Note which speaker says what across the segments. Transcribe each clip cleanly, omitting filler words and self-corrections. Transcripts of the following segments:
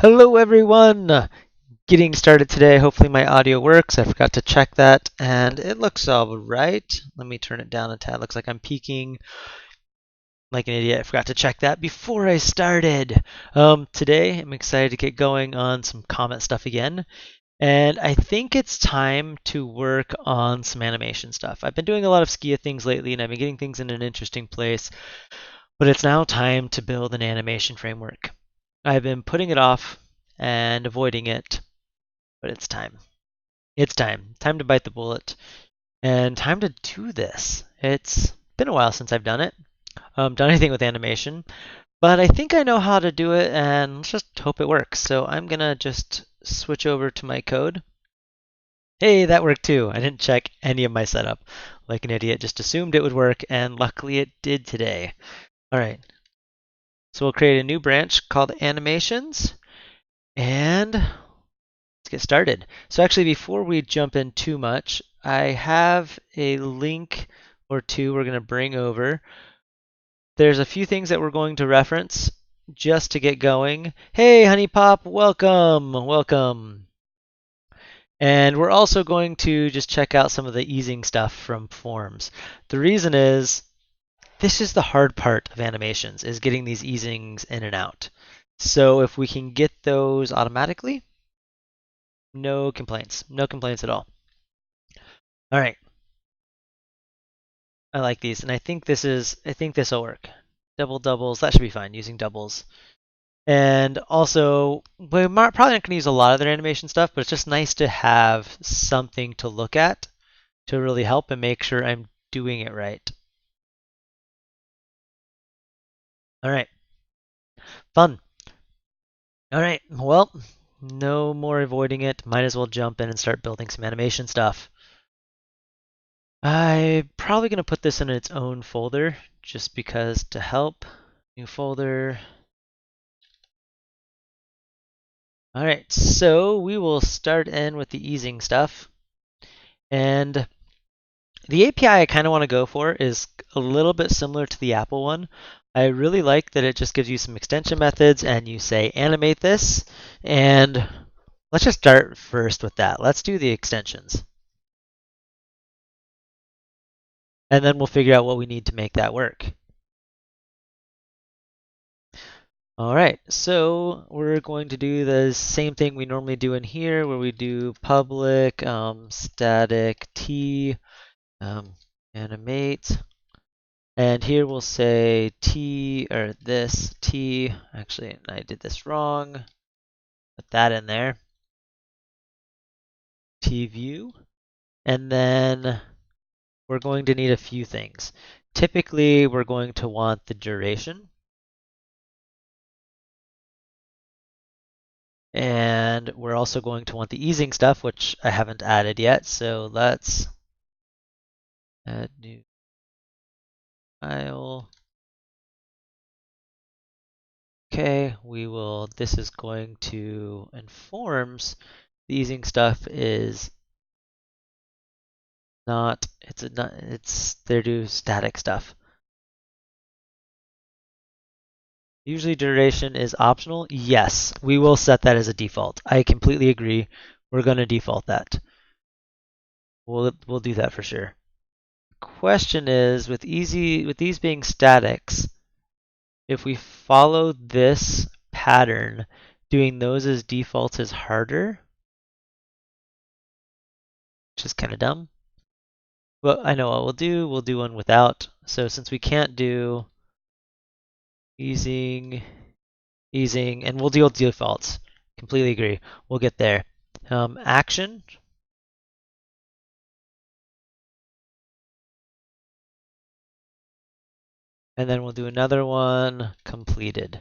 Speaker 1: Hello everyone! Getting started today. Hopefully my audio works. I forgot to check that and it looks all right. Let me turn it down a tad. Looks like I'm peaking like an idiot. I forgot to check that before I started. Today I'm excited to get going on some Comet stuff again. And I think it's time to work on some animation stuff. I've been doing a lot of Skia things lately and I've been getting things in an interesting place, but it's now time to build an animation framework. I've been putting it off and avoiding it, but it's time. It's time. Time to bite the bullet and time to do this. It's been a while since I've done it, done anything with animation, but I think I know how to do it and let's just hope it works. So I'm gonna just switch over to my code. Hey, that worked too. I didn't check any of my setup like an idiot, just assumed it would work and luckily it did today. All right, so we'll create a new branch called animations and let's get started. So actually, before we jump in too much, I have a link or two we're going to bring over. There's a few things that we're going to reference just to get going. Hey, Honey Pop, welcome, welcome. And we're also going to just check out some of the easing stuff from forms. The reason is this is the hard part of animations, is getting these easings in and out. So if we can get those automatically, no complaints. No complaints at all. All right. I like these, and I think this will work. Double doubles, that should be fine using doubles. And also, we're probably not going to use a lot of their animation stuff, but it's just nice to have something to look at to really help and make sure I'm doing it right. All right, fun. All right, well, no more avoiding it. Might as well jump in and start building some animation stuff. I'm probably going to put this in its own folder just because to help. New folder. All right, so we will start in with the easing stuff. And the API I kind of want to go for is a little bit similar to the Apple one. I really like that it just gives you some extension methods and you say animate this. And let's just start first with that. Let's do the extensions. And then we'll figure out what we need to make that work. All right, so we're going to do the same thing we normally do in here where we do public static t animate. And here we'll say t, or this t, actually I did this wrong, put that in there, t view. And then we're going to need a few things. Typically, we're going to want the duration. And we're also going to want the easing stuff, which I haven't added yet. So let's add new file. Okay, this is going to informs the easing stuff is not, it's they do static stuff. Usually duration is optional. Yes, we will set that as a default. I completely agree. We're going to default that. We'll do that for sure. Question is with these being statics, if we follow this pattern, doing those as defaults is harder, which is kind of dumb. Well, I know what we'll do. We'll do one without. So since we can't do easing, and we'll deal with defaults. Completely agree. We'll get there. Action. And then we'll do another one, completed.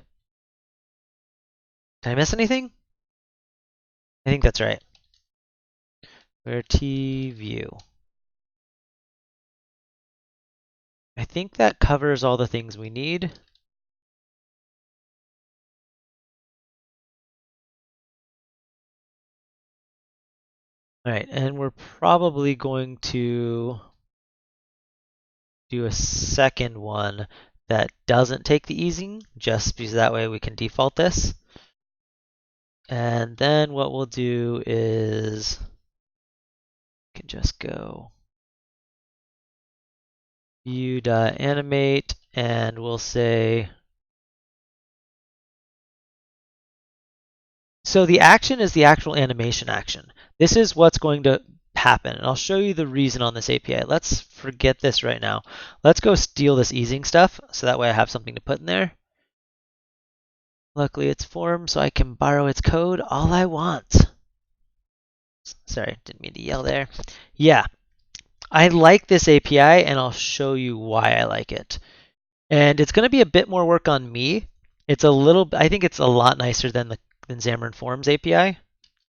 Speaker 1: Did I miss anything? I think that's right. Where T view. I think that covers all the things we need. All right, and we're probably going to do a second one that doesn't take the easing, just because that way we can default this. And then what we'll do is we can just go view.animate and we'll say, so the action is the actual animation action. This is what's going to happen. And I'll show you the reason on this API. Let's forget this right now. Let's go steal this easing stuff so that way I have something to put in there. Luckily it's form, so I can borrow its code all I want. Sorry, didn't mean to yell there. Yeah, I like this API and I'll show you why I like it. And it's going to be a bit more work on me. I think it's a lot nicer than Xamarin Forms API.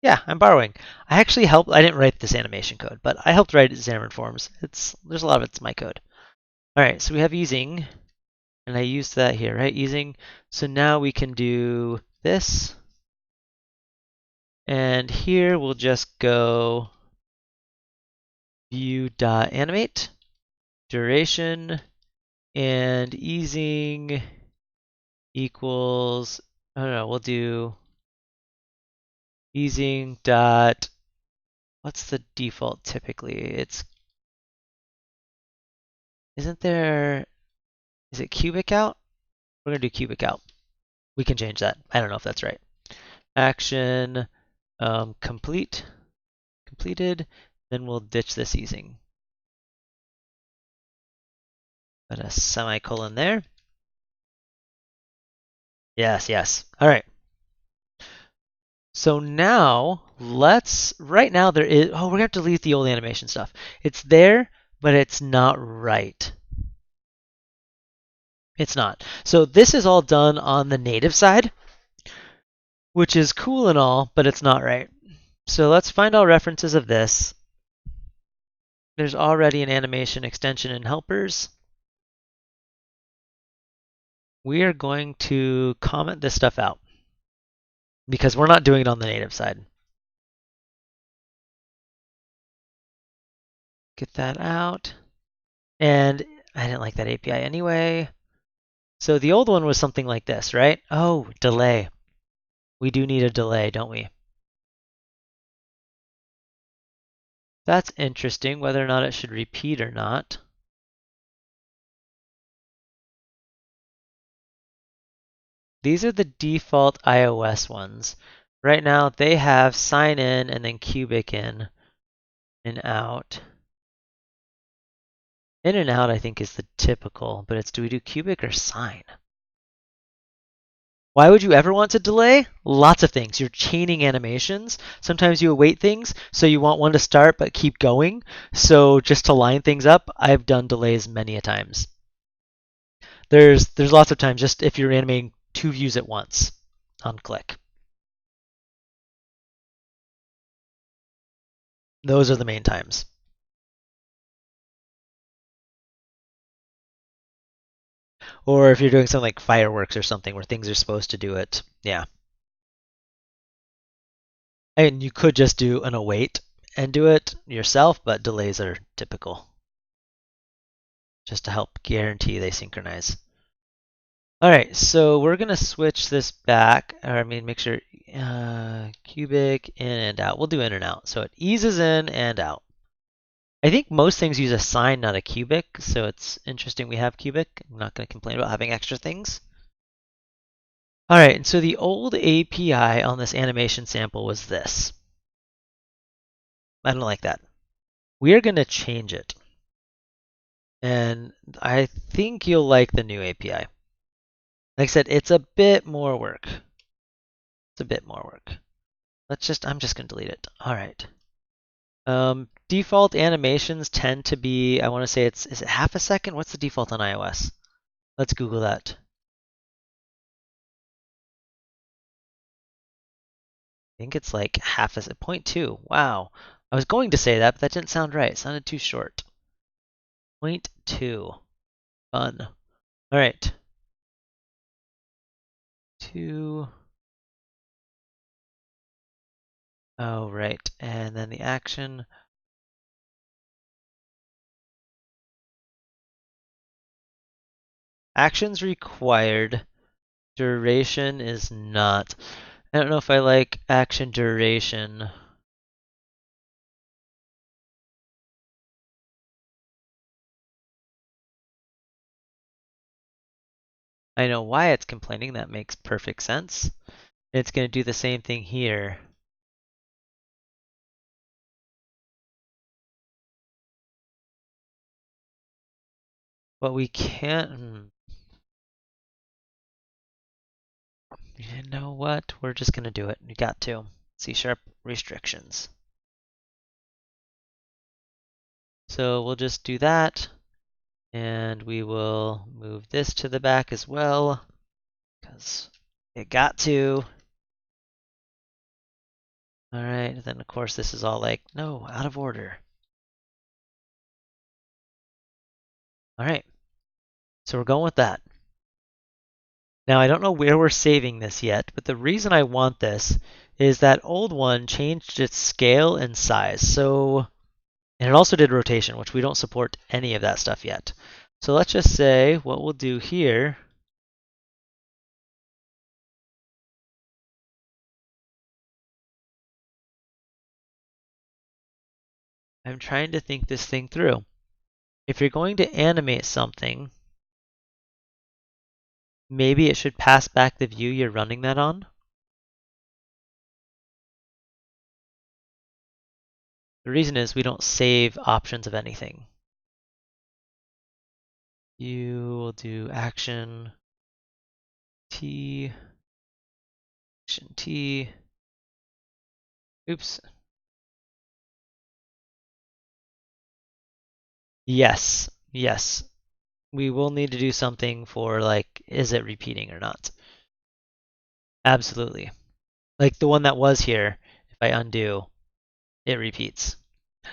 Speaker 1: Yeah, I'm borrowing. I didn't write this animation code, but I helped write Xamarin Forms. There's a lot of it's my code. All right, so we have easing, and I used that here, right? Easing. So now we can do this. And here we'll just go view.animate, duration, and easing equals, I don't know, we'll do easing dot, what's the default typically? Isn't there, is it cubic out? We're gonna do cubic out. We can change that. I don't know if that's right. Action, completed, then we'll ditch this easing. Put a semicolon there. Yes, yes. All right. So now right now there is, we're gonna have to delete the old animation stuff. It's there, but it's not right. It's not. So this is all done on the native side, which is cool and all, but it's not right. So let's find all references of this. There's already an animation extension in helpers. We are going to comment this stuff out because we're not doing it on the native side. Get that out. And I didn't like that API anyway. So the old one was something like this, right? Oh, delay. We do need a delay, don't we? That's interesting, whether or not it should repeat or not. These are the default iOS ones. Right now they have sign in and then cubic in and out. In and out I think is the typical, but do we do cubic or sign? Why would you ever want to delay? Lots of things. You're chaining animations. Sometimes you await things, so you want one to start but keep going. So just to line things up, I've done delays many a times. There's lots of times just if you're animating two views at once on click. Those are the main times. Or if you're doing something like fireworks or something where things are supposed to do it. Yeah. And you could just do an await and do it yourself, but delays are typical. Just to help guarantee they synchronize. All right, so we're gonna switch this back, or I mean, make sure cubic in and out. We'll do in and out, so it eases in and out. I think most things use a sign, not a cubic, so it's interesting we have cubic. I'm not gonna complain about having extra things. All right, and so the old API on this animation sample was this. I don't like that. We are gonna change it, and I think you'll like the new API. Like I said, it's a bit more work. It's a bit more work. I'm just gonna delete it. All right. Default animations tend to be, I want to say is it half a second? What's the default on iOS? Let's Google that. I think it's like half a 0.2. Wow. I was going to say that, but that didn't sound right. It sounded too short. 0.2. Fun. All right. 2. Oh, right. And then the action. Actions required. Duration is not. I don't know if I like action duration. I know why it's complaining. That makes perfect sense. It's going to do the same thing here. But we can't. You know what? We're just going to do it. We got to. C# restrictions. So we'll just do that. And we will move this to the back as well. Because it got to. Alright, then of course this is all like, no, out of order. Alright, so we're going with that. Now I don't know where we're saving this yet, but the reason I want this is that old one changed its scale and size. So, and it also did rotation, which we don't support any of that stuff yet. So let's just say what we'll do here. I'm trying to think this thing through. If you're going to animate something, maybe it should pass back the view you're running that on. The reason is we don't save options of anything. You will do action T, action T. Oops. Yes, yes. We will need to do something for like, is it repeating or not? Absolutely. Like the one that was here, if I undo, it repeats.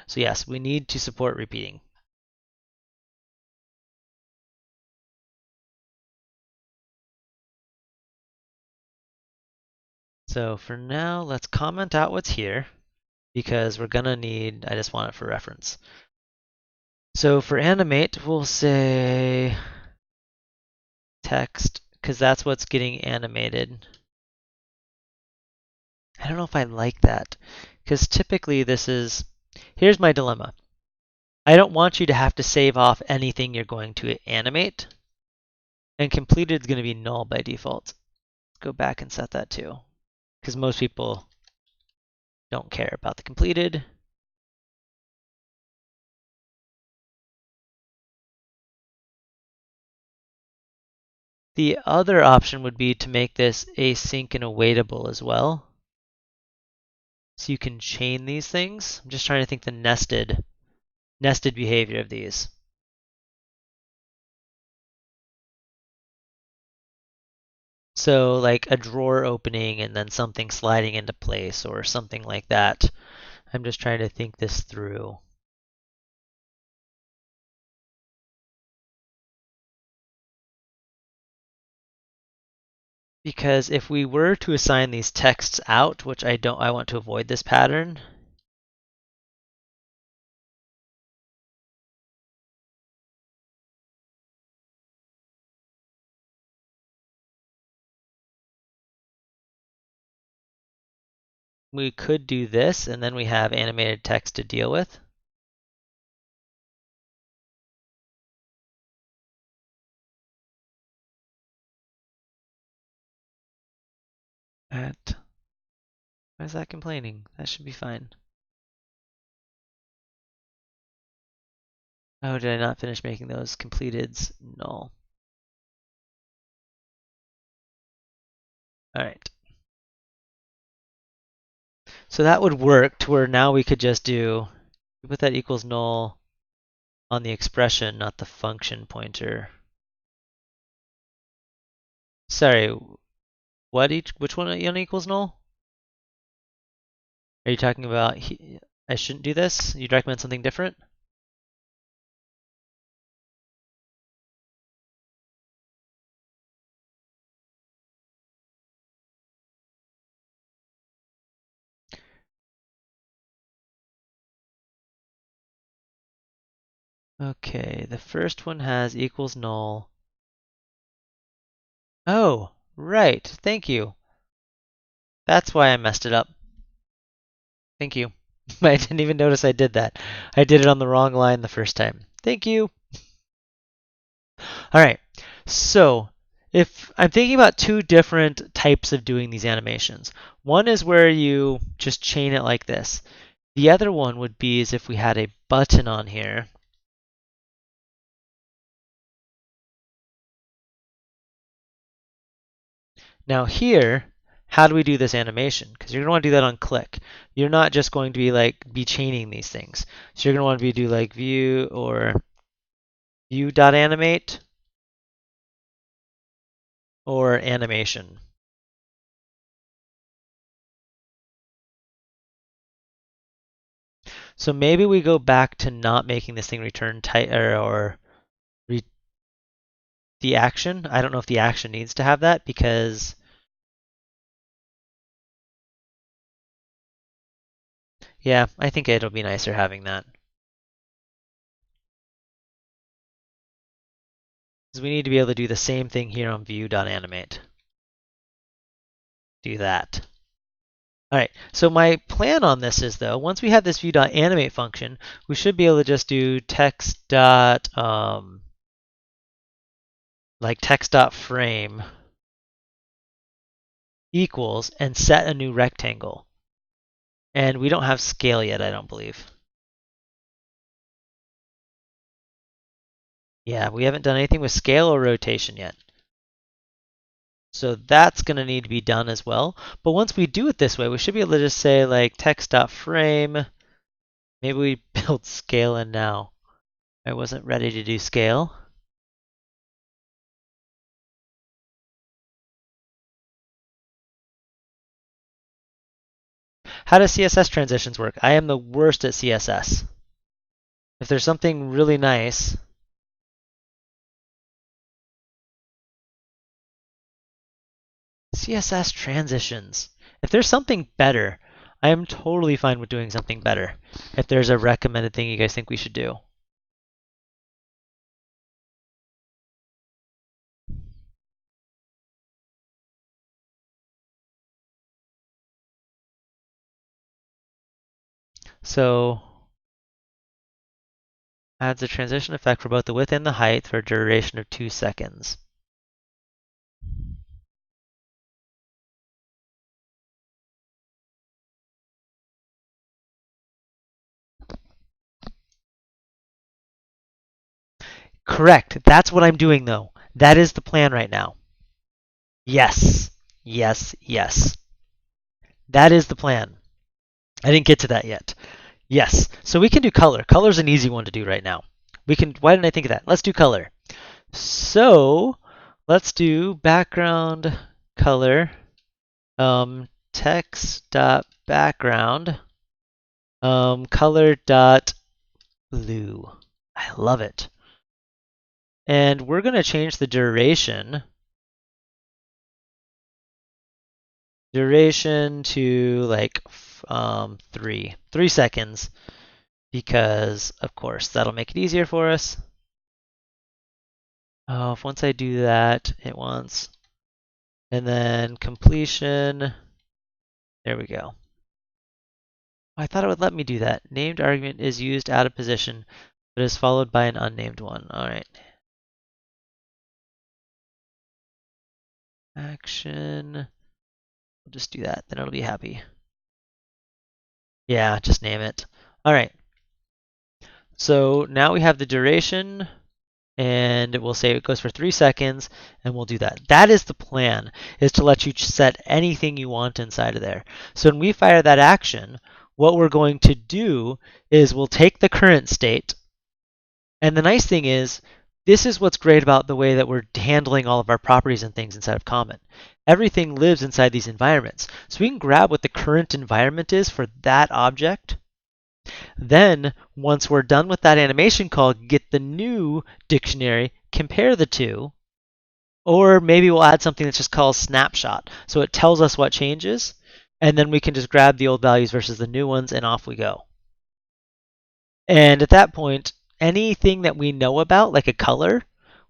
Speaker 1: So yes, we need to support repeating. So for now, let's comment out what's here because we're gonna need, I just want it for reference. So for animate, we'll say text because that's what's getting animated. I don't know if I like that because typically this is, here's my dilemma. I don't want you to have to save off anything you're going to animate, and completed is going to be null by default. Let's go back and set that too because most people don't care about the completed. The other option would be to make this async and awaitable as well. So you can chain these things. I'm just trying to think the nested behavior of these. So like a drawer opening and then something sliding into place or something like that. I'm just trying to think this through. Because if we were to assign these texts out, which I want to avoid this pattern. We could do this and then we have animated text to deal with. Why is that complaining? That should be fine. Oh, did I not finish making those completeds null? All right. So that would work to where now we could just do, put that equals null on the expression, not the function pointer. Sorry, which one equals null? Are you talking about, I shouldn't do this? You'd recommend something different? Okay, the first one has equals null. Oh, right, thank you. That's why I messed it up. Thank you. I didn't even notice I did that. I did it on the wrong line the first time. Thank you. All right. So if I'm thinking about two different types of doing these animations. One is where you just chain it like this. The other one would be as if we had a button on here. Now here, how do we do this animation? Because you're going to want to do that on click. You're not just going to be chaining these things. So you're going to want to do like view or view.animate or animation. So maybe we go back to not making this thing return type or the action. I don't know if the action needs to have that because yeah, I think it'll be nicer having that. Because we need to be able to do the same thing here on view.animate. Do that. All right, so my plan on this is though, once we have this view.animate function, we should be able to just do text dot like text.frame equals and set a new rectangle. And we don't have scale yet, I don't believe. Yeah, we haven't done anything with scale or rotation yet. So that's going to need to be done as well. But once we do it this way, we should be able to just say like text.frame. Maybe we build scale in now. I wasn't ready to do scale. How does CSS transitions work? I am the worst at CSS. If there's something really nice, CSS transitions. If there's something better, I am totally fine with doing something better. If there's a recommended thing you guys think we should do. So adds a transition effect for both the width and the height for a duration of 2 seconds. Correct. That's what I'm doing though. That is the plan right now. Yes. Yes. Yes. That is the plan. I didn't get to that yet. Yes. So we can do color. Color's an easy one to do right now. Why didn't I think of that? Let's do color. So let's do background color text dot background color dot blue. I love it. And we're going to change the duration to like 3 seconds, because of course that'll make it easier for us. Oh, if once I do that, it wants, and then completion, there we go. I thought it would let me do that. Named argument is used out of position, but is followed by an unnamed one. All right. Action. We'll just do that, then it'll be happy. Yeah, just name it. All right. So now we have the duration, and we'll say it goes for 3 seconds, and we'll do that. That is the plan, is to let you set anything you want inside of there. So when we fire that action, what we're going to do is we'll take the current state, and the nice thing is, this is what's great about the way that we're handling all of our properties and things inside of Comet. Everything lives inside these environments. So we can grab what the current environment is for that object. Then, once we're done with that animation call, get the new dictionary, compare the two, or maybe we'll add something that's just called snapshot. So it tells us what changes, and then we can just grab the old values versus the new ones, and off we go. And at that point, anything that we know about, like a color,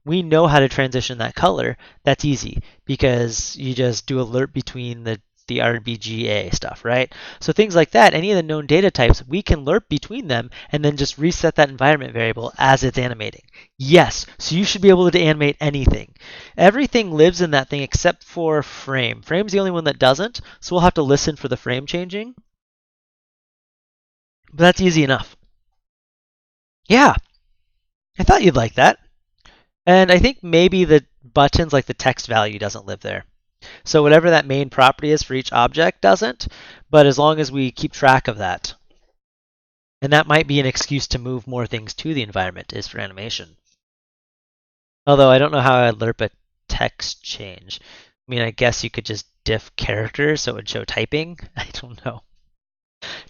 Speaker 1: we know how to transition that color. That's easy because you just do alert between the the RBGA stuff, right? So things like that, any of the known data types, we can lerp between them and then just reset that environment variable as it's animating. Yes, so you should be able to animate anything. Everything lives in that thing except for frame. Frame's the only one that doesn't, so we'll have to listen for the frame changing. But that's easy enough. Yeah, I thought you'd like that. And I think maybe the buttons, like the text value, doesn't live there. So whatever that main property is for each object doesn't, but as long as we keep track of that. And that might be an excuse to move more things to the environment is for animation. Although I don't know how I'd lerp a text change. I mean, I guess you could just diff characters so it would show typing. I don't know.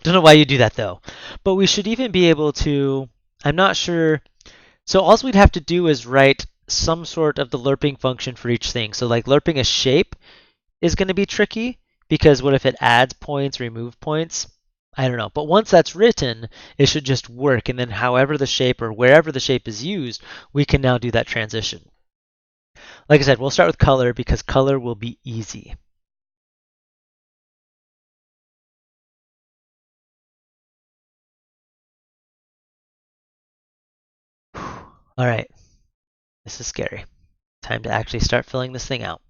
Speaker 1: Don't know why you do that though. But we should even be able to, I'm not sure. So all we'd have to do is write some sort of the lerping function for each thing. So like lerping a shape is going to be tricky because what if it adds points, remove points? I don't know. But once that's written, it should just work. And then however the shape or wherever the shape is used, we can now do that transition. Like I said, we'll start with color because color will be easy. All right, this is scary. Time to actually start filling this thing out.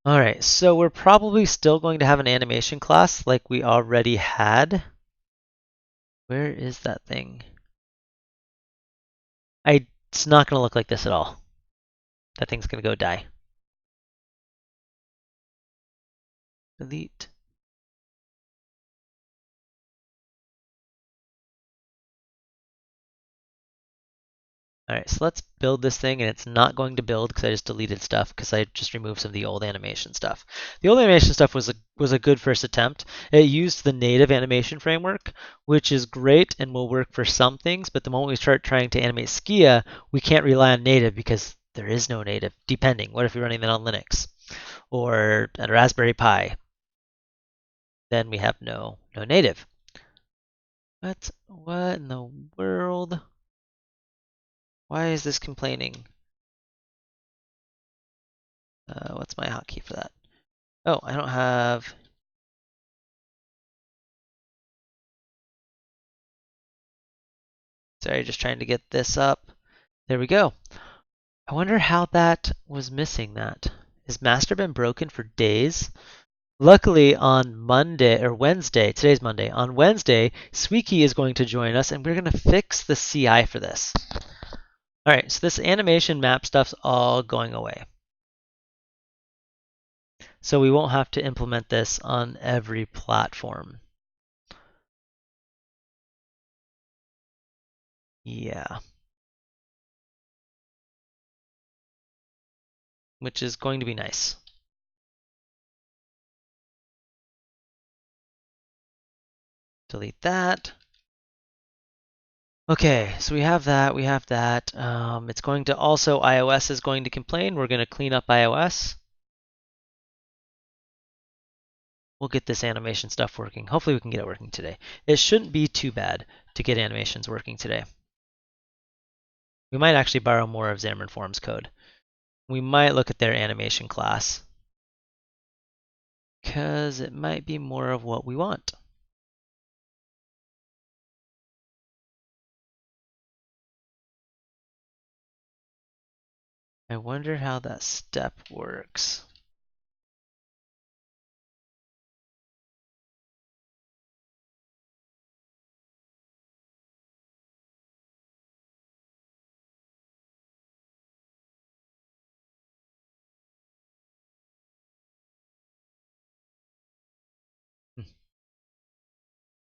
Speaker 1: All right, so we're probably still going to have an animation class like we already had. Where is that thing? It's not going to look like this at all. That thing's going to go die. Delete. All right, so let's build this thing, and it's not going to build because I just deleted stuff because I just removed some of the old animation stuff. The old animation stuff was a good first attempt. It used the native animation framework, which is great and will work for some things, but the moment we start trying to animate Skia, we can't rely on native because there is no native, depending. What if you're running that on Linux or a Raspberry Pi? Then we have no native. What in the world? Why is this complaining? What's my hotkey for that? Oh, I don't have. Sorry, just trying to get this up. There we go. I wonder how that was missing that. Has master been broken for days? Luckily on Monday or Wednesday, today's Monday, on Wednesday, Sweeky is going to join us and we're going to fix the CI for this. All right, so this animation map stuff's all going away. So we won't have to implement this on every platform. Yeah. Which is going to be nice. Delete that. Okay, so we have that, we have that. It's going to also, iOS is going to complain. We're going to clean up iOS. We'll get this animation stuff working. Hopefully we can get it working today. It shouldn't be too bad to get animations working today. We might actually borrow more of Xamarin Forms code. We might look at their animation class because it might be more of what we want. I wonder how that step works.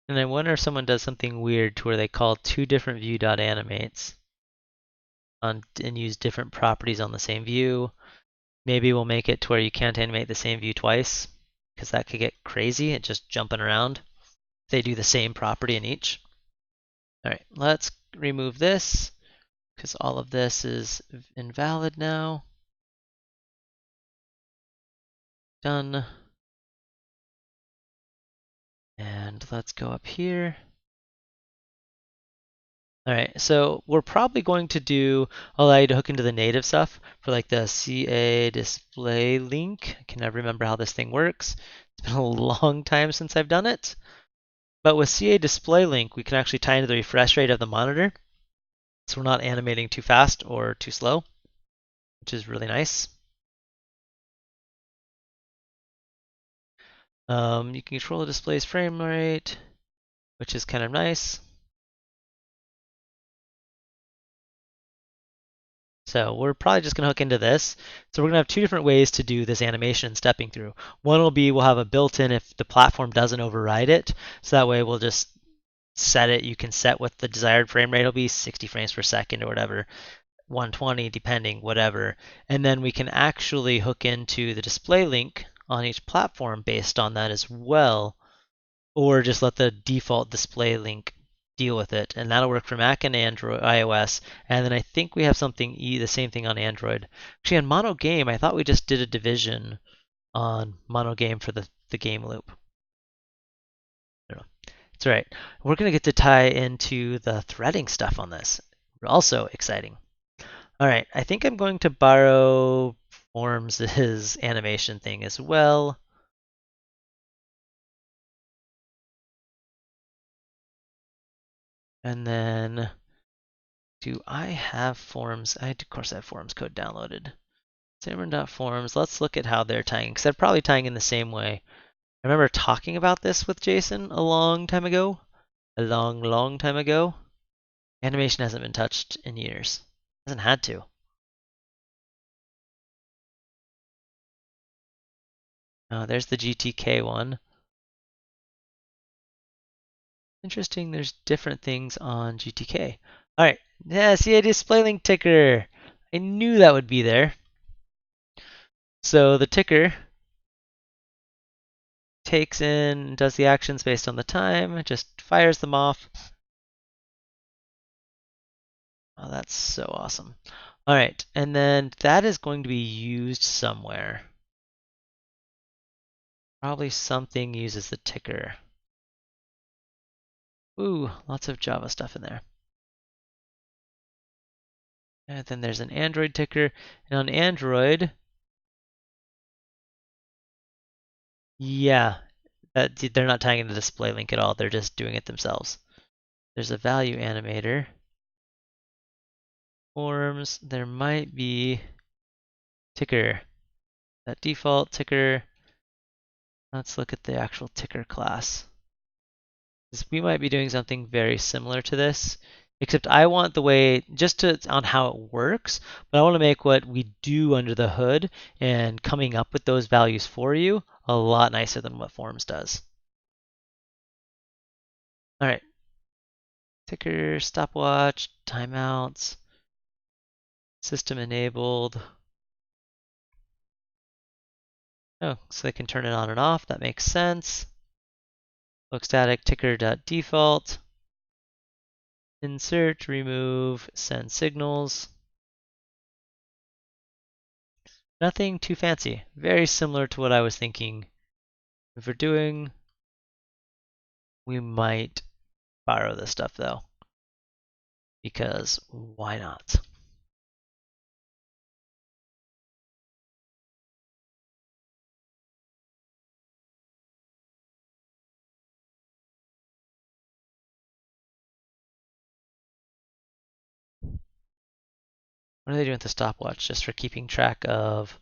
Speaker 1: And I wonder if someone does something weird to where they call two different view.animates and use different properties on the same view. Maybe we'll make it to where you can't animate the same view twice, because that could get crazy and just jumping around. They do the same property in each. All right, let's remove this, because all of this is invalid now. Done. And let's go up here. All right, so we're probably going to allow you to hook into the native stuff for like the CA display link. I can never remember how this thing works. It's been a long time since I've done it. But with CA display link, we can actually tie into the refresh rate of the monitor. So we're not animating too fast or too slow, which is really nice. You can control the display's frame rate, which is kind of nice. So we're probably just going to hook into this. So we're going to have two different ways to do this animation and stepping through. One will be we'll have a built-in if the platform doesn't override it. So that way we'll just set it. You can set what the desired frame rate will be, 60 frames per second or whatever, 120 depending, whatever. And then we can actually hook into the display link on each platform based on that as well, or just let the default display link deal with it, and that'll work for Mac and Android, iOS. And then I think we have something the same thing on Android. Actually, on Mono Game, I thought we just did a division on Mono Game for the game loop. I don't know. It's all right. We're gonna get to tie into the threading stuff on this. Also exciting. All right, I think I'm going to borrow Forms' animation thing as well. And then, do I have Forms? Of course, I have Forms code downloaded. Xamarin.Forms. Let's look at how they're tying, because they're probably tying in the same way. I remember talking about this with Jason a long time ago. A long, long time ago. Animation hasn't been touched in years. Hasn't had to. There's the GTK one. Interesting, there's different things on GTK. All right, yeah, see a display link ticker. I knew that would be there. So the ticker takes in, does the actions based on the time, just fires them off. Oh, that's so awesome. All right, and then that is going to be used somewhere. Probably something uses the ticker. Ooh, lots of Java stuff in there. And then there's an Android ticker. And on Android, yeah, they're not tying in the display link at all. They're just doing it themselves. There's a value animator. Forms, there might be ticker. That default ticker. Let's look at the actual ticker class. We might be doing something very similar to this, except I want the way, just on how it works, but I want to make what we do under the hood and coming up with those values for you a lot nicer than what Forms does. All right, ticker, stopwatch, timeouts, system enabled. Oh, so they can turn it on and off. That makes sense. Look static ticker.default. Insert, remove, send signals. Nothing too fancy. Very similar to what I was thinking. If we're doing, we might borrow this stuff though, because why not? What are they doing with the stopwatch? Just for keeping track of.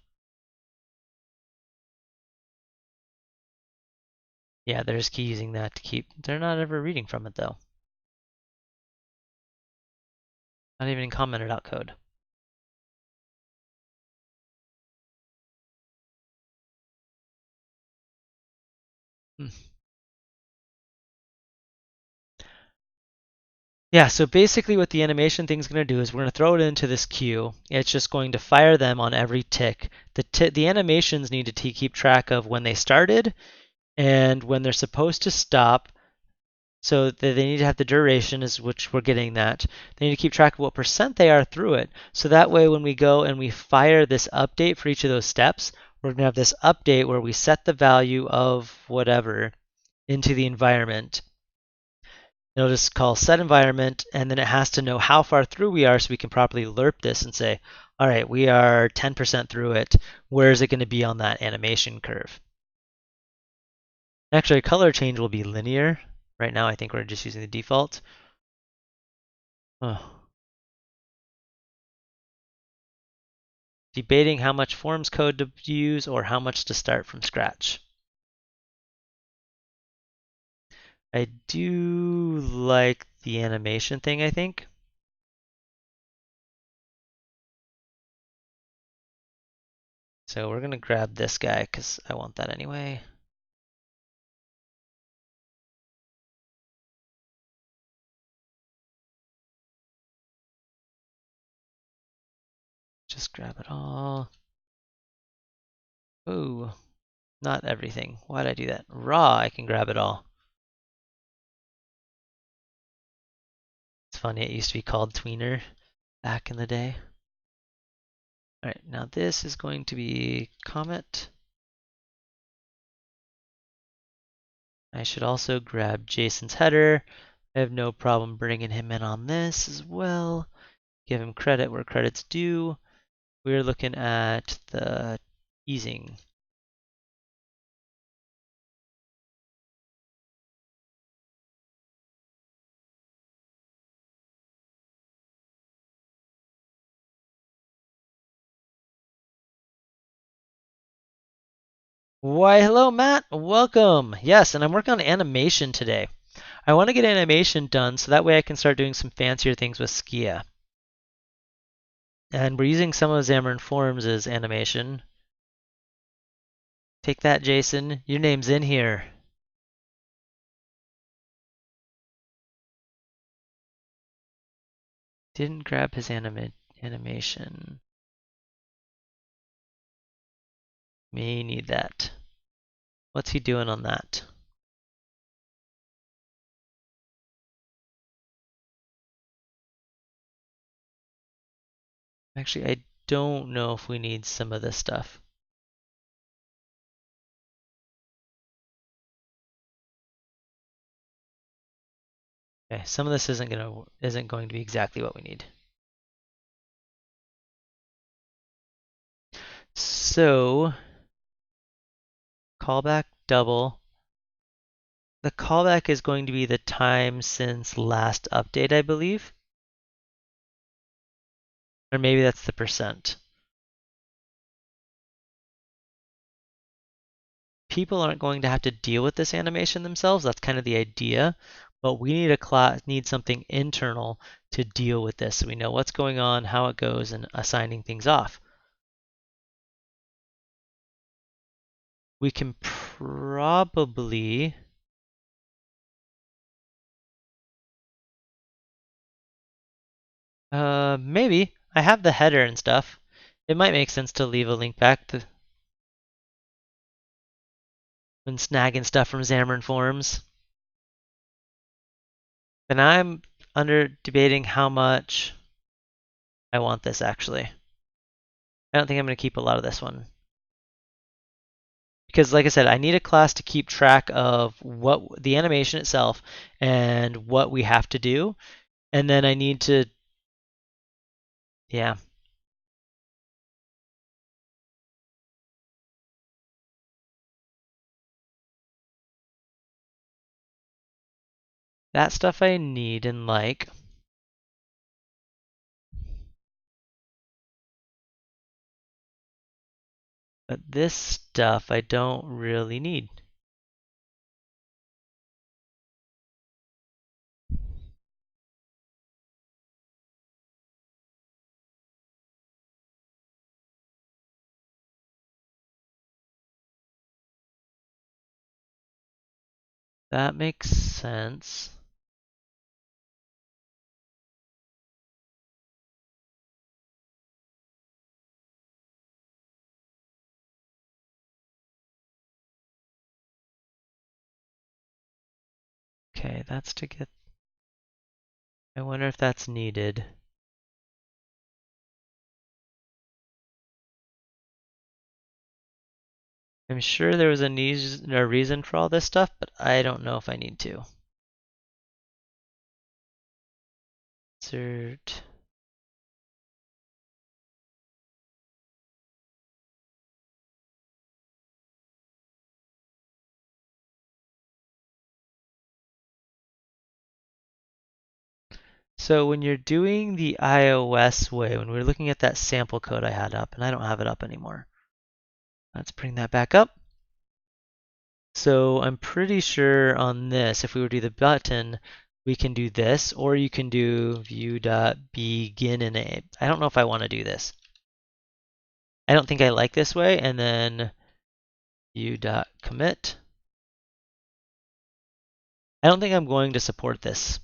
Speaker 1: Yeah, they're just using that to keep. They're not ever reading from it though. Not even in commented out code. Hmm. Yeah, so basically what the animation thing's going to do is we're going to throw it into this queue. It's just going to fire them on every tick. The animations need to keep track of when they started and when they're supposed to stop. So they need to have the duration, is which we're getting that. They need to keep track of what percent they are through it. So that way when we go and we fire this update for each of those steps, we're going to have this update where we set the value of whatever into the environment. It'll just call set environment, and then it has to know how far through we are so we can properly lerp this and say, all right, we are 10% through it. Where is it going to be on that animation curve? Actually, color change will be linear. Right now, I think we're just using the default. Oh. Debating how much forms code to use or how much to start from scratch. I do like the animation thing, I think. So we're going to grab this guy because I want that anyway. Just grab it all. Ooh, not everything. Why'd I do that? Raw, I can grab it all. It's funny, it used to be called tweener back in the day. All right, now this is going to be Comet. I should also grab Jason's header. I have no problem bringing him in on this as well. Give him credit where credit's due. We're looking at the easing. Why, hello, Matt. Welcome. Yes, and I'm working on animation today. I want to get animation done so that way I can start doing some fancier things with Skia. And we're using some of Xamarin Forms as animation. Take that, Jason. Your name's in here. Didn't grab his animation. May need that. What's he doing on that? Actually, I don't know if we need some of this stuff. Okay, some of this isn't going to be exactly what we need. So, callback double. The callback is going to be the time since last update, I believe. Or maybe that's the percent. People aren't going to have to deal with this animation themselves. That's kind of the idea. But we need something internal to deal with this so we know what's going on, how it goes, and assigning things off. We can probably maybe. I have the header and stuff. It might make sense to leave a link back to when snagging stuff from Xamarin Forums. And I'm under debating how much I want this actually. I don't think I'm going to keep a lot of this one. Because like I said, I need a class to keep track of what the animation itself and what we have to do. And then I need to, yeah. That stuff I need and like. But this stuff I don't really need. That makes sense. Okay, that's to get. I wonder if that's needed. I'm sure there was a reason for all this stuff, but I don't know if I need to. insert. So when you're doing the iOS way, when we're looking at that sample code I had up, and I don't have it up anymore. Let's bring that back up. So I'm pretty sure on this, if we were to do the button, we can do this, or you can do view.begin init. I don't know if I want to do this. I don't think I like this way, and then view.commit. I don't think I'm going to support this.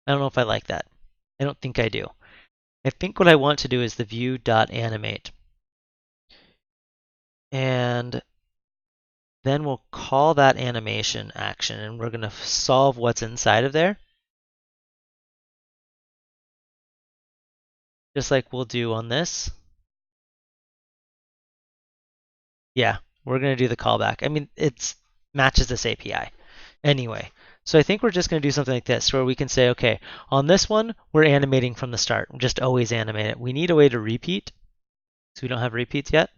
Speaker 1: I don't know if I like that. I don't think I do. I think what I want to do is the view.animate. And then we'll call that animation action, and we're going to solve what's inside of there. Just like we'll do on this. Yeah, we're going to do the callback. I mean, it matches this API anyway. So I think we're just going to do something like this, where we can say, okay, on this one, we're animating from the start. Just always animate it. We need a way to repeat, so we don't have repeats yet.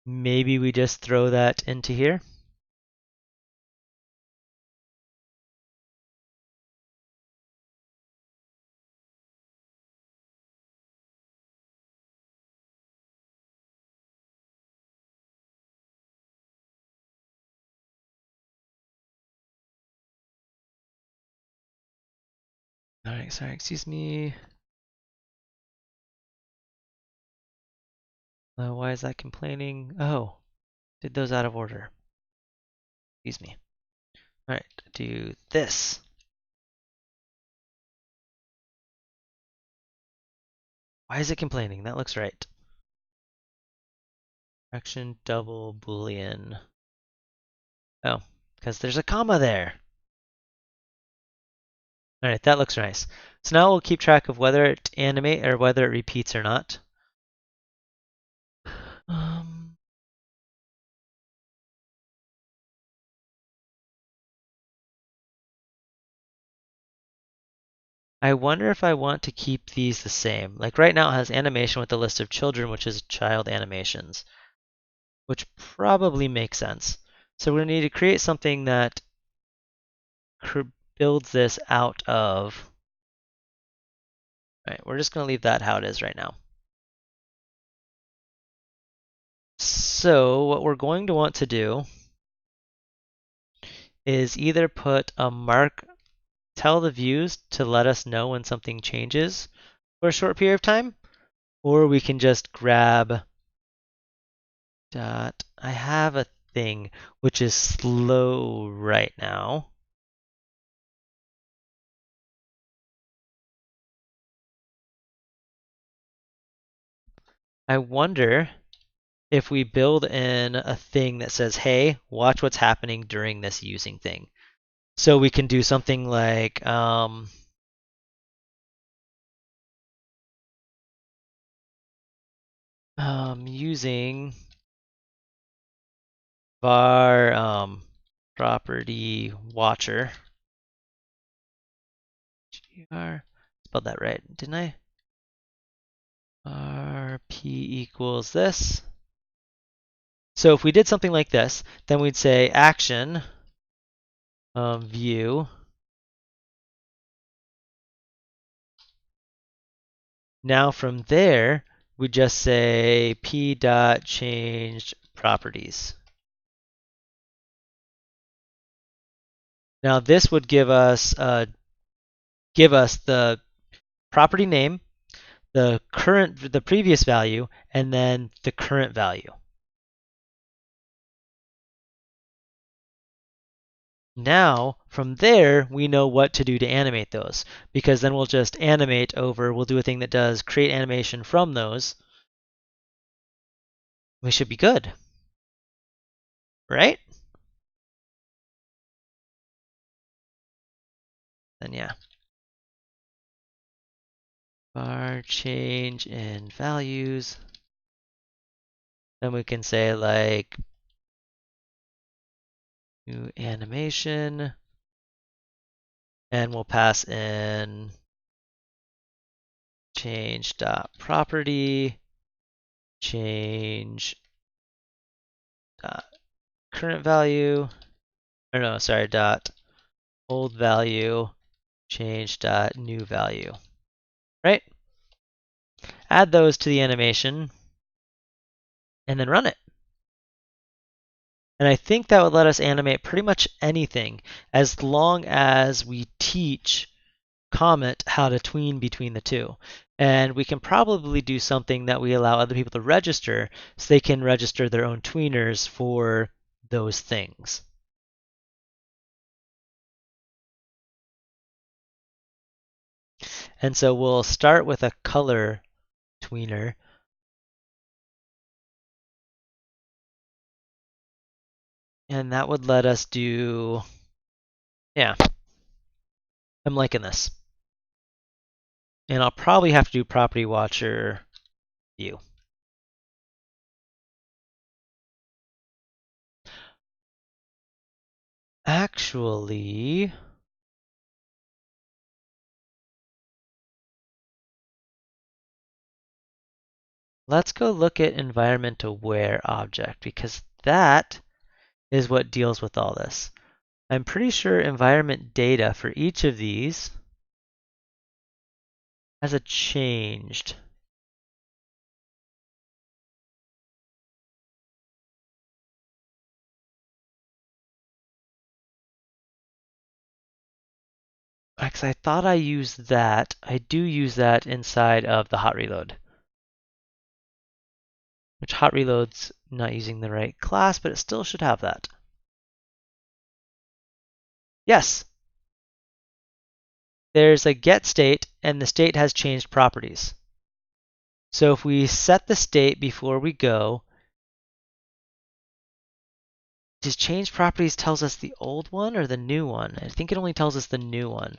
Speaker 1: Maybe we just throw that into here. All right, sorry, excuse me. Why is that complaining? Oh, did those out of order. Excuse me. All right, do this. Why is it complaining? That looks right. Action double boolean. Oh, because there's a comma there. All right, that looks nice. So now we'll keep track of whether it animate or whether it repeats or not. Um, I wonder if I want to keep these the same. Like right now it has animation with the list of children, which is child animations, which probably makes sense. So we're going to need to create something that builds this out of. All right, we're just going to leave that how it is right now. So what we're going to want to do is either put a mark, tell the views to let us know when something changes for a short period of time, or we can just grab dot. I have a thing which is slow right now. I wonder if we build in a thing that says, hey, watch what's happening during this using thing. So we can do something like using var property watcher. Spelled that right, didn't I? RP equals this. So if we did something like this, then we'd say action view. Now from there, we just say p dot change properties. Now this would give us the property name, the previous value, and then the current value. Now, from there, we know what to do to animate those, because then we'll just animate over, we'll do a thing that does create animation from those. We should be good, right? Then yeah. Var change in values. Then we can say like new animation. And we'll pass in change.property, change current value, or no, sorry, dot old value, change dot new value, right? Add those to the animation and then run it. And I think that would let us animate pretty much anything as long as we teach Comet how to tween between the two. And we can probably do something that we allow other people to register so they can register their own tweeners for those things. And so we'll start with a color tweener. And that would let us do, yeah, I'm liking this. And I'll probably have to do property watcher view. Actually, let's go look at environment aware object because that is what deals with all this. I'm pretty sure environment data for each of these has a changed. Because I thought I used that. I do use that inside of the hot reload. Which hot reload's not using the right class, but it still should have that. Yes. There's a get state, and the state has changed properties. So if we set the state before we go, does change properties tells us the old one or the new one? I think it only tells us the new one.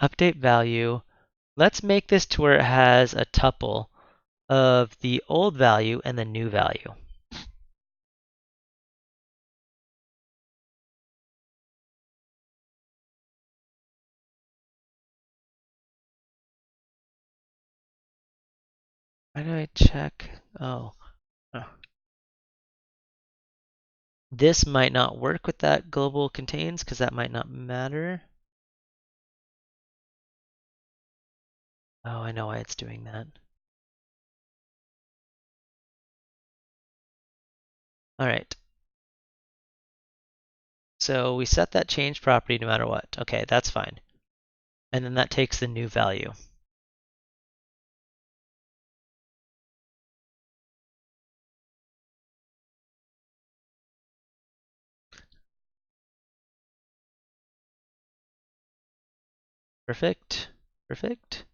Speaker 1: Update value. Let's make this to where it has a tuple of the old value and the new value. Why do I check? Oh. This might not work with that global contains because that might not matter. Oh, I know why it's doing that. All right. So we set that change property no matter what. Okay, that's fine. And then that takes the new value. Perfect. Perfect.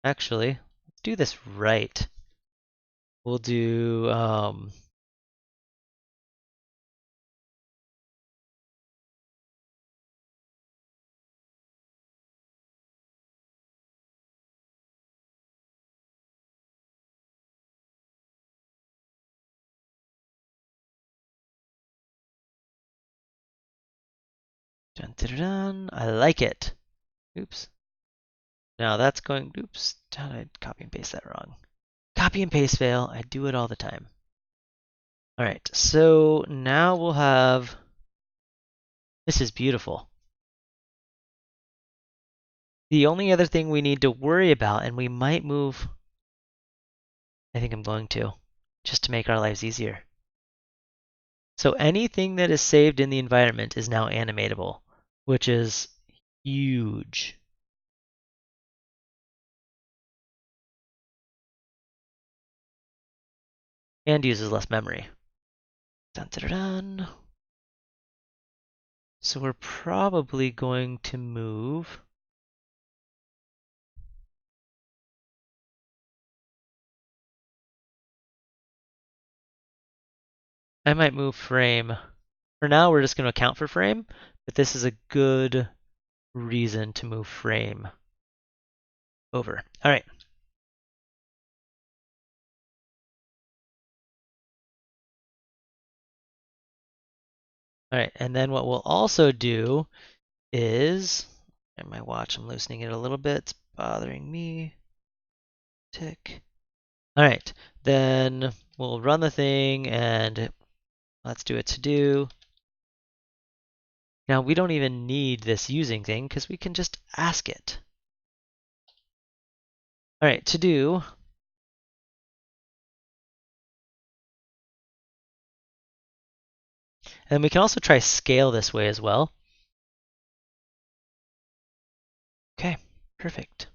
Speaker 1: Actually, let's do this right. We'll do dun, dun, dun, I like it. Oops. Now that's going, oops, how did I copy and paste that wrong? Copy and paste fail, I do it all the time. All right, so now we'll have, this is beautiful. The only other thing we need to worry about, and we might move, I think I'm going to, just to make our lives easier. So anything that is saved in the environment is now animatable, which is huge. And uses less memory. Dun, dun, dun. So we're probably going to move. I might move frame. For now, we're just going to account for frame, but this is a good reason to move frame over. All right. All right, and then what we'll also do is, and my watch, I'm loosening it a little bit, it's bothering me. Tick. All right, then we'll run the thing and let's do a to do. Now we don't even need this using thing because we can just ask it. All right, to do. And we can also try scale this way as well. Okay, perfect.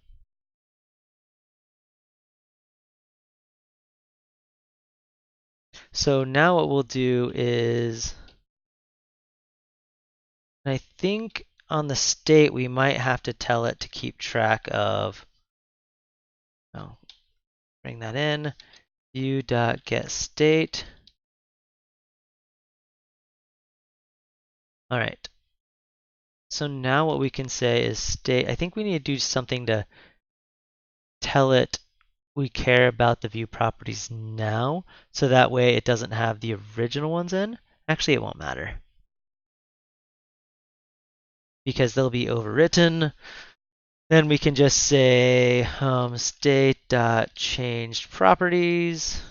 Speaker 1: So now what we'll do is, I think on the state we might have to tell it to keep track of, oh, bring that in, view.getState. All right. So now what we can say is state, I think we need to do something to tell it we care about the view properties now, so that way it doesn't have the original ones in. Actually, it won't matter because they'll be overwritten. Then we can just say state.changed properties.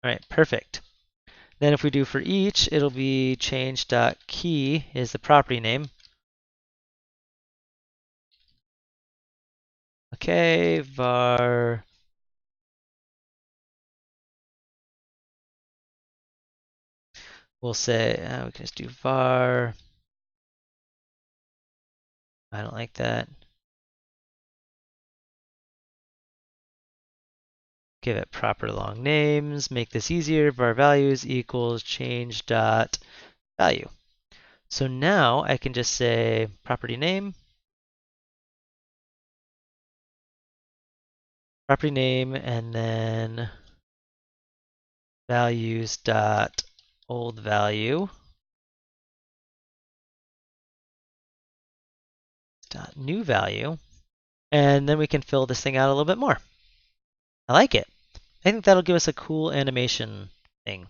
Speaker 1: All right, perfect. Then if we do for each, it'll be change.key is the property name. Okay, var. We'll say, we can just do var. I don't like that. Give it proper long names, make this easier. Var values equals change dot value. So now I can just say property name, and then values dot old value dot new value, and then we can fill this thing out a little bit more. I like it. I think that'll give us a cool animation thing.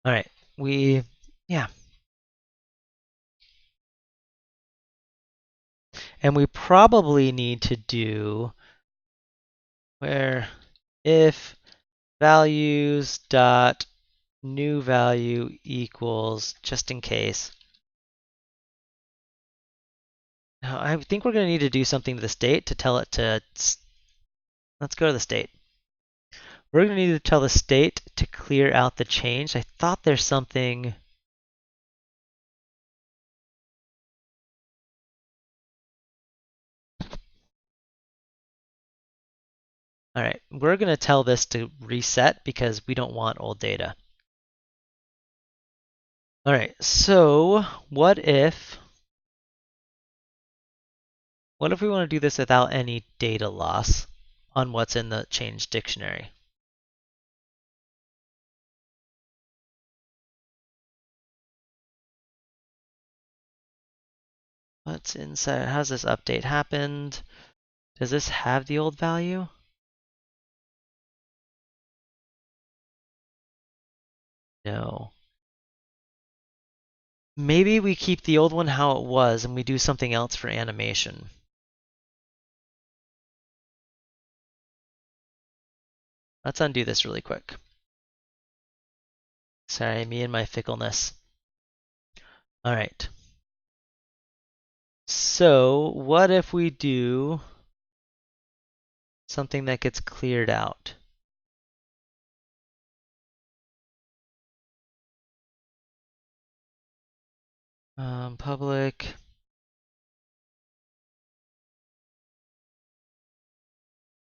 Speaker 1: All right, yeah. And we probably need to do where if values dot new value equals, just in case. Now, I think we're going to need to do something to the state to tell it to, let's go to the state. We're going to need to tell the state to clear out the change. I thought there's something. All right, we're going to tell this to reset because we don't want old data. All right, so what if we want to do this without any data loss on what's in the change dictionary? What's inside? How's this update happened? Does this have the old value? No. Maybe we keep the old one how it was and we do something else for animation. Let's undo this really quick. Sorry, me and my fickleness. All right. So what if we do something that gets cleared out? Public.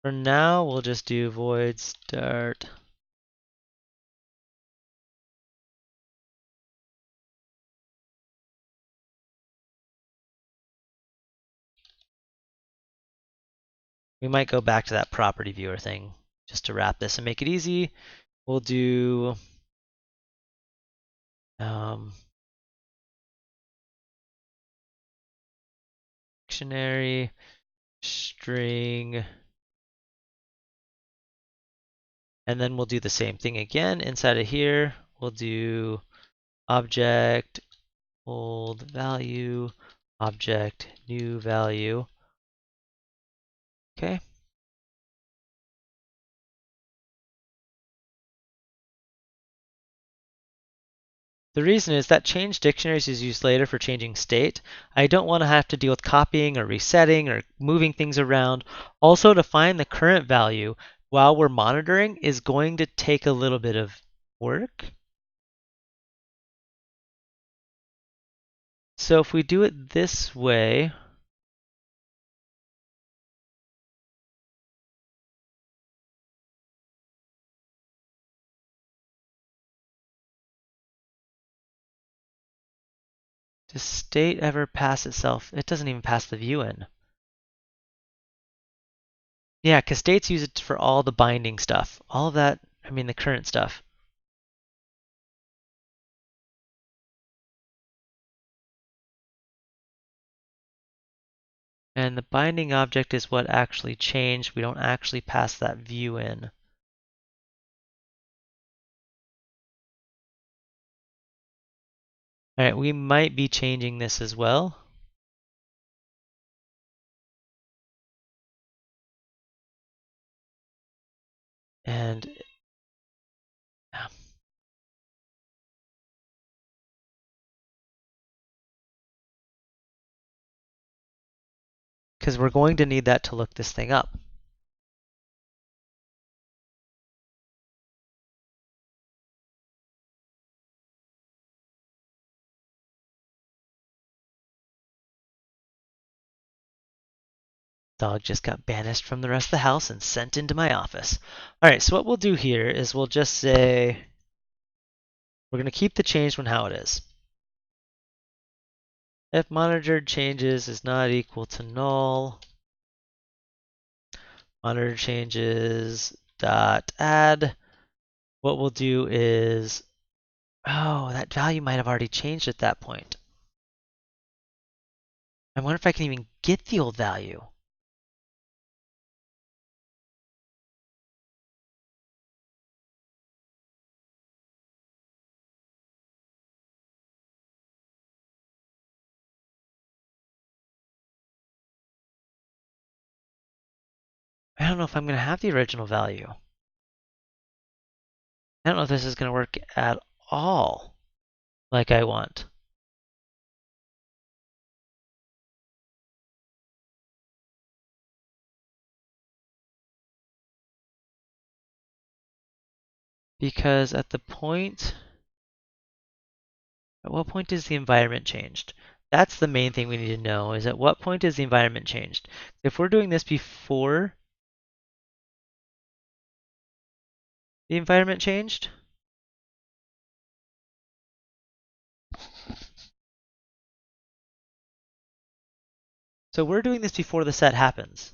Speaker 1: For now, we'll just do void start. We might go back to that property viewer thing just to wrap this and make it easy. We'll do dictionary string, and then we'll do the same thing again inside of here. We'll do object old value, object new value. Okay. The reason is that change dictionaries is used later for changing state. I don't want to have to deal with copying or resetting or moving things around. Also, to find the current value while we're monitoring is going to take a little bit of work. So if we do it this way, does state ever pass itself? It doesn't even pass the view in. Yeah, because states use it for all the binding stuff. All of that, I mean the current stuff. And the binding object is what actually changed. We don't actually pass that view in. All right, we might be changing this as well. And because we're going to need that to look this thing up. Dog just got banished from the rest of the house and sent into my office. All right, so what we'll do here is we'll just say we're going to keep the changed one how it is. If monitored changes is not equal to null, monitor changes dot add. What we'll do is, oh, that value might have already changed at that point. I wonder if I can even get the old value. I don't know if I'm going to have the original value. I don't know if this is going to work at all like I want. Because at what point is the environment changed? That's the main thing we need to know, is at what point is the environment changed? If we're doing this before the environment changed, so we're doing this before the set happens.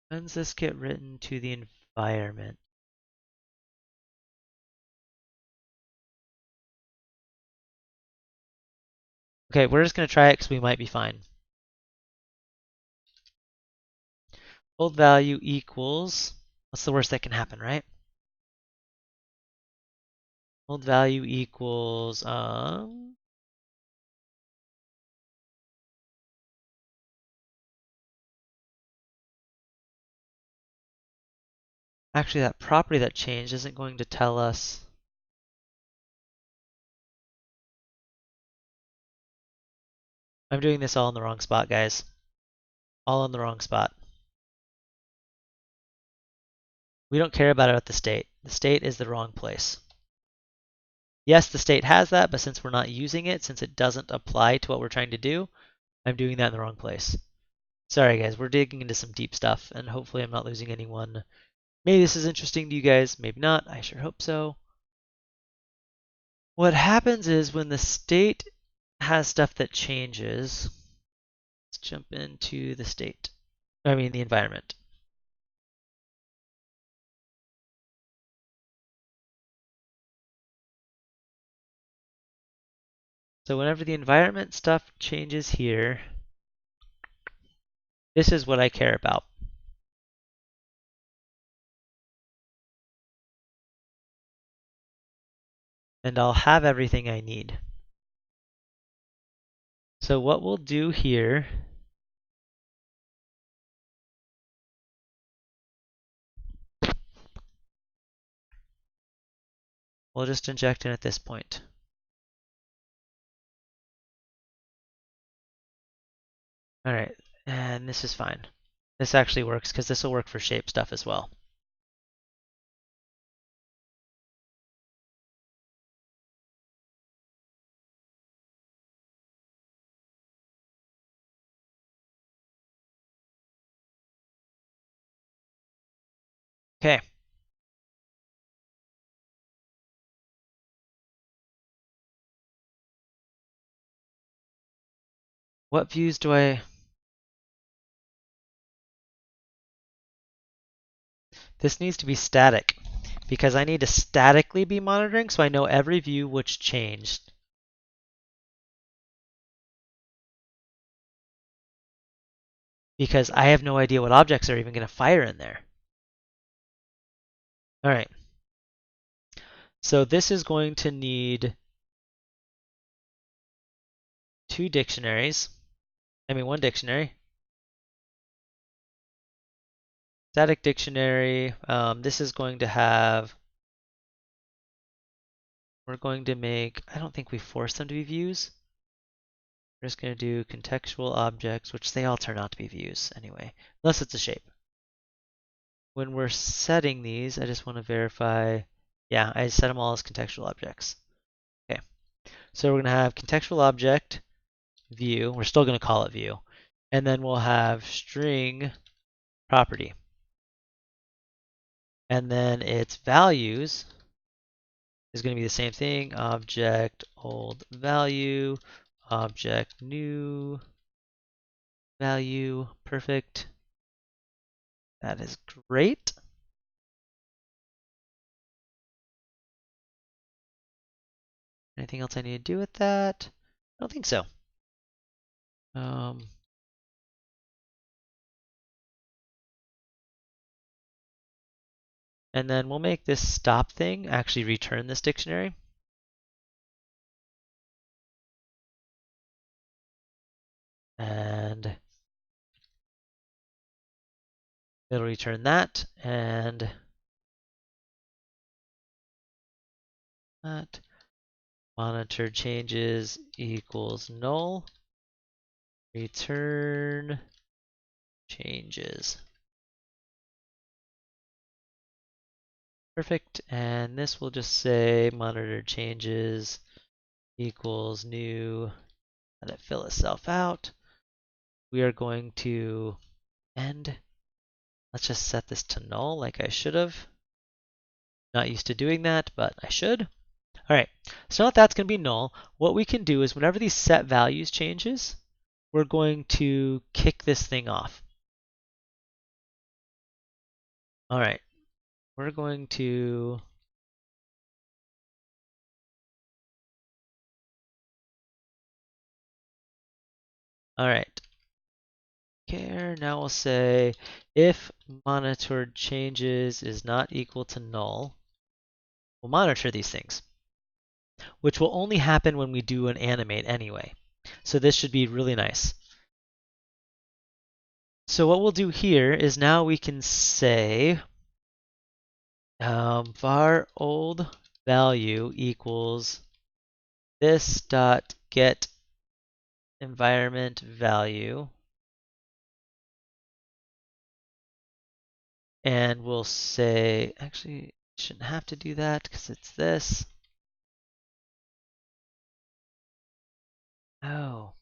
Speaker 1: When does this get written to the environment? Okay, we're just going to try it because we might be fine. Old value equals, what's the worst that can happen, right? Old value equals, actually that property that changed isn't going to tell us. I'm doing this all in the wrong spot, guys. All in the wrong spot. We don't care about it at the state. The state is the wrong place. Yes, the state has that, but since we're not using it, since it doesn't apply to what we're trying to do, I'm doing that in the wrong place. Sorry guys, we're digging into some deep stuff, and hopefully I'm not losing anyone. Maybe this is interesting to you guys, maybe not, I sure hope so. What happens is when the state has stuff that changes, let's jump into the state. I mean the environment. So whenever the environment stuff changes here, this is what I care about. And I'll have everything I need. So what we'll do here we'll just inject in at this point. All right, and this is fine. This actually works because this will work for shape stuff as well. Okay. What views do I... This needs to be static because I need to statically be monitoring so I know every view which changed. Because I have no idea what objects are even going to fire in there. All right. So this is going to need one dictionary. Static dictionary. This is going to have... We're going to make... I don't think we force them to be views. We're just going to do contextual objects, which they all turn out to be views anyway, unless it's a shape. When we're setting these, I just want to verify... Yeah, I set them all as contextual objects. Okay. So we're going to have contextual object view. We're still going to call it view. And then we'll have string property. And then its values is going to be the same thing. Object old value, object new value. Perfect. That is great. Anything else I need to do with that? I don't think so. And then we'll make this stop thing actually return this dictionary. And it'll return that, and that. Monitor changes equals null. Return changes. Perfect. And this will just say monitor changes equals new. Let it fill itself out. We are going to end. Let's just set this to null like I should have. Not used to doing that, but I should. All right, so now that that's going to be null, what we can do is whenever these set values changes, we're going to kick this thing off. All right, we're going to all right. Care. Now we'll say if monitored changes is not equal to null, we'll monitor these things, which will only happen when we do an animate anyway. So this should be really nice. So what we'll do here is now we can say var old value equals this dot get environment value, and we'll say, actually shouldn't have to do that because it's this. Oh,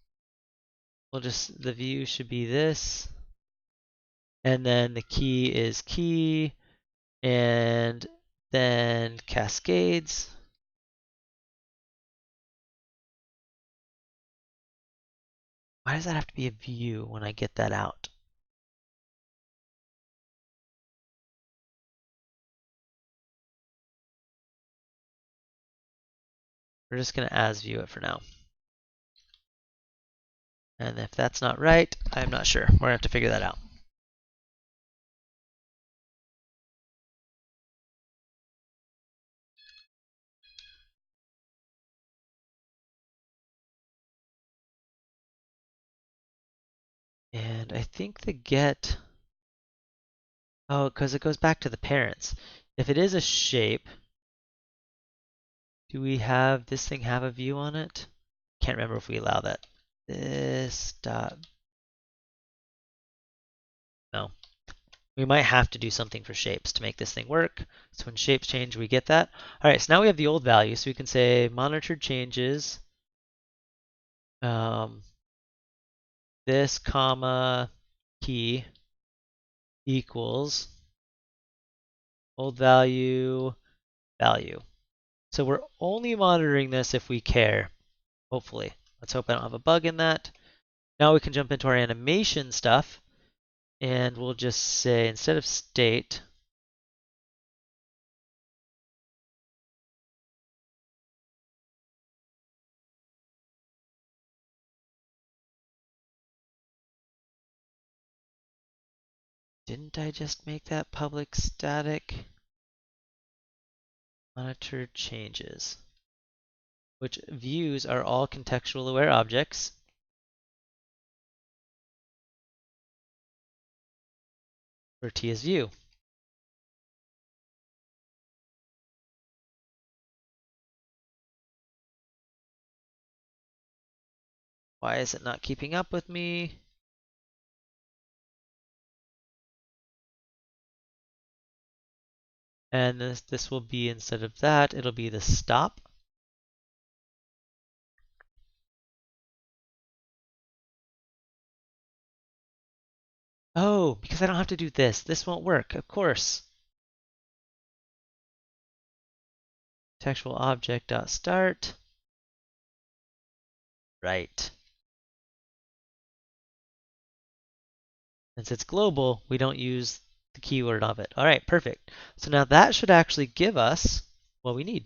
Speaker 1: we'll just, the view should be this, and then the key is key, and then cascades. Why does that have to be a view when I get that out? We're just going to as view it for now. And if that's not right, I'm not sure. We're going to have to figure that out. And I think the get, oh, because it goes back to the parents. If it is a shape, do we have this thing have a view on it? Can't remember if we allow that. This dot, no. We might have to do something for shapes to make this thing work. So when shapes change, we get that. All right, so now we have the old value. So we can say monitored changes, this comma key equals old value, value. So we're only monitoring this if we care, hopefully. Let's hope I don't have a bug in that. Now we can jump into our animation stuff, and we'll just say, instead of state, didn't I just make that public static? Monitor changes, which views are all contextual aware objects. For T is view. Why is it not keeping up with me? And this will be, instead of that, it'll be the stop. Oh, because I don't have to do this. This won't work, of course. Textual object dot start. Right. Since it's global, we don't use the keyword of it. All right, perfect. So now that should actually give us what we need.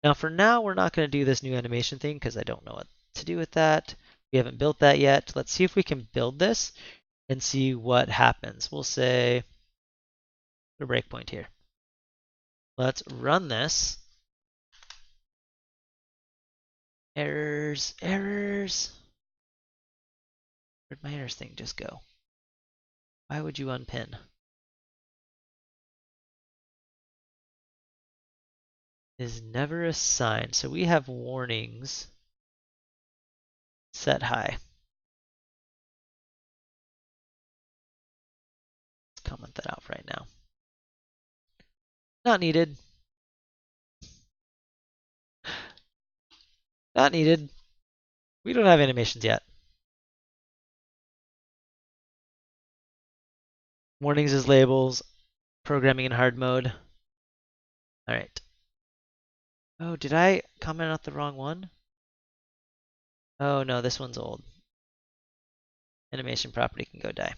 Speaker 1: Now for now, we're not going to do this new animation thing because I don't know what to do with that. We haven't built that yet. Let's see if we can build this and see what happens. We'll say a breakpoint here. Let's run this. Errors, errors. Where'd my errors thing just go? Why would you unpin? Is never assigned. So we have warnings set high. Let's comment that out right now. Not needed. Not needed. We don't have animations yet. Warnings is labels. Programming in hard mode. All right. Oh, did I comment out the wrong one? Oh no, this one's old. Animation property can go die.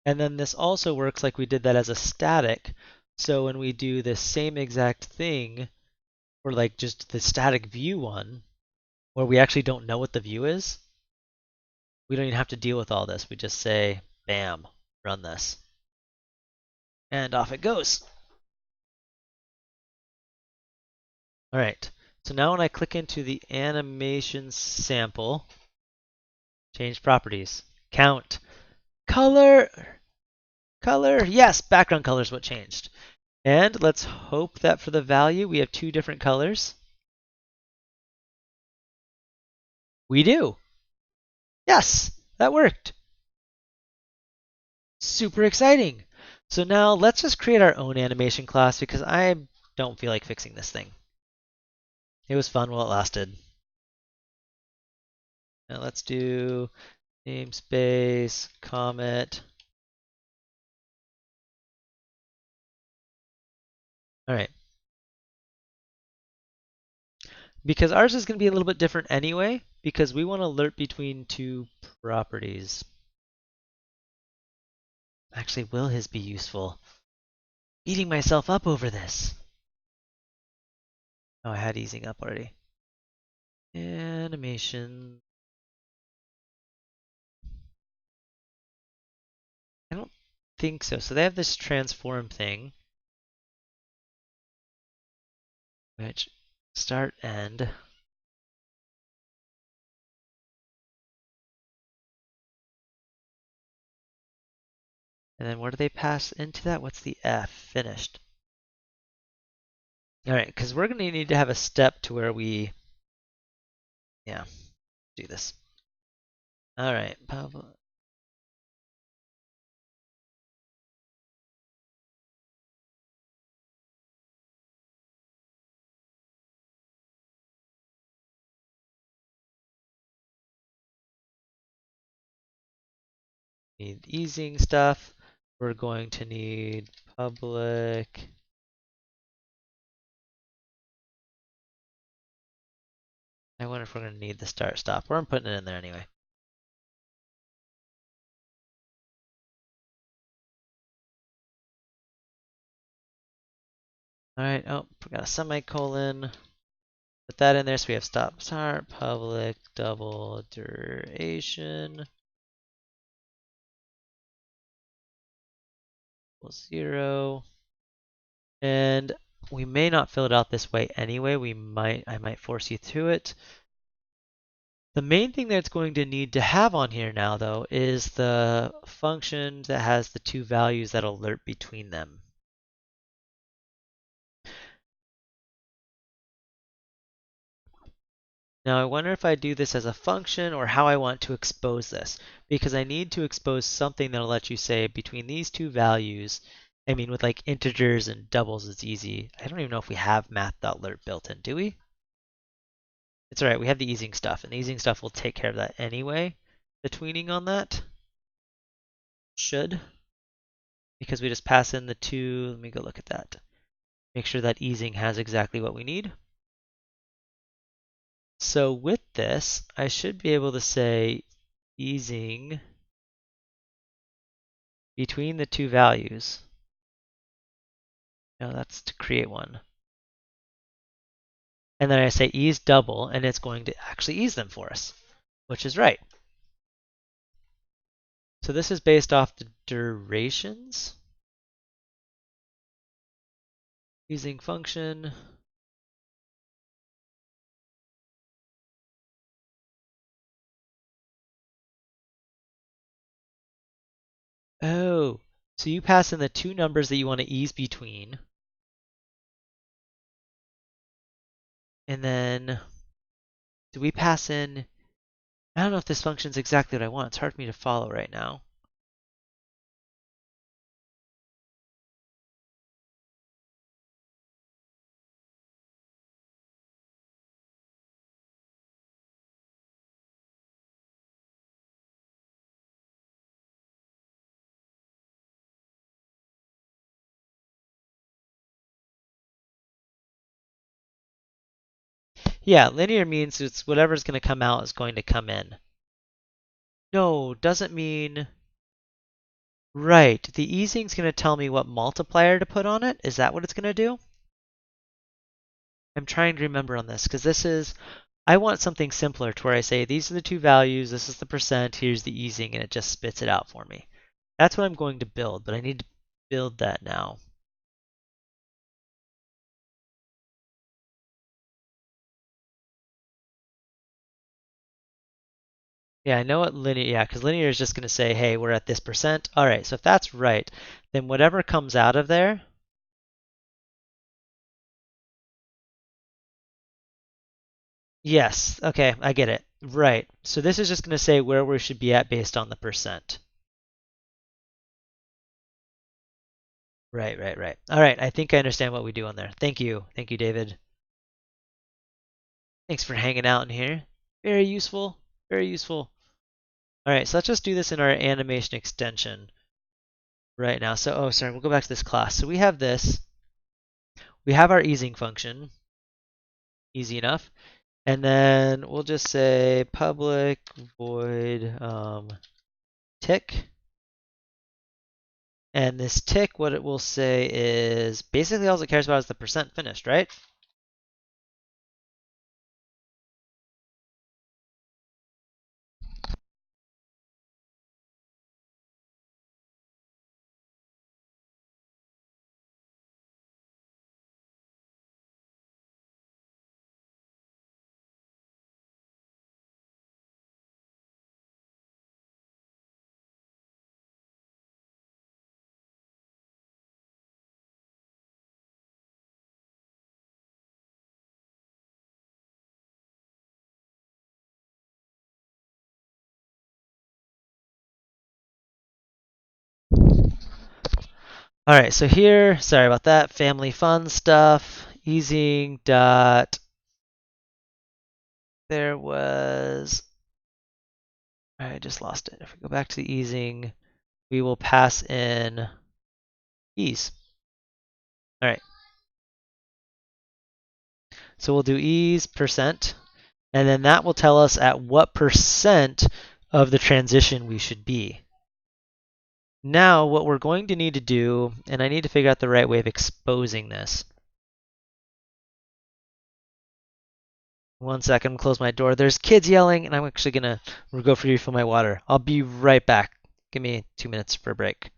Speaker 1: And then this also works like we did that as a static. So when we do the same exact thing, or like just the static view one, where we actually don't know what the view is, we don't even have to deal with all this. We just say, bam, run this. And off it goes. All right, so now when I click into the animation sample, change properties, count, color, color, yes, background color is what changed. And let's hope that for the value, we have two different colors. We do. Yes, that worked. Super exciting. So now let's just create our own animation class because I don't feel like fixing this thing. It was fun while it lasted. Now let's do namespace, Comet. All right. Because ours is going to be a little bit different anyway, because we want to alert between two properties. Actually, will his be useful? Beating myself up over this. Oh, I had easing up already. Animation. I don't think so. So they have this transform thing, which start end. And then where do they pass into that? What's the F? Finished. All right, because we're going to need to have a step to where we, yeah, do this. All right, need easing stuff. We're going to need public. I wonder if we're going to need the start stop. Or I'm putting it in there anyway. All right, oh, forgot a semicolon. Put that in there so we have stop start, public, double duration. Equals 0. And we may not fill it out this way anyway. I might force you through it. The main thing that it's going to need to have on here now, though, is the function that has the two values that alert between them. Now I wonder if I do this as a function or how I want to expose this, because I need to expose something that'll let you say between these two values. I mean, with like integers and doubles, it's easy. I don't even know if we have math.alert built in, do we? It's all right, we have the easing stuff, and the easing stuff will take care of that anyway. The tweening on that should, because we just pass in the two. Let me go look at that. Make sure that easing has exactly what we need. So with this, I should be able to say easing between the two values. No, that's to create one. And then I say ease double, and it's going to actually ease them for us, which is right. So this is based off the durations. Easing function. Oh, so you pass in the two numbers that you want to ease between. And then do we pass in, I don't know if this function's exactly what I want. It's hard for me to follow right now. Yeah, linear means it's whatever's going to come out is going to come in. No, doesn't mean, right. The easing's going to tell me what multiplier to put on it. Is that what it's going to do? I'm trying to remember on this because this is, I want something simpler to where I say these are the two values, this is the percent, here's the easing, and it just spits it out for me. That's what I'm going to build, but I need to build that now. Yeah, I know what linear, yeah, because linear is just going to say, hey, we're at this percent. All right, so if that's right, then whatever comes out of there, yes, okay, I get it. Right, so this is just going to say where we should be at based on the percent. Right, right, right. All right, I think I understand what we do on there. Thank you. Thank you, David. Thanks for hanging out in here. Very useful, very useful. All right, so let's just do this in our animation extension right now. So, oh, sorry, we'll go back to this class. So we have this. We have our easing function. Easy enough. And then we'll just say public void tick. And this tick, what it will say is basically all it cares about is the percent finished, right? All right, so here, sorry about that, family fun stuff, easing dot, there was, I just lost it. If we go back to the easing, we will pass in ease. All right, so we'll do ease percent, and then that will tell us at what percent of the transition we should be. Now, what we're going to need to do, and I need to figure out the right way of exposing this. One second, close my door. There's kids yelling, and I'm actually gonna go for refill my water. I'll be right back. Give me 2 minutes for a break.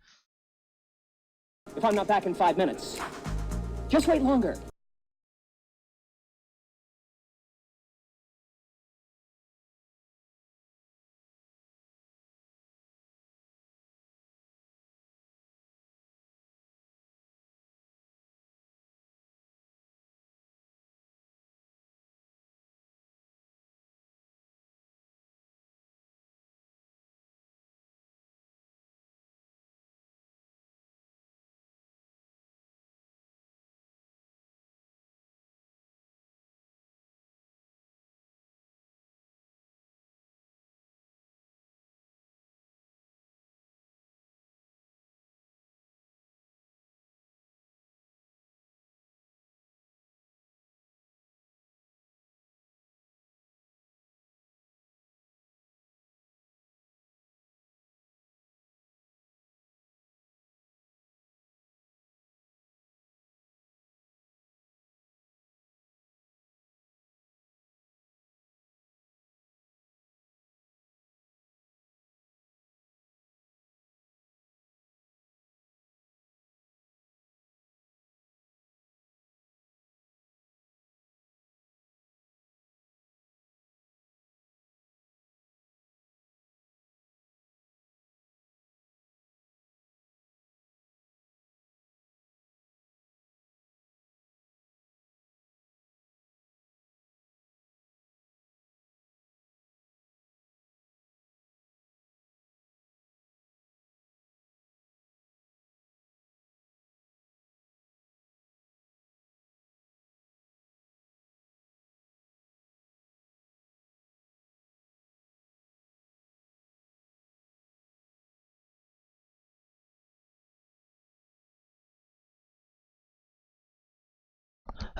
Speaker 2: If I'm not back in 5 minutes, just wait longer.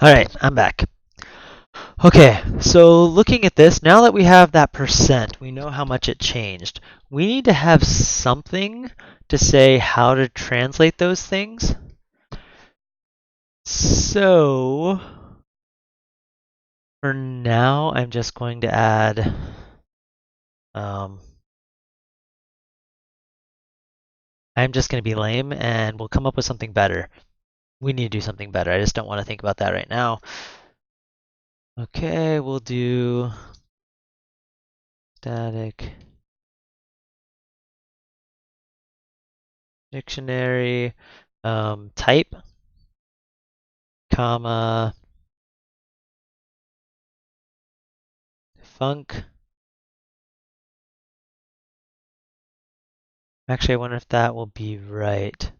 Speaker 1: All right, I'm back. Okay, so looking at this, now that we have that percent, we know how much it changed. We need to have something to say how to translate those things. So for now, I'm just going to add I'm just going to be lame and we'll come up with something better. We need to do something better. I just don't want to think about that right now. Okay, we'll do static dictionary type, comma, func. Actually, I wonder if that will be right.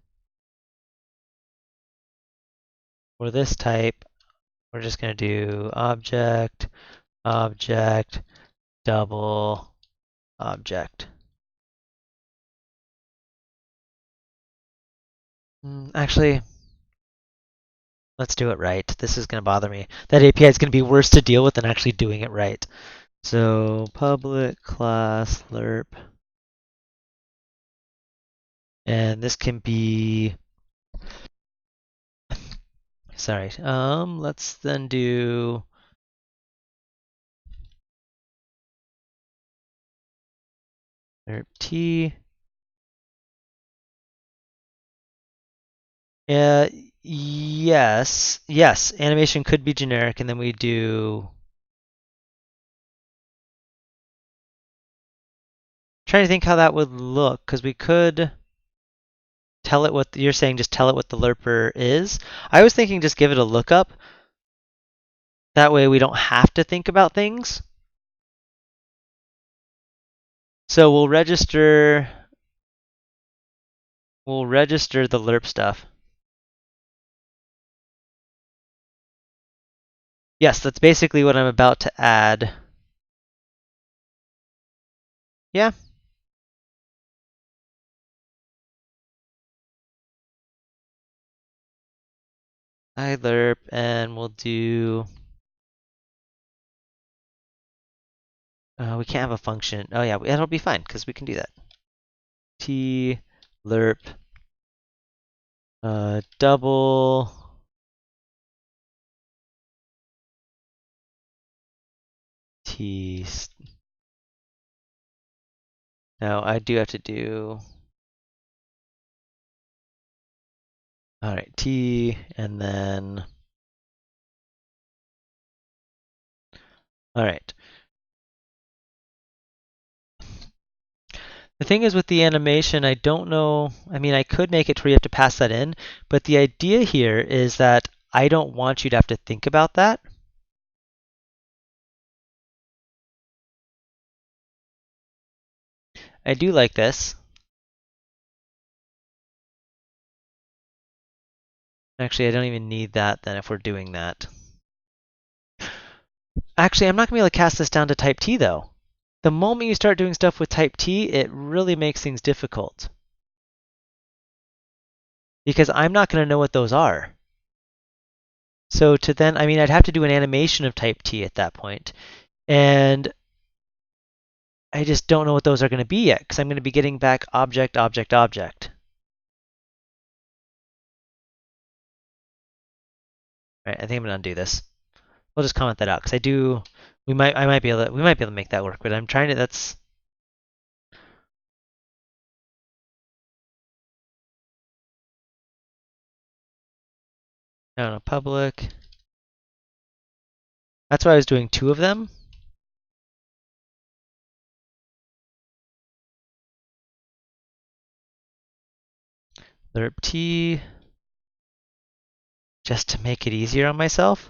Speaker 1: For this type, we're just going to do object, object, double, object. Actually, Let's do it right. This is going to bother me. That API is going to be worse to deal with than actually doing it right. So public class lerp. And this can be, sorry, let's then do lerp t. Uh, yes, animation could be generic, and then we do. Trying to think how that would look, because we could tell it what you're saying. Just tell it what the lerper is. I was thinking just give it a lookup. That way we don't have to think about things. So we'll register the lerp stuff. Yes, that's basically what I'm about to add. Yeah, I lerp, and we'll do. We can't have a function. Oh yeah, it'll be fine because we can do that. T lerp double T. No, I do have to do. All right, T, and then. All right. The thing is with the animation, I don't know. I mean, I could make it to where you have to pass that in, but the idea here is that I don't want you to have to think about that. I do like this. Actually, I don't even need that then if we're doing that. Actually, I'm not going to be able to cast this down to type T though. The moment you start doing stuff with type T, it really makes things difficult. Because I'm not going to know what those are. So to then, I mean, I'd have to do an animation of type T at that point. And I just don't know what those are going to be yet, because I'm going to be getting back object, object, object. All right, I think I'm going to undo this. We'll just comment that out, because I might be able to make that work, but I'm trying to, that's, I don't know, public. That's why I was doing two of them. Lerp T, just to make it easier on myself.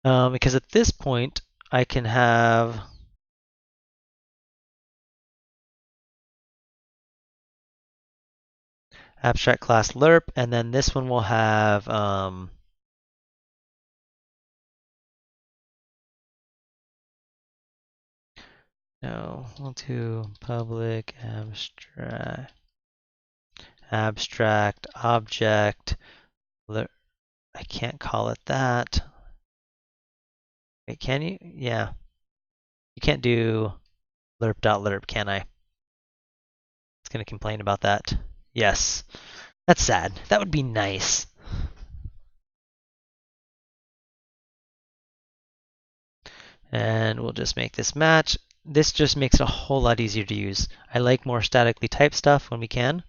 Speaker 1: Because at this point, I can have abstract class lerp, and then this one will have no, we'll do public abstract object. I can't call it that. Wait, can you? Yeah, you can't do lerp.lerp, can I? It's gonna complain about that. Yes, that's sad. That would be nice. And we'll just make this match. This just makes it a whole lot easier to use. I like more statically typed stuff when we can.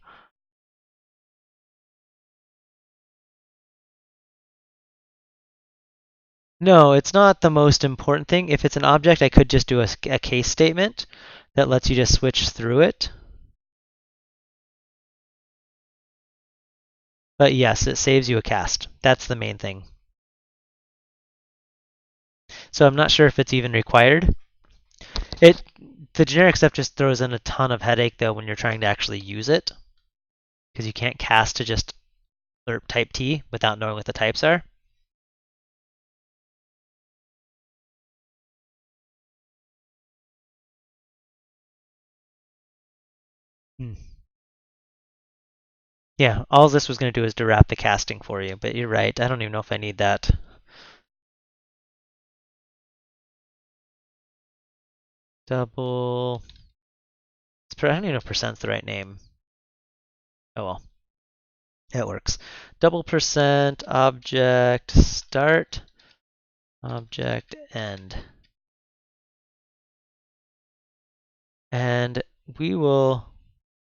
Speaker 1: No, it's not the most important thing. If it's an object, I could just do a case statement that lets you just switch through it. But yes, it saves you a cast. That's the main thing. So I'm not sure if it's even required. It the generic stuff just throws in a ton of headache though when you're trying to actually use it, because you can't cast to just lerp type T without knowing what the types are. Hmm. Yeah, all this was going to do is to wrap the casting for you, but you're right. I don't even know if I need that. Double. I don't even know if percent's the right name. Oh well, it works. Double percent object start object end. And we will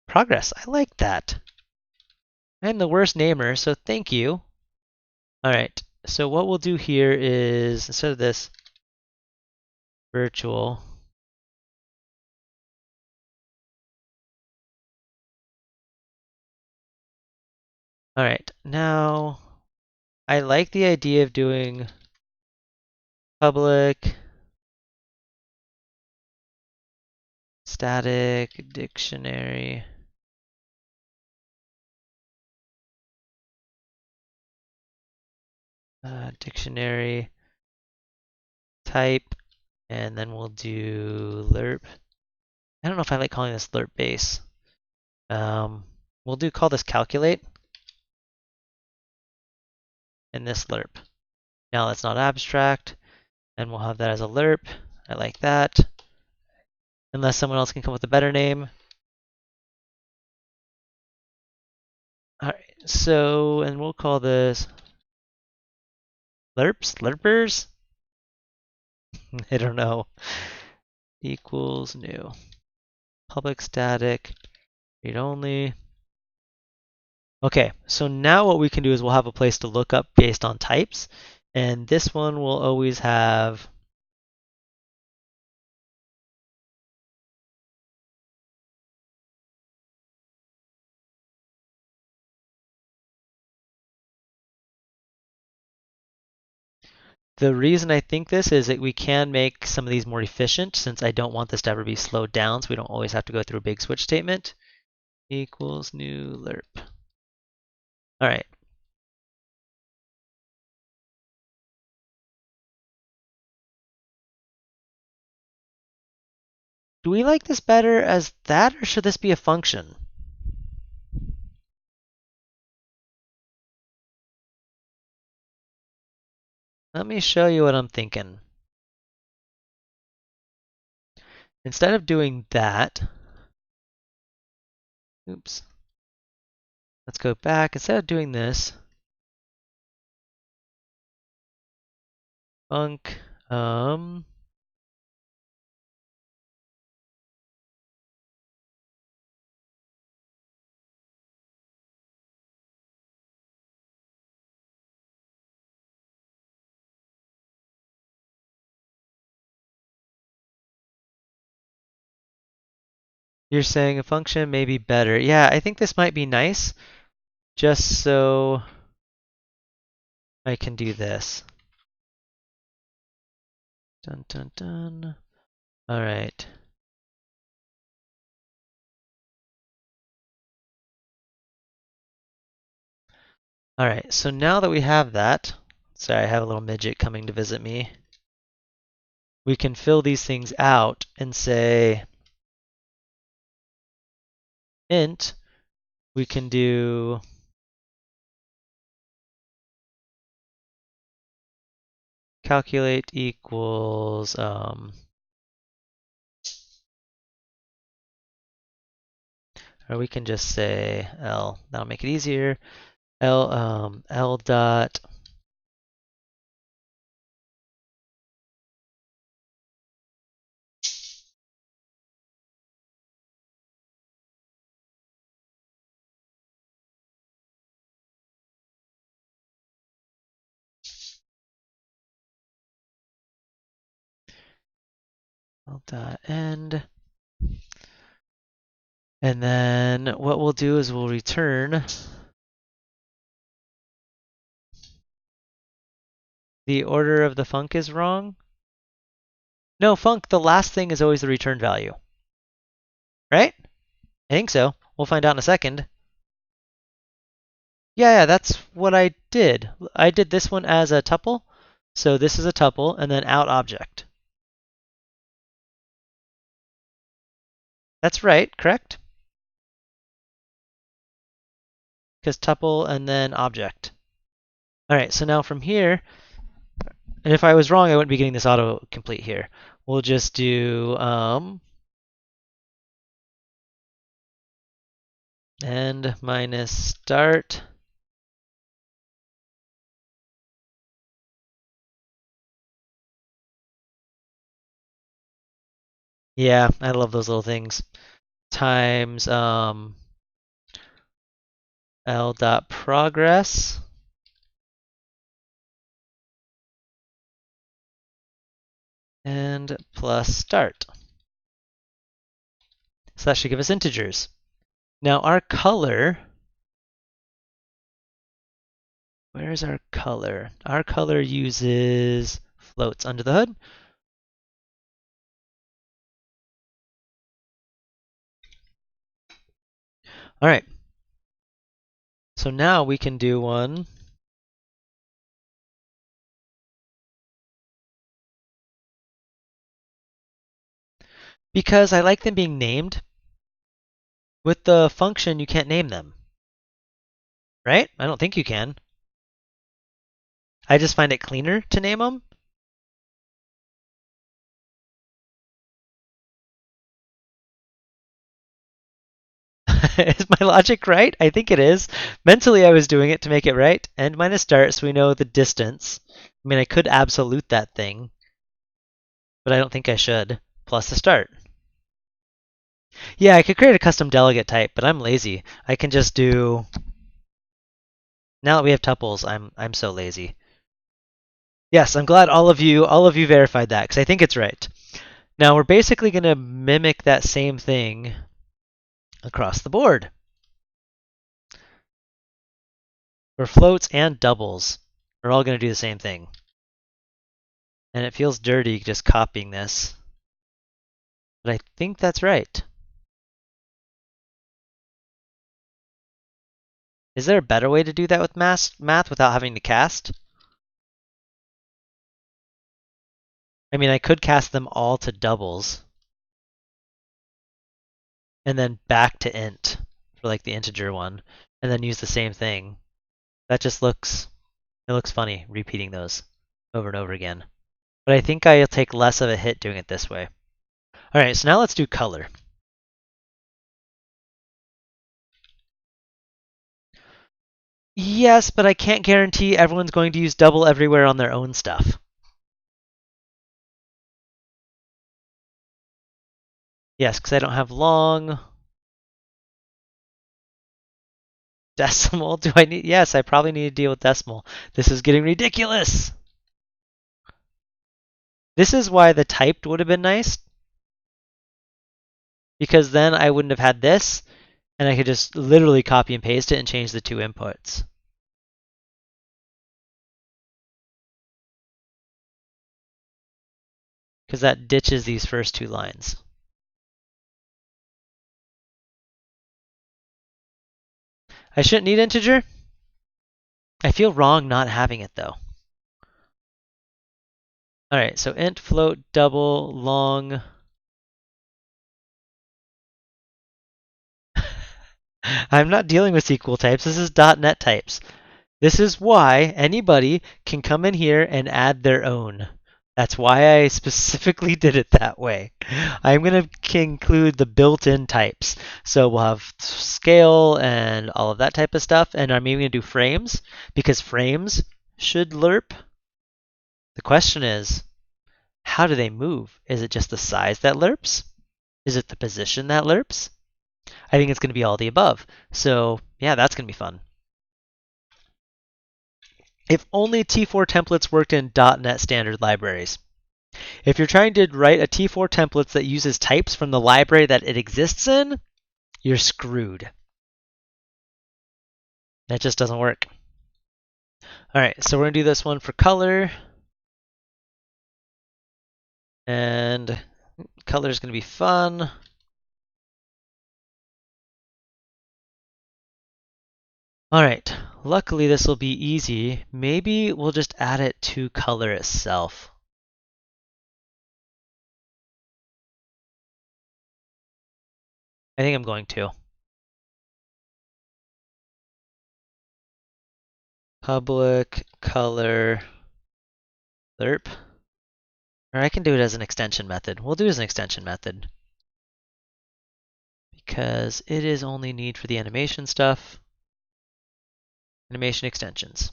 Speaker 1: progress. I like that. I'm the worst namer, so thank you. All right, so what we'll do here is, instead of this virtual, all right, now I like the idea of doing public static dictionary. Dictionary type, and then we'll do lerp. I don't know if I like calling this lerp base. Um, we'll call this calculate and this lerp. Now that's not abstract, and we'll have that as a lerp. I like that. Unless someone else can come up with a better name. All right, so, and we'll call this lerps, lerpers? I don't know. Equals new. Public static, read only. Okay, so now what we can do is we'll have a place to look up based on types, and this one will always have the reason I think this is that we can make some of these more efficient since I don't want this to ever be slowed down, so we don't always have to go through a big switch statement. Equals new lerp. All right. Do we like this better as that, or should this be a function? Let me show you what I'm thinking. Instead of doing that, oops, let's go back. Instead of doing this, func, you're saying a function may be better. Yeah, I think this might be nice, just so I can do this. Dun dun dun. All right. All right, so now that we have that, sorry, I have a little midget coming to visit me. We can fill these things out and say int, we can do calculate equals, or we can just say L, that'll make it easier. L dot L dot end. And then what we'll do is we'll return the order of the func is wrong. No, func, the last thing is always the return value. Right? I think so. We'll find out in a second. Yeah, that's what I did. I did this one as a tuple. So this is a tuple and then out object. That's right, correct? because tuple and then object. All right, so now from here, and if I was wrong, I wouldn't be getting this autocomplete here. We'll just do end minus start. Yeah, I love those little things. Times L dot progress. And plus start. So that should give us integers. Now our color, where's our color? Our color uses floats under the hood. All right. So now we can do one. Because I like them being named. With the function, you can't name them. Right? I don't think you can. I just find it cleaner to name them. Is my logic right? I think it is. Mentally, I was doing it to make it right. End minus start, so we know the distance. I mean, I could absolute that thing, but I don't think I should. Plus the start. Yeah, I could create a custom delegate type, but I'm lazy. I can just do. Now that we have tuples, I'm so lazy. Yes, I'm glad all of you verified that because I think it's right. Now we're basically going to mimic that same thing across the board for floats and doubles. We're all going to do the same thing. And it feels dirty just copying this, but I think that's right. Is there a better way to do that with math without having to cast? I mean, I could cast them all to doubles and then back to int for like the integer one, and then use the same thing. That just looks funny repeating those over and over again. But I think I'll take less of a hit doing it this way. All right, so now let's do color. Yes, but I can't guarantee everyone's going to use double everywhere on their own stuff. Yes, because I don't have long decimal. Do I need? Yes, I probably need to deal with decimal. This is getting ridiculous. This is why the typed would have been nice, because then I wouldn't have had this, and I could just literally copy and paste it and change the two inputs. Because that ditches these first two lines. I shouldn't need integer. I feel wrong not having it though. All right, so int, float, double, long. I'm not dealing with SQL types. This is .NET types. This is why anybody can come in here and add their own. That's why I specifically did it that way. I'm going to include the built-in types. So we'll have scale and all of that type of stuff. And I'm even going to do frames because frames should lerp. The question is, how do they move? Is it just the size that lerps? Is it the position that lerps? I think it's going to be all the above. So yeah, that's going to be fun. If only T4 templates worked in .NET standard libraries. If you're trying to write a T4 template that uses types from the library that it exists in, you're screwed. That just doesn't work. All right, so we're going to do this one for color. And color is going to be fun. All right, luckily this will be easy. Maybe we'll just add it to color itself. I think I'm going to. public color lerp. Or I can do it as an extension method. We'll do it as an extension method because it is only need for the animation stuff. Animation extensions.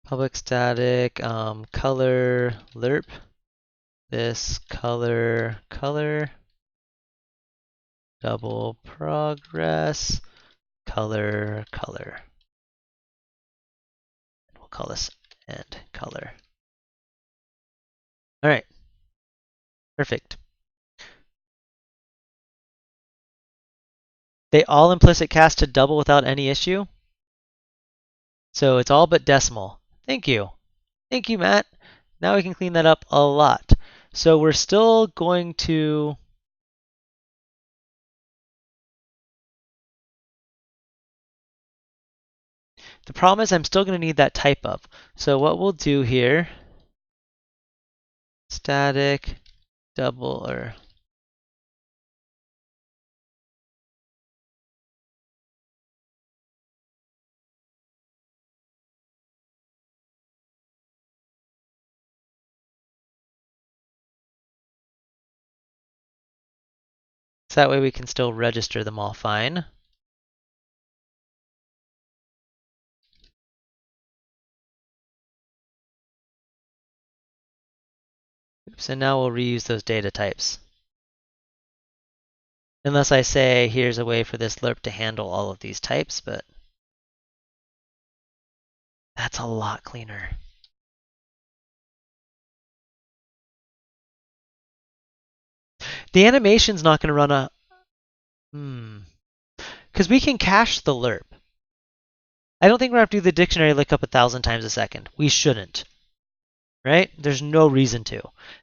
Speaker 1: Public static color lerp. This color double progress color. We'll call this end color. All right, perfect. They all implicit cast to double without any issue. So it's all but decimal. Thank you. Thank you, Matt. Now we can clean that up a lot. So we're still going to the problem is I'm still going to need that type of. So what we'll do here, static double or so that way we can still register them all fine. Oops, and now we'll reuse those data types. Unless I say here's a way for this lerp to handle all of these types, but that's a lot cleaner. The animation's not going to run a because we can cache the lerp. I don't think we're going to have to do the dictionary lookup 1,000 times a second. We shouldn't. Right? There's no reason to.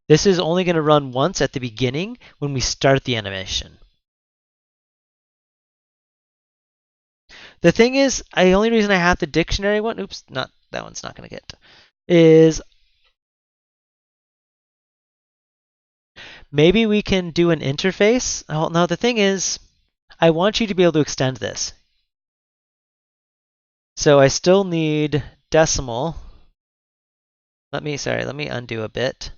Speaker 1: This is only going to run once at the beginning when we start the animation. The thing is, the only reason I have the dictionary one, oops, not that one's not going to get, is maybe we can do an interface. Oh, no, the thing is, I want you to be able to extend this. So I still need decimal. Let me undo a bit.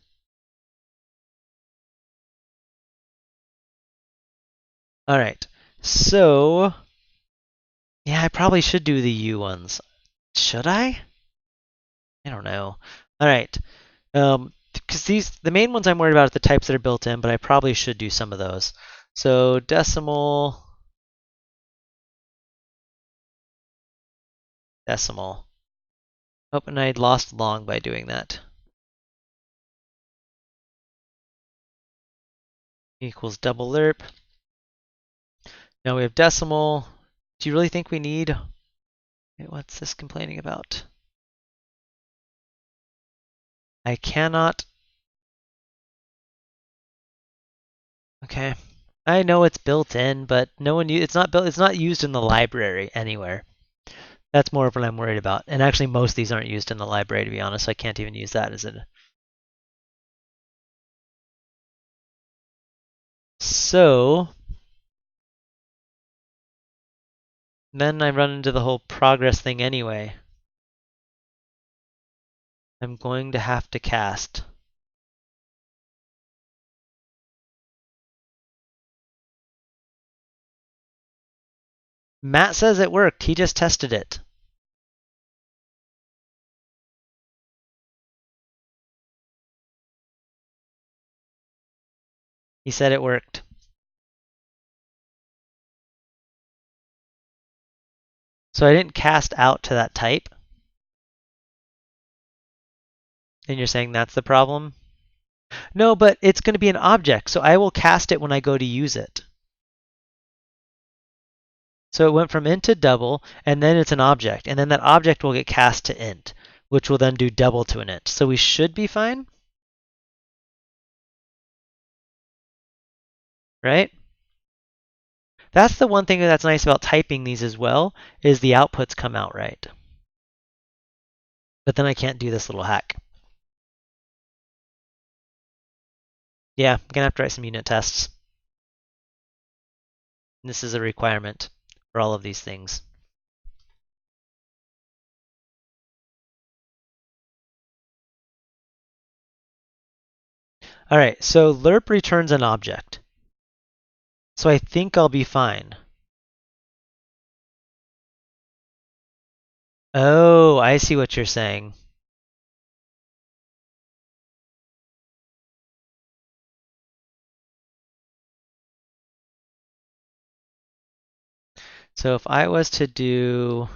Speaker 1: All right, so yeah, I probably should do the U ones. Should I? I don't know. All right, because the main ones I'm worried about are the types that are built in, but I probably should do some of those. So decimal. Oh, and I lost long by doing that. Equals double lerp. Now we have decimal. Do you really think we need? What's this complaining about? I cannot. Okay. I know it's built in, but no one. It's not built. It's not used in the library anywhere. That's more of what I'm worried about. And actually, most of these aren't used in the library, to be honest. So I can't even use that as it. So then I run into the whole progress thing anyway. I'm going to have to cast. Matt says it worked. He just tested it. He said it worked. So I didn't cast out to that type. And you're saying that's the problem? No, but it's going to be an object, so I will cast it when I go to use it. So it went from int to double, and then it's an object, and then that object will get cast to int, which will then do double to an int. So we should be fine, right? That's the one thing that's nice about typing these as well, is the outputs come out right. But then I can't do this little hack. Yeah, I'm going to have to write some unit tests. And this is a requirement for all of these things. All right, so lerp returns an object. So I think I'll be fine. Oh, I see what you're saying. So if I was to do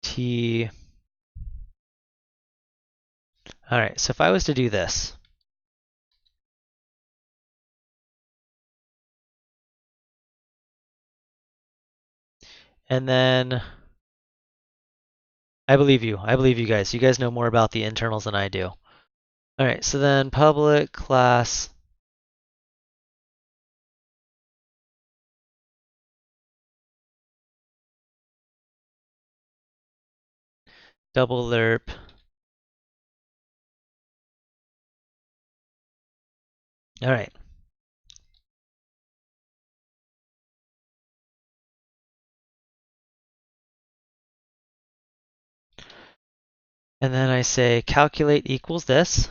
Speaker 1: t, all right, so if I was to do this, and then I believe you. I believe you guys. You guys know more about the internals than I do. All right, so then public class double lerp. All right. And then I say calculate equals this.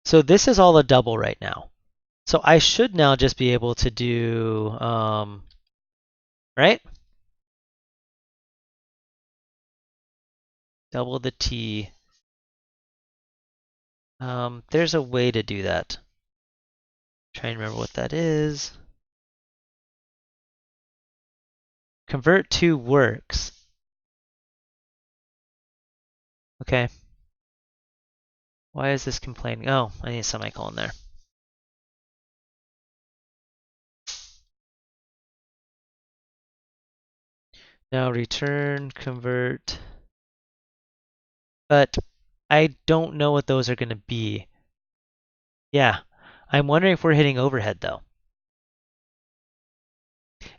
Speaker 1: So this is all a double right now. So I should now just be able to do, right? Double the t. There's a way to do that. Try and remember what that is. Convert to works. Okay. Why is this complaining? Oh, I need a semicolon there. Now return, convert. But I don't know what those are going to be. Yeah. I'm wondering if we're hitting overhead though.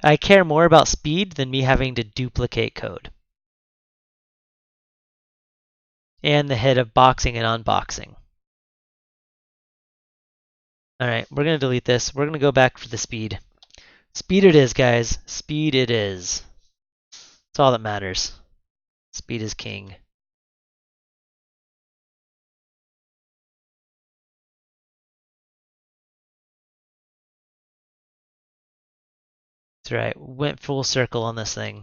Speaker 1: I care more about speed than me having to duplicate code. And the hit of boxing and unboxing. All right, we're going to delete this. We're going to go back for the speed. Speed it is, guys. Speed it is. That's all that matters. Speed is king. That's right. Went full circle on this thing.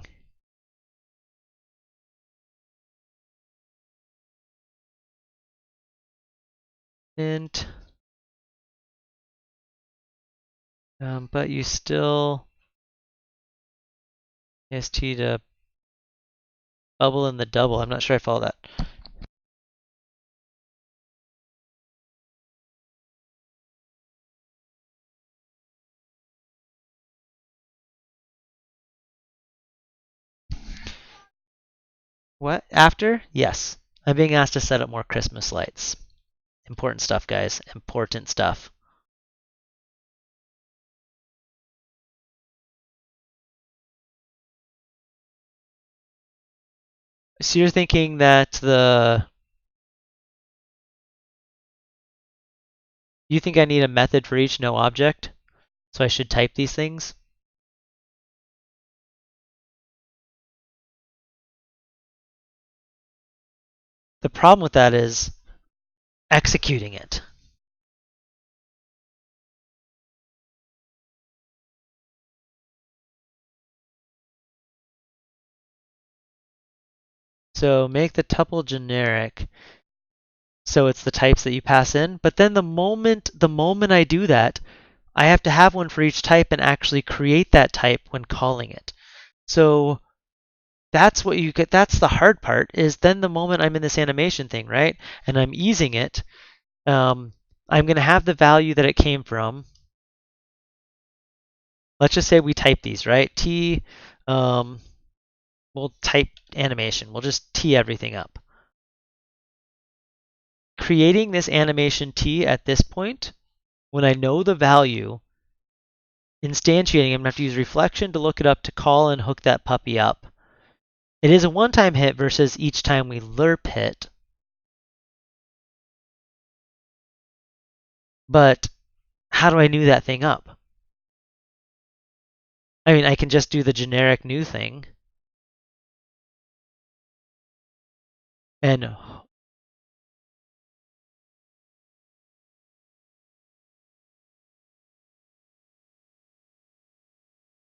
Speaker 1: Int. But you still st to bubble in the double. I'm not sure I follow that. What? After? Yes. I'm being asked to set up more Christmas lights. Important stuff, guys. Important stuff. So you're thinking that you think I need a method for each no object? So I should type these things? The problem with that is executing it. So make the tuple generic so it's the types that you pass in, but then the moment I do that, I have to have one for each type and actually create that type when calling it. So that's what you get. That's the hard part is then the moment I'm in this animation thing, right? And I'm easing it, I'm going to have the value that it came from. Let's just say we type these, right? T, we'll type animation. We'll just T everything up. Creating this animation T at this point, when I know the value, instantiating, I'm going to have to use reflection to look it up to call and hook that puppy up. It is a one-time hit versus each time we lerp hit. But how do I new that thing up? I mean, I can just do the generic new thing. And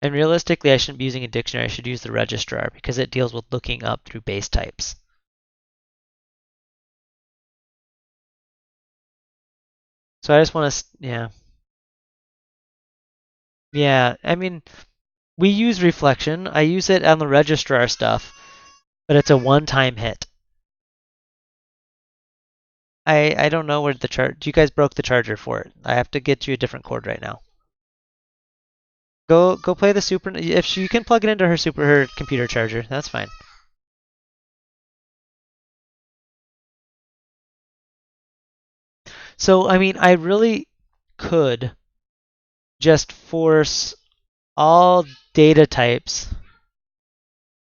Speaker 1: and realistically, I shouldn't be using a dictionary. I should use the registrar because it deals with looking up through base types. So I just want to, yeah. Yeah, I mean, we use reflection. I use it on the registrar stuff, but it's a one-time hit. I don't know where the charge. You guys broke the charger for it. I have to get you a different cord right now. Go play the super. If she can plug it into her computer charger, that's fine. So I mean, I really could just force all data types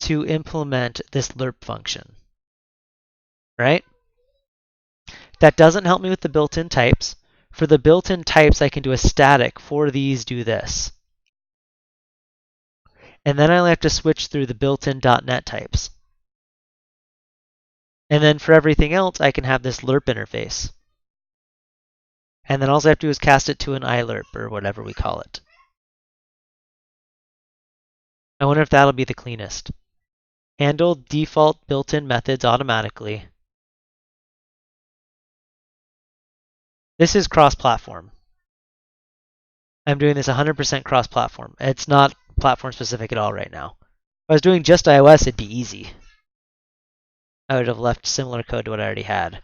Speaker 1: to implement this lerp function, right? That doesn't help me with the built-in types. For the built-in types, I can do a static for these do this. And then I only have to switch through the built-in .NET types. And then for everything else, I can have this lerp interface. And then all I have to do is cast it to an iLerp or whatever we call it. I wonder if that'll be the cleanest. Handle default built-in methods automatically. This is cross-platform. I'm doing this 100% cross-platform. It's not platform specific at all right now. If I was doing just iOS, it'd be easy. I would have left similar code to what I already had.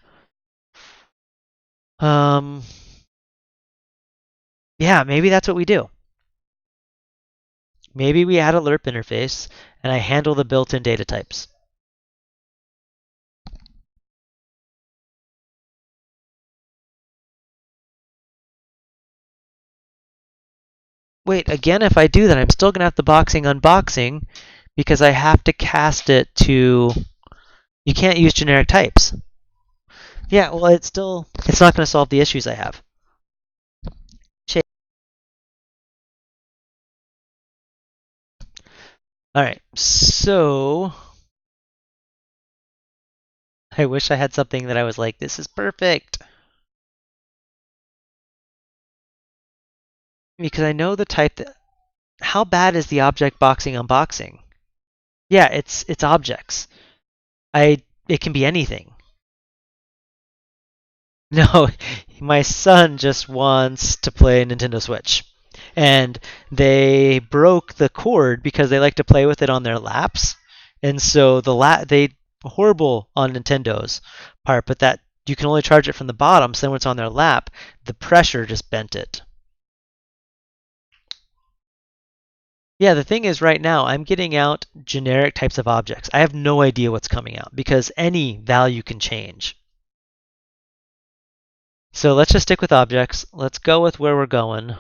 Speaker 1: Yeah, maybe that's what we do. Maybe we add a lerp interface and I handle the built-in data types. Wait, again, if I do that, I'm still going to have the boxing unboxing because I have to cast it to. You can't use generic types. Yeah, well, it's not going to solve the issues I have. All right, so I wish I had something that I was like, this is perfect. Because I know the type that. How bad is the object boxing unboxing? Yeah, it's objects. It can be anything. No, my son just wants to play Nintendo Switch. And they broke the cord because they like to play with it on their laps. And so they horrible on Nintendo's part, but that you can only charge it from the bottom, so then when it's on their lap, the pressure just bent it. Yeah, the thing is right now I'm getting out generic types of objects. I have no idea what's coming out because any value can change. So let's just stick with objects. Let's go with where we're going.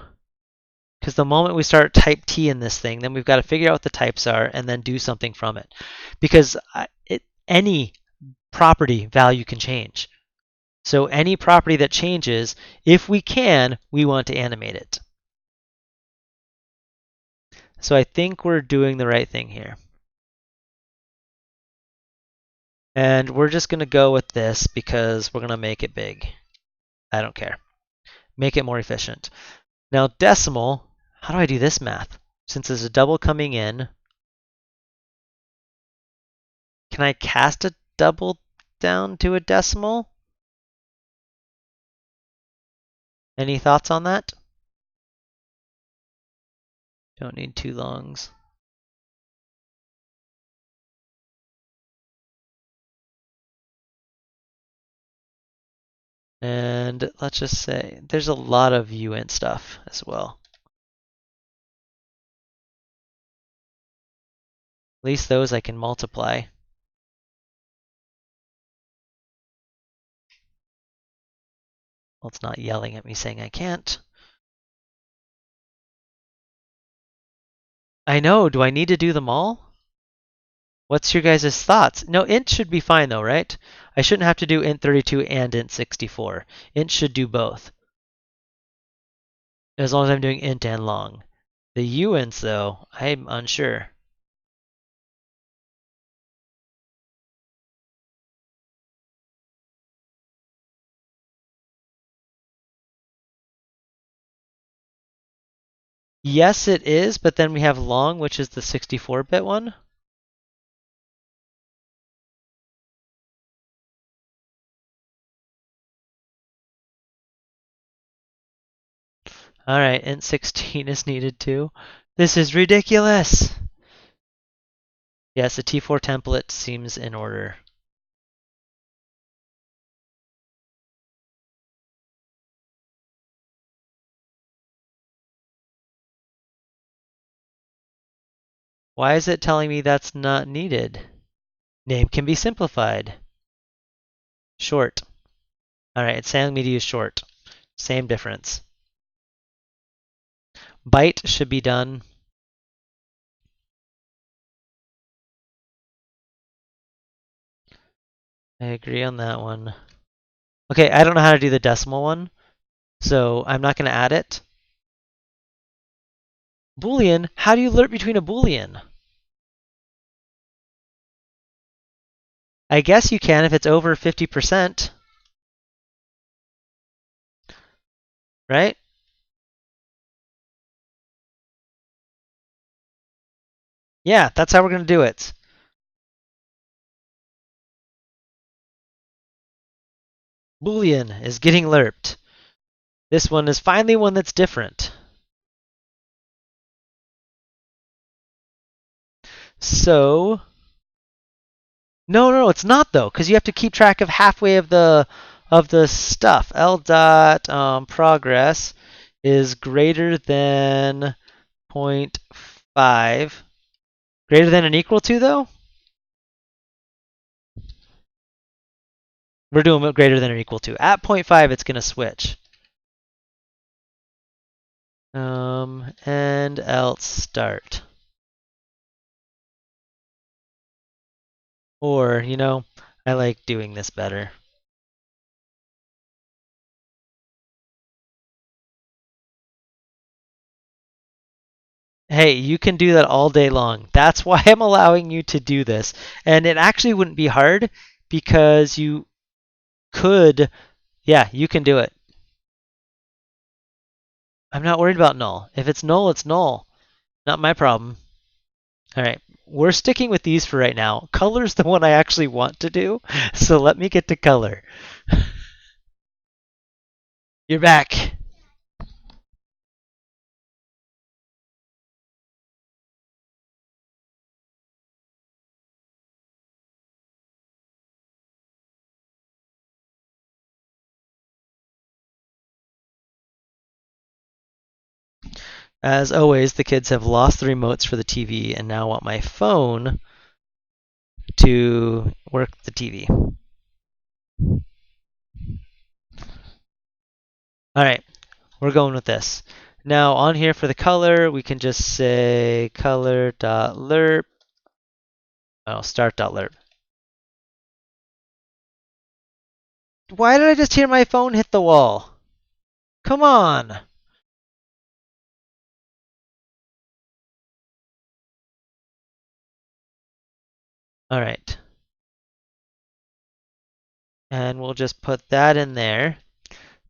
Speaker 1: Because the moment we start type T in this thing, then we've got to figure out what the types are and then do something from it. Because any property value can change. So any property that changes, if we can, we want to animate it. So I think we're doing the right thing here. And we're just going to go with this because we're going to make it big. I don't care. Make it more efficient. Now decimal, how do I do this math? Since there's a double coming in, can I cast a double down to a decimal? Any thoughts on that? Don't need two longs. And let's just say there's a lot of uint stuff as well. At least those I can multiply. Well, it's not yelling at me saying I can't. I know. Do I need to do them all? What's your guys' thoughts? No, int should be fine though, right? I shouldn't have to do int 32 and int 64. Int should do both, as long as I'm doing int and long. The uints though, I'm unsure. Yes, it is, but then we have long, which is the 64-bit one. All right, int 16 is needed too. This is ridiculous. Yes, the T4 template seems in order. Why is it telling me that's not needed? Name can be simplified. Short. All right, it's telling me to use short. Same difference. Byte should be done. I agree on that one. Okay, I don't know how to do the decimal one, so I'm not going to add it. Boolean? How do you lerp between a Boolean? I guess you can if it's over 50%, right? Yeah, that's how we're going to do it. Boolean is getting lerped. This one is finally one that's different. So, no, it's not though, because you have to keep track of halfway of the stuff. L dot progress is greater than 0.5. Greater than and equal to though? We're doing greater than or equal to. At 0.5, it's going to switch. And else start. Or, I like doing this better. Hey, you can do that all day long. That's why I'm allowing you to do this. And it actually wouldn't be hard because you could, yeah, you can do it. I'm not worried about null. If it's null, it's null. Not my problem. All right, we're sticking with these for right now. Color's the one I actually want to do, so let me get to color. You're back. As always, the kids have lost the remotes for the TV and now want my phone to work the TV. All right, we're going with this. Now on here for the color, we can just say color.lerp. Oh, start.lerp. Why did I just hear my phone hit the wall? Come on. All right. And we'll just put that in there.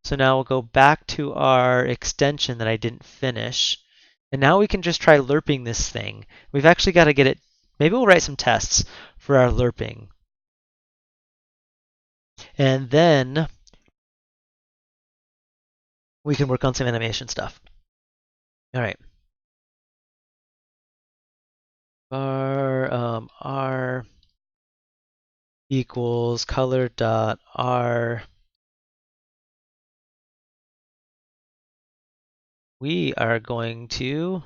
Speaker 1: So now we'll go back to our extension that I didn't finish. And now we can just try lerping this thing. We've actually got to get it. Maybe we'll write some tests for our lerping. And then we can work on some animation stuff. All right. R equals color dot R. We are going to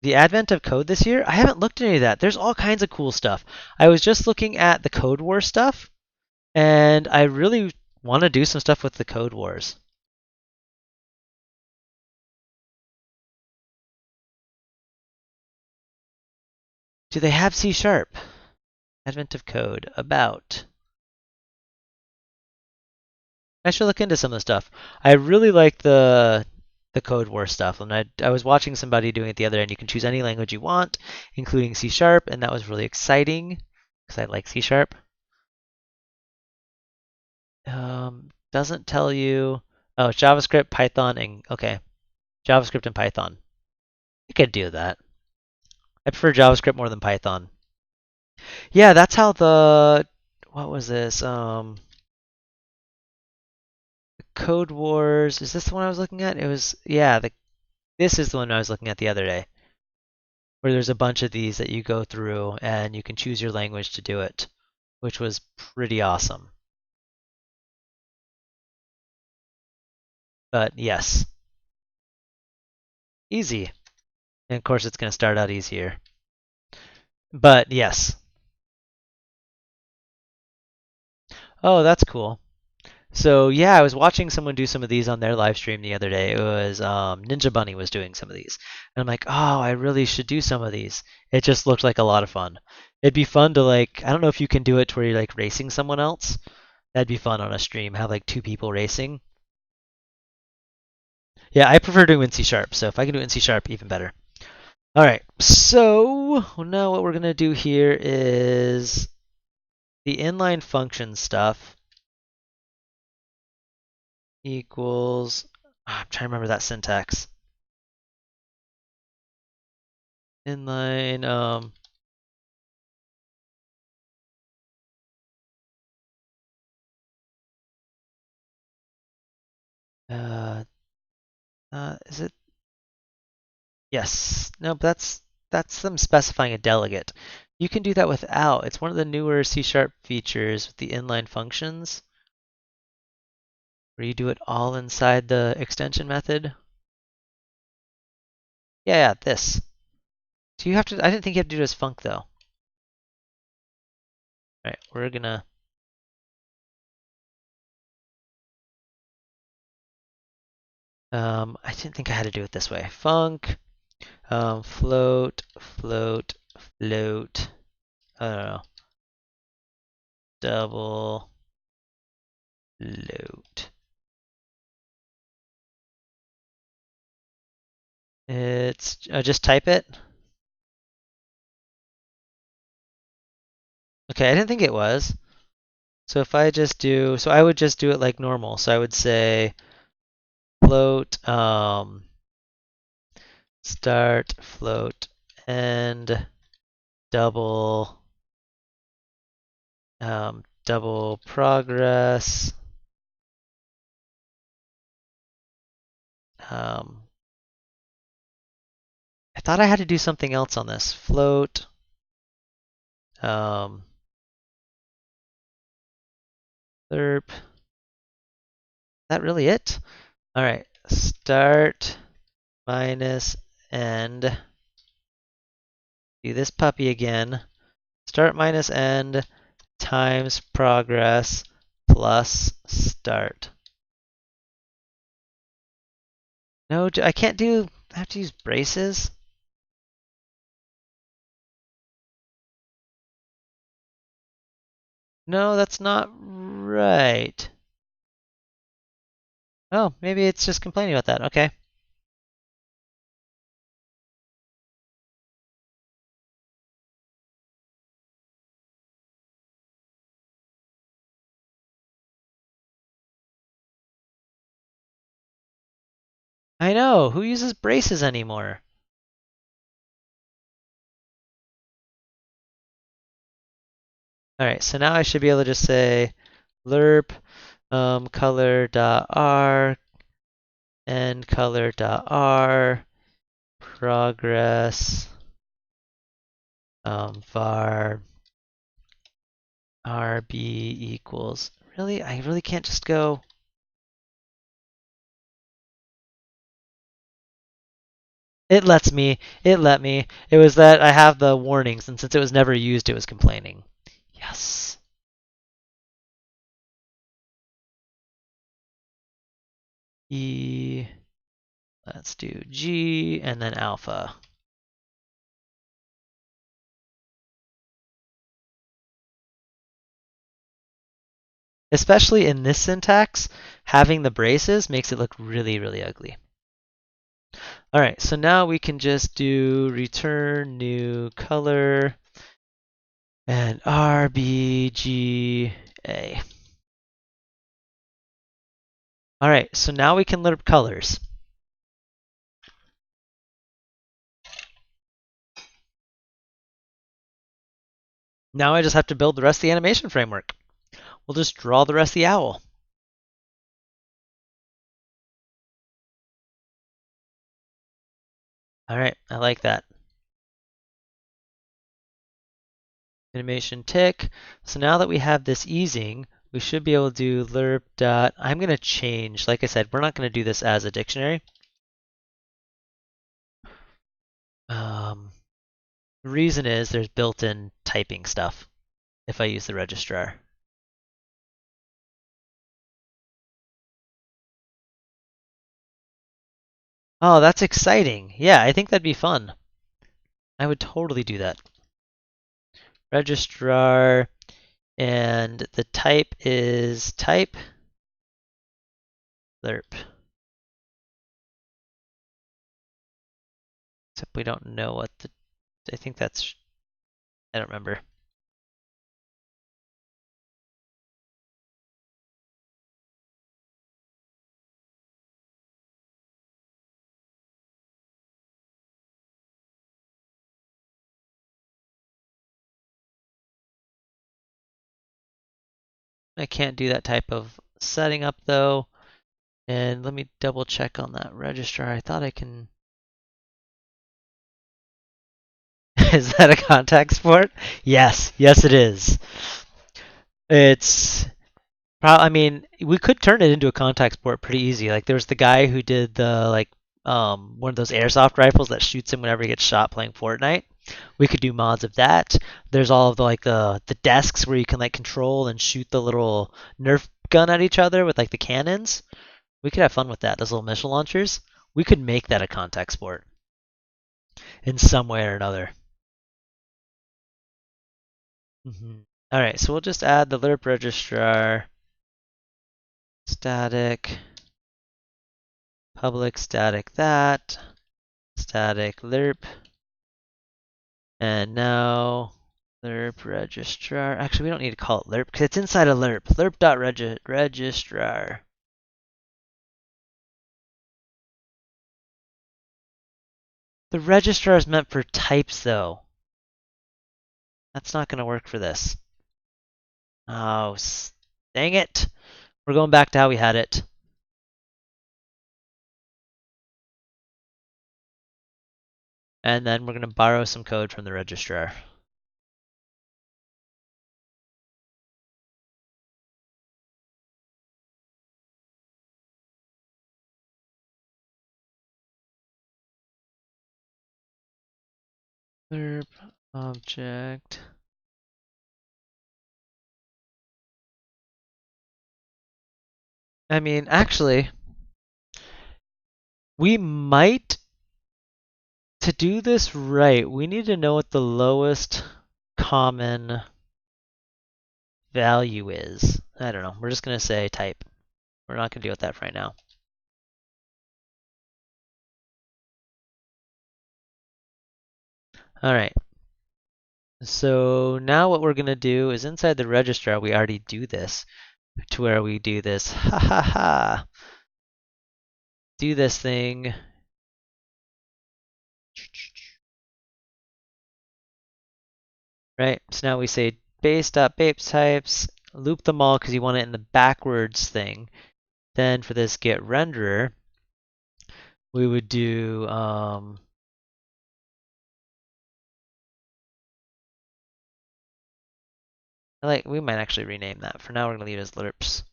Speaker 1: the advent of code this year. I haven't looked at any of that. There's all kinds of cool stuff. I was just looking at the Code War stuff, and I really want to do some stuff with the Code Wars. Do they have C Sharp? Advent of Code. About. I should look into some of the stuff. I really like the Code War stuff, and I was watching somebody doing it the other day, and you can choose any language you want, including C Sharp, and that was really exciting because I like C Sharp. Doesn't tell you. Oh, JavaScript, Python, and okay, JavaScript and Python. I could do that. I prefer JavaScript more than Python. Yeah, that's how the what was this? Code Wars. Is this the one I was looking at? It was yeah. This is the one I was looking at the other day, where there's a bunch of these that you go through and you can choose your language to do it, which was pretty awesome. But yes, easy. And of course, it's going to start out easier. But yes. Oh, that's cool. So yeah, I was watching someone do some of these on their live stream the other day. It was Ninja Bunny was doing some of these, and I'm like, oh, I really should do some of these. It just looked like a lot of fun. It'd be fun to like, I don't know if you can do it to where you're like racing someone else. That'd be fun on a stream. Have like two people racing. Yeah, I prefer doing in C sharp. So if I can do it in C sharp, even better. All right. So now what we're gonna do here is the inline function stuff equals. I'm trying to remember that syntax. Inline. Uh, is it? Yes. No, but that's them specifying a delegate. You can do that without. It's one of the newer C sharp features with the inline functions, where you do it all inside the extension method. Yeah, this. So you have to. I didn't think you have to do it as func though. All right, we're gonna. I didn't think I had to do it this way. Func, float, float, float. I don't know. Double float. It's just type it. Okay, I didn't think it was. So if I just do, so I would just do it like normal. So I would say float start float end double double progress um, I thought I had to do something else on this float um, lerp. Is that really it? All right, start minus end. Do this puppy again. Start minus end times progress plus start. No, I can't do. I have to use braces. No, that's not right. Oh, maybe it's just complaining about that. Okay. I know. Who uses braces anymore? All right. So now I should be able to just say lerp color dot r and color dot r progress var rb equals. Really? I really can't just go. It lets me. It let me. It was that I have the warnings, and since it was never used, it was complaining. Yes. E, let's do G, and then alpha. Especially in this syntax, having the braces makes it look really, really ugly. All right, so now we can just do return new color and RBGA. All right, so now we can lerp colors. Now I just have to build the rest of the animation framework. We'll just draw the rest of the owl. All right, I like that. Animation tick. So now that we have this easing, we should be able to do lerp dot. I'm going to change, like I said, we're not going to do this as a dictionary. The reason is there's built-in typing stuff if I use the registrar. Oh, that's exciting. Yeah, I think that'd be fun. I would totally do that. Registrar, and the type is type lerp. Except we don't know what the, I think that's, I don't remember. I can't do that type of setting up though. And let me double check on that registrar. I thought I can. Is that a contact sport? Yes, yes it is. It's I mean, we could turn it into a contact sport pretty easy. Like there's the guy who did the like one of those airsoft rifles that shoots him whenever he gets shot playing Fortnite. We could do mods of that. There's all of the like the desks where you can like control and shoot the little Nerf gun at each other with like the cannons. We could have fun with that. Those little missile launchers. We could make that a contact sport in some way or another. All right, so we'll just add the lerp registrar, static, public static that, static lerp, and now lerp registrar. Actually, we don't need to call it lerp because it's inside a lerp. Lerp.registrar. The registrar is meant for types, though. That's not going to work for this. Oh, dang it. We're going back to how we had it. And then we're going to borrow some code from the registrar. Lerp object. I mean, actually, we might, to do this right, we need to know what the lowest common value is. I don't know. We're just going to say type. We're not going to deal with that right now. All right. So now what we're going to do is inside the registrar, we already do this to where we do this, ha ha ha, do this thing. Right? So now we say base.base types, loop them all because you want it in the backwards thing. Then for this get renderer, we would do we might actually rename that. For now, we're gonna leave it as lerps.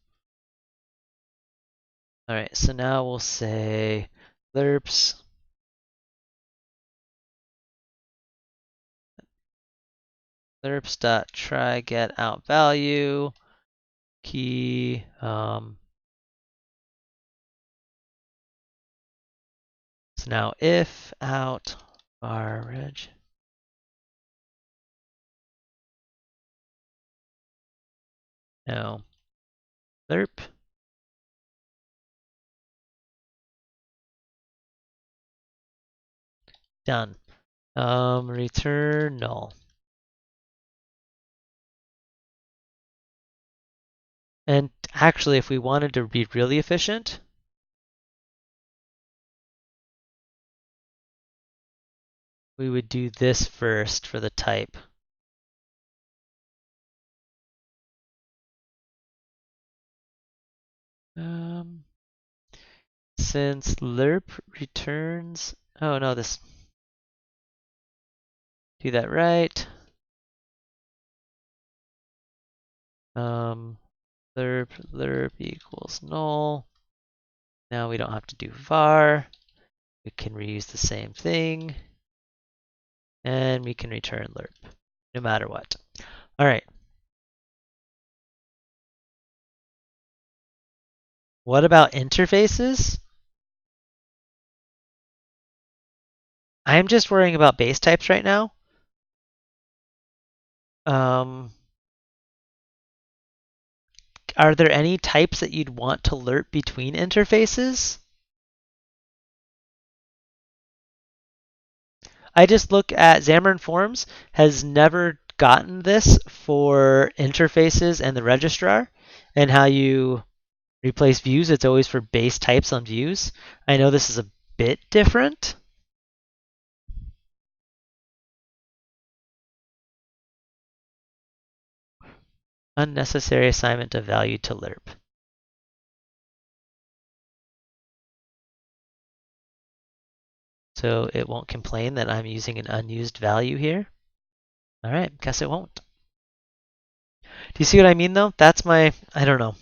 Speaker 1: All right, so now we'll say lerps lerps.try get out value key So now if out var reg. Now lerp. Done. Return null. And actually, if we wanted to be really efficient, we would do this first for the type. Since lerp returns, oh no, this, do that right. Lerp equals null. Now we don't have to do var. We can reuse the same thing. And we can return lerp, no matter what. All right. What about interfaces? I'm just worrying about base types right now. Are there any types that you'd want to lerp between interfaces? I just look at Xamarin Forms has never gotten this for interfaces and the registrar and how you replace views. It's always for base types on views. I know this is a bit different. Unnecessary assignment of value to lerp. So it won't complain that I'm using an unused value here. All right, guess it won't. Do you see what I mean though? That's my, I don't know.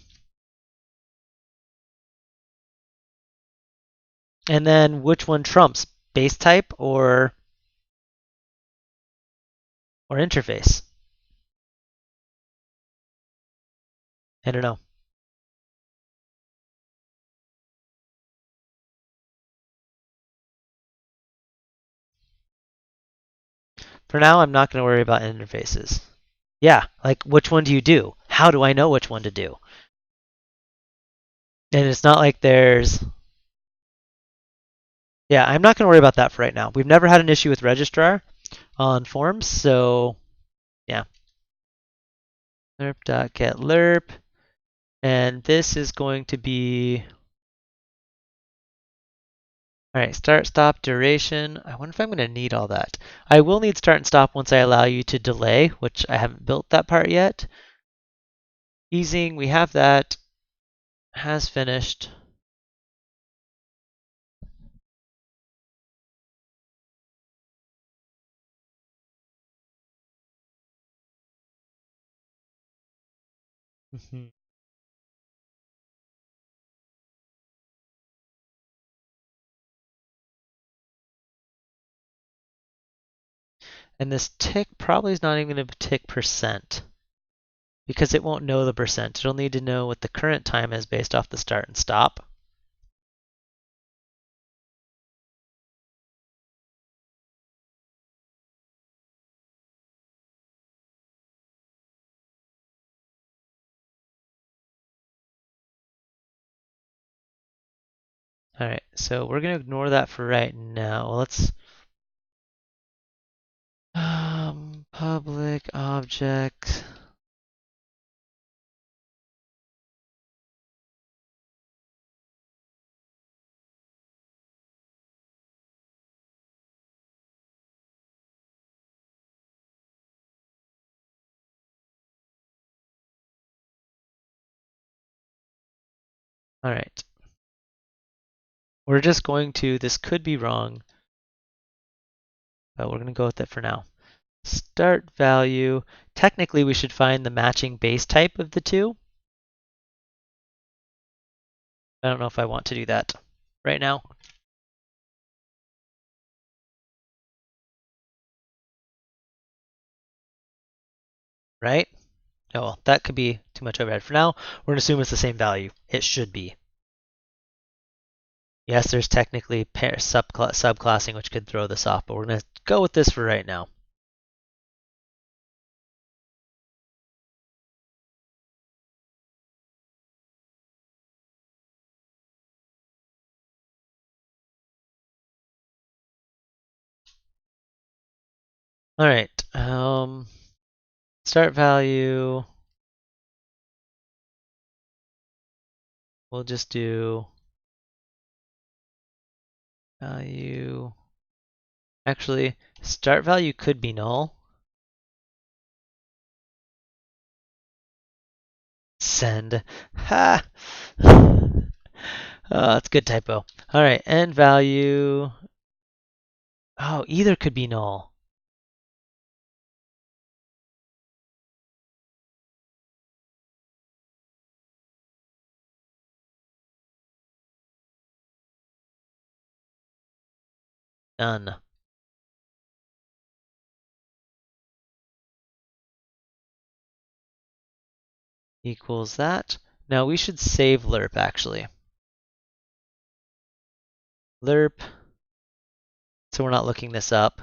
Speaker 1: And then which one trumps, base type or interface? I don't know. For now, I'm not going to worry about interfaces. Yeah, like which one do you do? How do I know which one to do? And it's not like there's, yeah, I'm not going to worry about that for right now. We've never had an issue with registrar on forms, so yeah. Lerp.get lerp, and this is going to be, all right, start, stop, duration. I wonder if I'm going to need all that. I will need start and stop once I allow you to delay, which I haven't built that part yet. Easing, we have that. Has finished. And this tick probably is not even going to tick percent because it won't know the percent. It'll need to know what the current time is based off the start and stop. All right, so we're going to ignore that for right now. Let's public object. All right. We're just going to, this could be wrong, but we're going to go with it for now. Start value. Technically, we should find the matching base type of the two. I don't know if I want to do that right now. Right? Oh, well, that could be too much overhead. For now, we're going to assume it's the same value. It should be. Yes, there's technically subclassing, which could throw this off, but we're going to go with this for right now. All right. Start value. We'll just do value. Actually, start value could be null. Send. Ha! That's a good typo. All right, end value. Oh, either could be null. Done. Equals that. Now we should save lerp actually. Lerp. So we're not looking this up.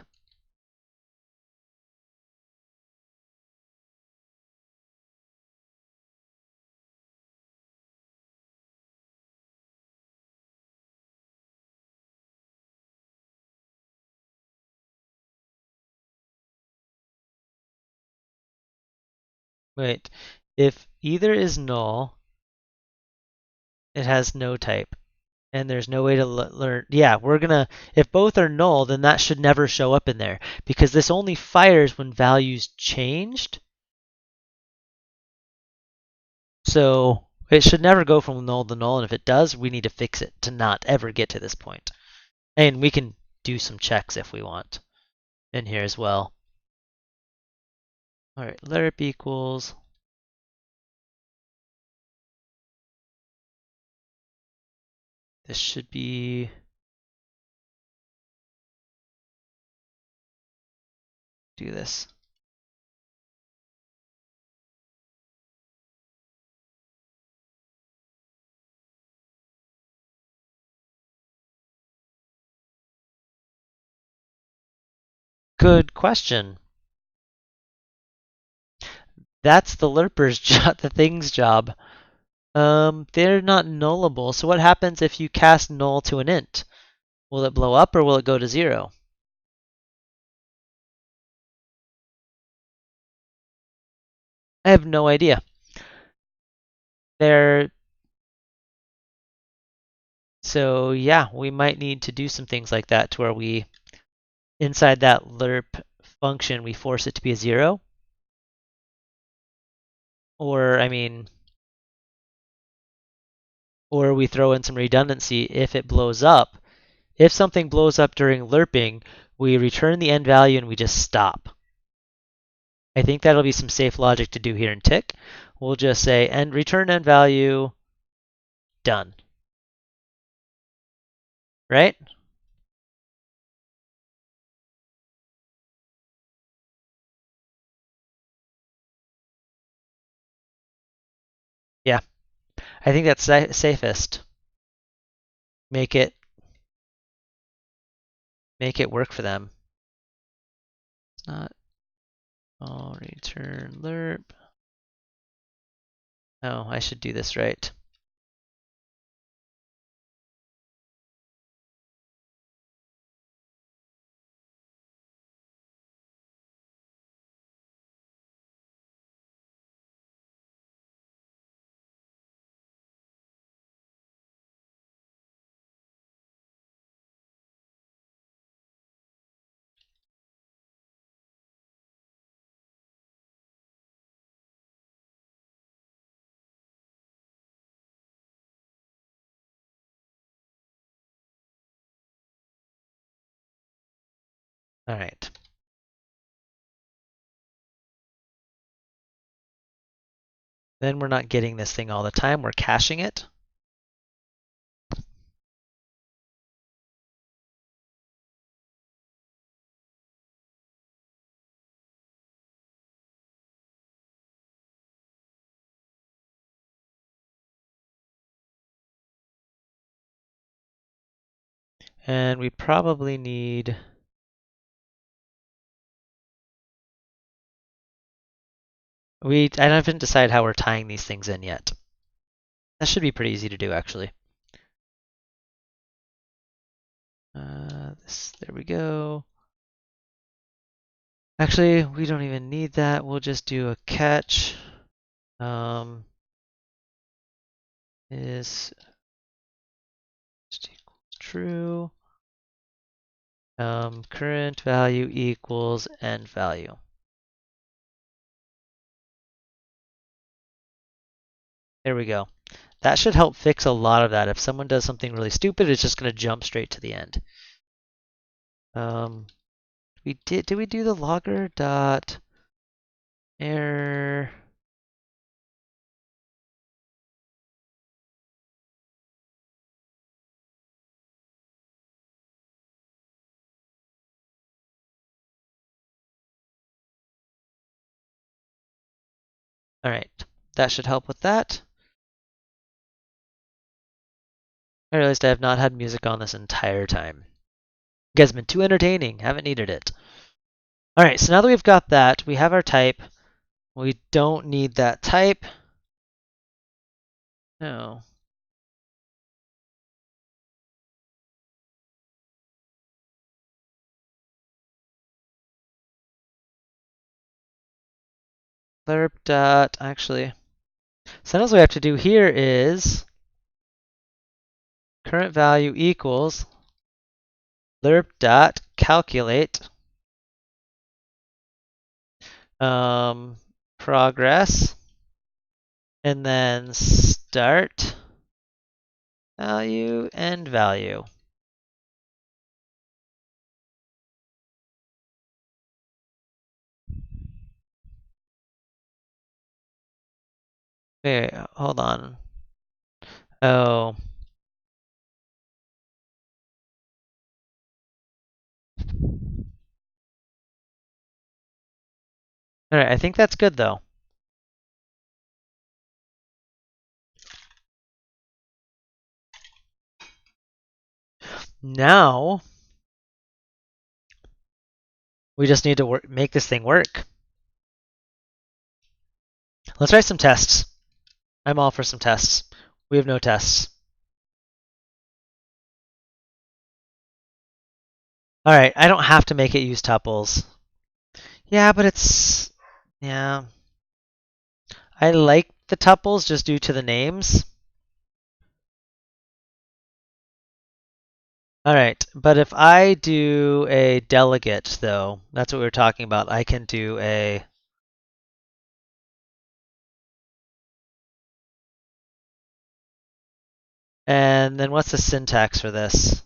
Speaker 1: Wait. If either is null, it has no type. And there's no way to learn. Yeah, we're gonna, if both are null, then that should never show up in there because this only fires when values changed. So it should never go from null to null, and if it does, we need to fix it to not ever get to this point. And we can do some checks if we want in here as well. All right, lerp equals. This should be do this. Good question. That's the lerper's job, the thing's job. They're not nullable. So what happens if you cast null to an int? Will it blow up or will it go to 0? I have no idea. They're so yeah, we might need to do some things like that to where we inside that lerp function we force it to be a 0. Or I mean, or we throw in some redundancy if it blows up. If something blows up during lerping, we return the end value and we just stop. I think that'll be some safe logic to do here in tick. We'll just say and return end value, done. Right? Yeah, I think that's safest. Make it work for them. It's not all return lerp. Oh, I should do this right. All right. Then we're not getting this thing all the time. We're caching it. And we probably need... I haven't decided how we're tying these things in yet. That should be pretty easy to do, actually. There we go. Actually, we don't even need that. We'll just do a catch. Is true. Current value equals end value. There we go. That should help fix a lot of that. If someone does something really stupid, it's just going to jump straight to the end. Did we do the logger dot error? All right, that should help with that. I realized I have not had music on this entire time. You guys have been too entertaining. Haven't needed it. All right, so now that we've got that, we have our type. We don't need that type. No. Lerp dot, actually. Sometimes what we have to do here is current value equals lerp dot calculate progress and then start value end value. Wait, hold on. Oh. All right, I think that's good though. Now we just need to make this thing work. Let's write some tests. I'm all for some tests. We have no tests. All right, I don't have to make it use tuples. Yeah, but yeah. I like the tuples just due to the names. All right, but if I do a delegate, though, that's what we were talking about. I can do a... And then what's the syntax for this?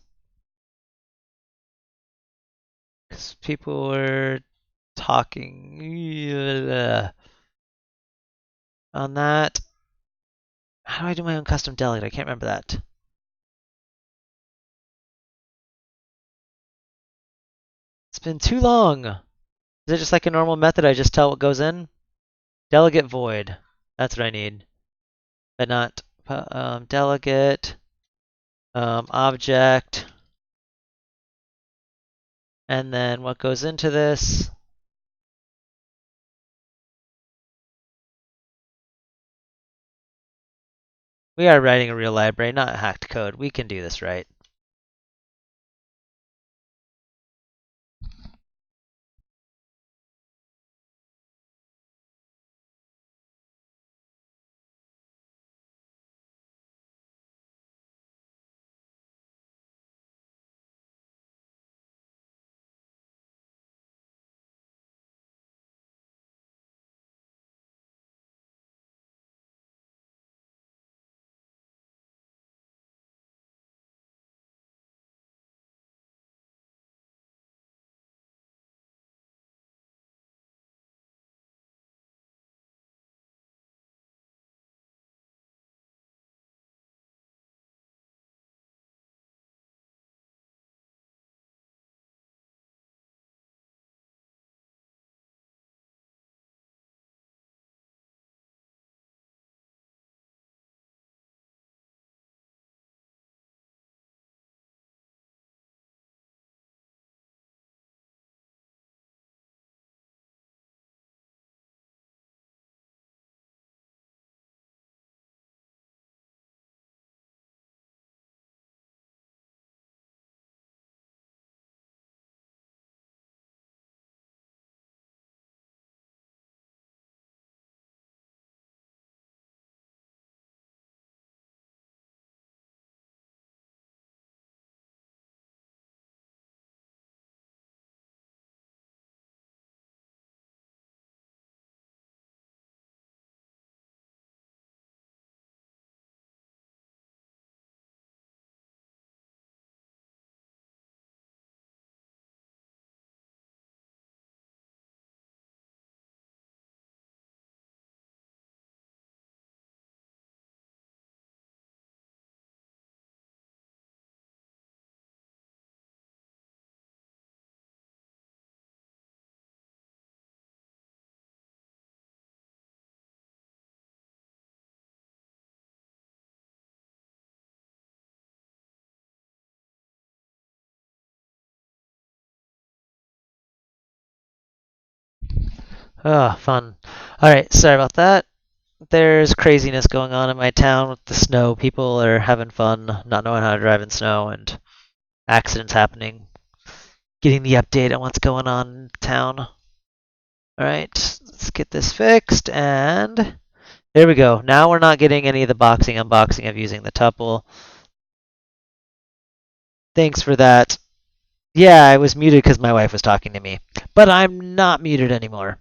Speaker 1: Because people were talking on that. How do I do my own custom delegate? I can't remember that. It's been too long. Is it just like a normal method? I just tell what goes in? Delegate void. That's what I need. But not delegate object. And then what goes into this? We are writing a real library, not hacked code. We can do this right. Oh, fun. All right, sorry about that. There's craziness going on in my town with the snow. People are having fun, not knowing how to drive in snow, and accidents happening. Getting the update on what's going on in town. All right, let's get this fixed, and there we go. Now we're not getting any of the boxing unboxing of using the tuple. Thanks for that. Yeah, I was muted because my wife was talking to me, but I'm not muted anymore.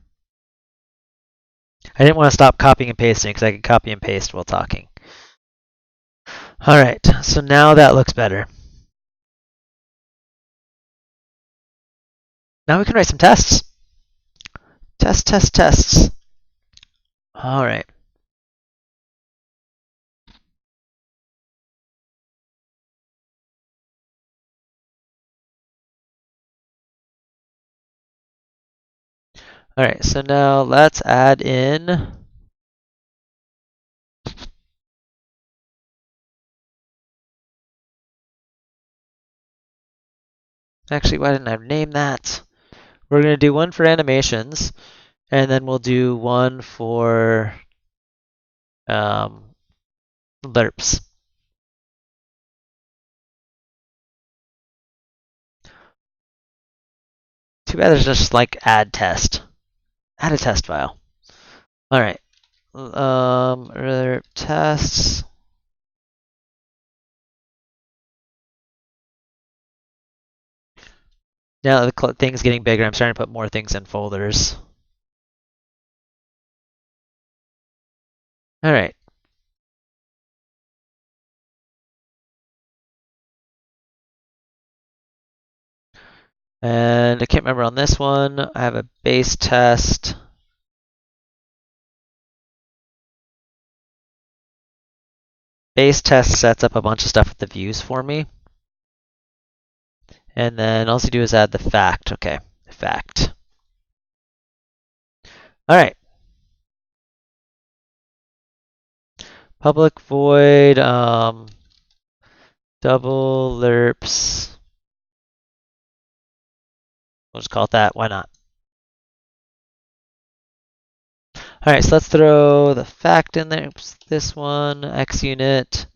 Speaker 1: I didn't want to stop copying and pasting because I could copy and paste while talking. All right, so now that looks better. Now we can write some tests. Tests. All right. All right, so now let's add in. Actually, why didn't I name that? We're going to do one for animations, and then we'll do one for lerps. Too bad there's just like add test. Add a test file. All right. Lerp tests. Now that the thing's getting bigger, I'm starting to put more things in folders. All right. And I can't remember on this one. I have a base test. Base test sets up a bunch of stuff with the views for me. And then all you do is add the fact. Okay, fact. All right. Public void double lerps. We'll just call it that. Why not? All right, so let's throw the fact in there. Oops, this one, X unit.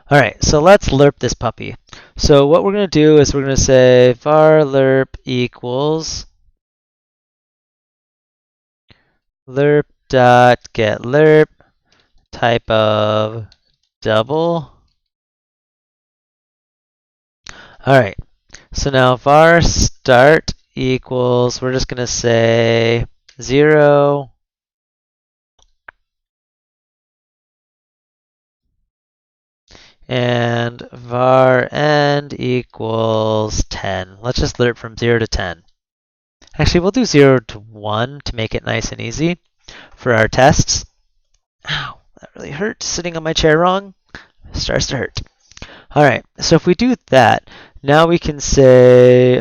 Speaker 1: All right, so let's lerp this puppy. So what we're going to do is we're going to say var lerp equals lerp dot get lerp type of double. All right, so now var start equals, we're just going to say 0. And var end equals 10. Let's just lerp from 0 to 10. Actually, we'll do 0 to 1 to make it nice and easy for our tests. Ow, that really hurt. Sitting on my chair wrong starts to hurt. All right, so if we do that, now we can say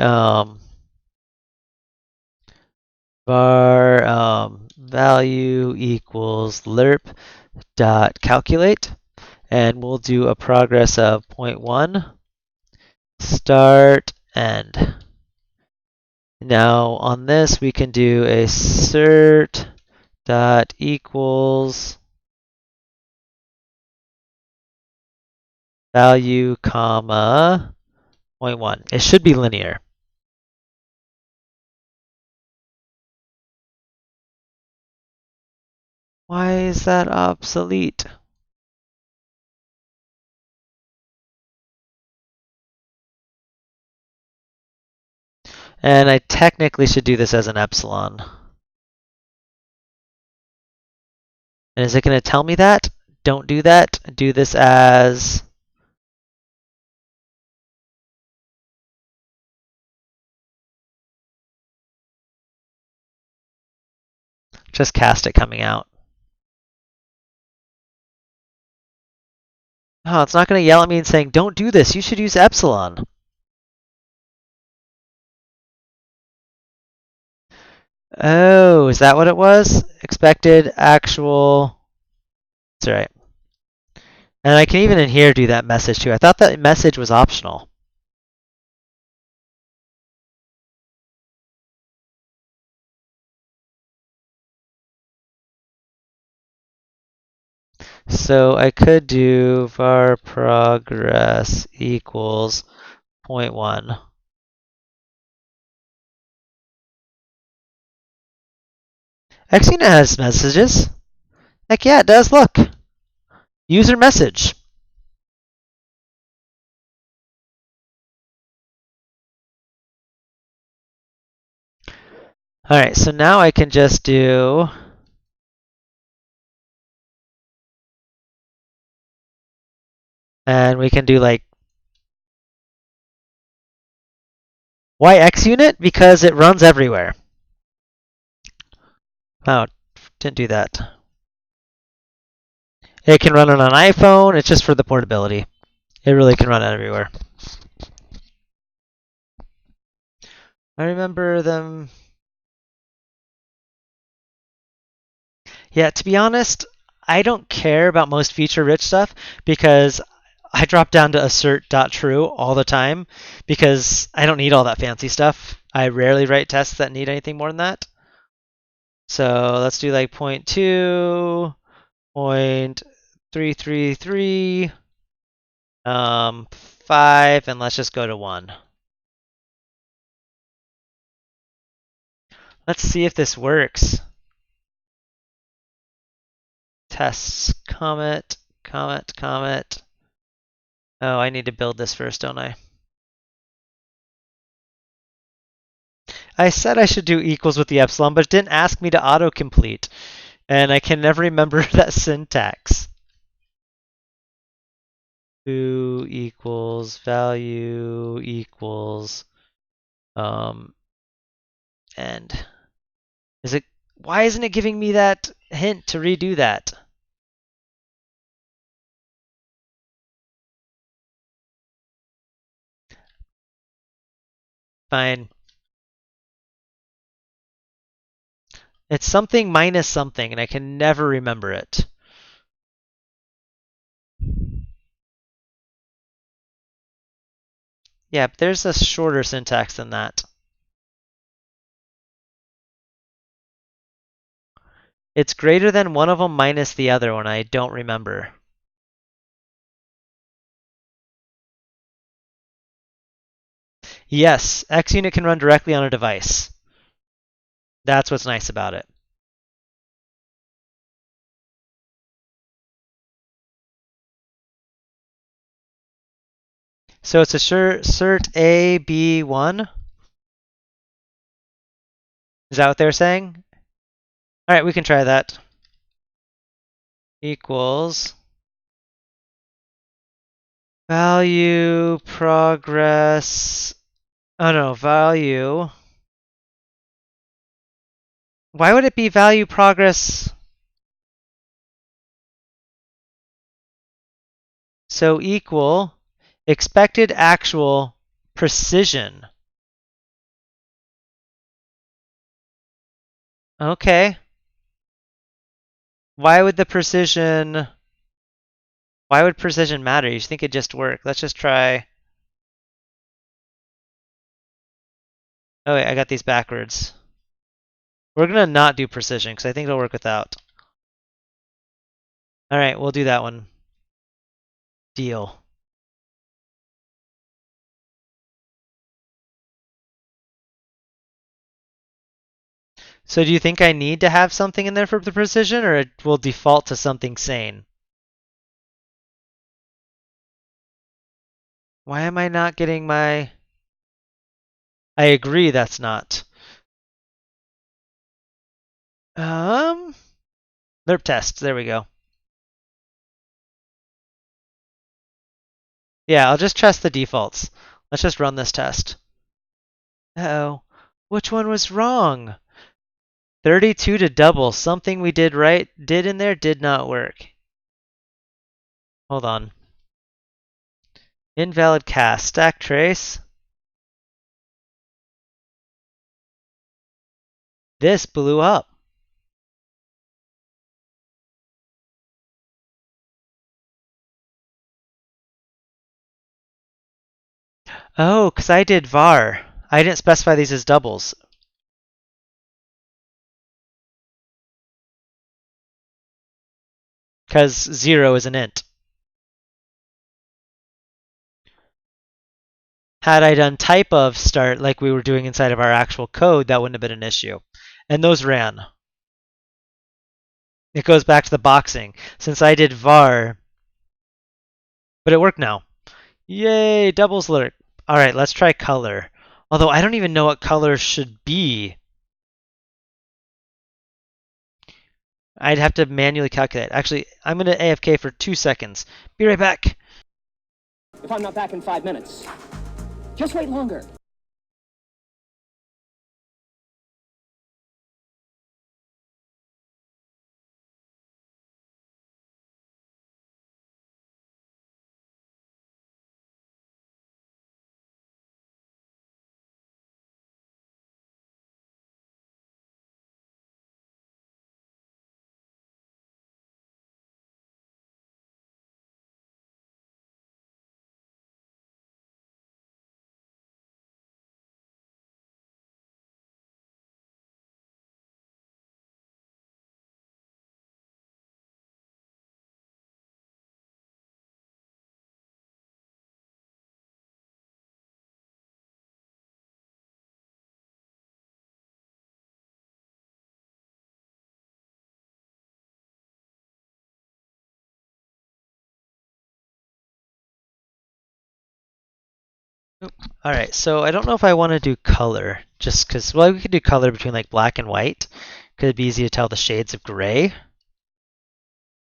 Speaker 1: var value equals lerp dot calculate, and we'll do a progress of 0.1 start end. Now on this we can do a cert dot equals value comma 0.1. It should be linear. Why is that obsolete? And I technically should do this as an epsilon. And is it going to tell me that? Don't do that. Do this as just cast it coming out. Oh, it's not going to yell at me and saying, don't do this. You should use epsilon. Oh, is that what it was? Expected, actual. That's right. And I can even in here do that message too. I thought that message was optional. So I could do var progress equals 0.1. Xunit has messages. Heck yeah, it does. Look. User message. Alright, so now I can just do and we can do like why Xunit? Because it runs everywhere. Oh, didn't do that. It can run it on iPhone. It's just for the portability. It really can run it everywhere. I remember them. Yeah, to be honest, I don't care about most feature-rich stuff because I drop down to assert.true all the time because I don't need all that fancy stuff. I rarely write tests that need anything more than that. So let's do like 0.2, 0.333, 5, and let's just go to 1. Let's see if this works. Tests, Comet, Comet, Comet. Oh, I need to build this first, don't I? I said I should do equals with the epsilon, but it didn't ask me to autocomplete. And I can never remember that syntax. Foo equals value equals end. Is it? Why isn't it giving me that hint to redo that? Fine. It's something minus something, and I can never remember it. Yeah, but there's a shorter syntax than that. It's greater than one of them minus the other one. I don't remember. Yes, Xunit can run directly on a device. That's what's nice about it. So it's assert A, B, 1. Is that what they're saying? All right, we can try that. Equals value progress. Oh no, value. Why would it be value progress? So equal expected actual precision. Okay. Why would the precision? Why would precision matter? You think it just work? Let's just try. Oh wait, I got these backwards. We're gonna not do precision because I think it'll work without. All right, we'll do that one. Deal. So do you think I need to have something in there for the precision, or it will default to something sane? Why am I not getting my... I agree that's not. Lerp test. There we go. Yeah, I'll just trust the defaults. Let's just run this test. Uh-oh. Which one was wrong? 32 to double. Something we did in there did not work. Hold on. Invalid cast. Stack trace. This blew up. Oh, because I did var. I didn't specify these as doubles. because 0 is an int. Had I done type of start like we were doing inside of our actual code, that wouldn't have been an issue. And those ran. It goes back to the boxing. Since I did var, but it worked now. Yay, doubles alert. All right, let's try color. Although I don't even know what color should be. I'd have to manually calculate. Actually, I'm going to AFK for 2 seconds. Be right back.
Speaker 2: If I'm not back in 5 minutes, just wait longer.
Speaker 1: All right, so I don't know if I want to do color, just because, well, we could do color between like black and white. Could it be easy to tell the shades of gray?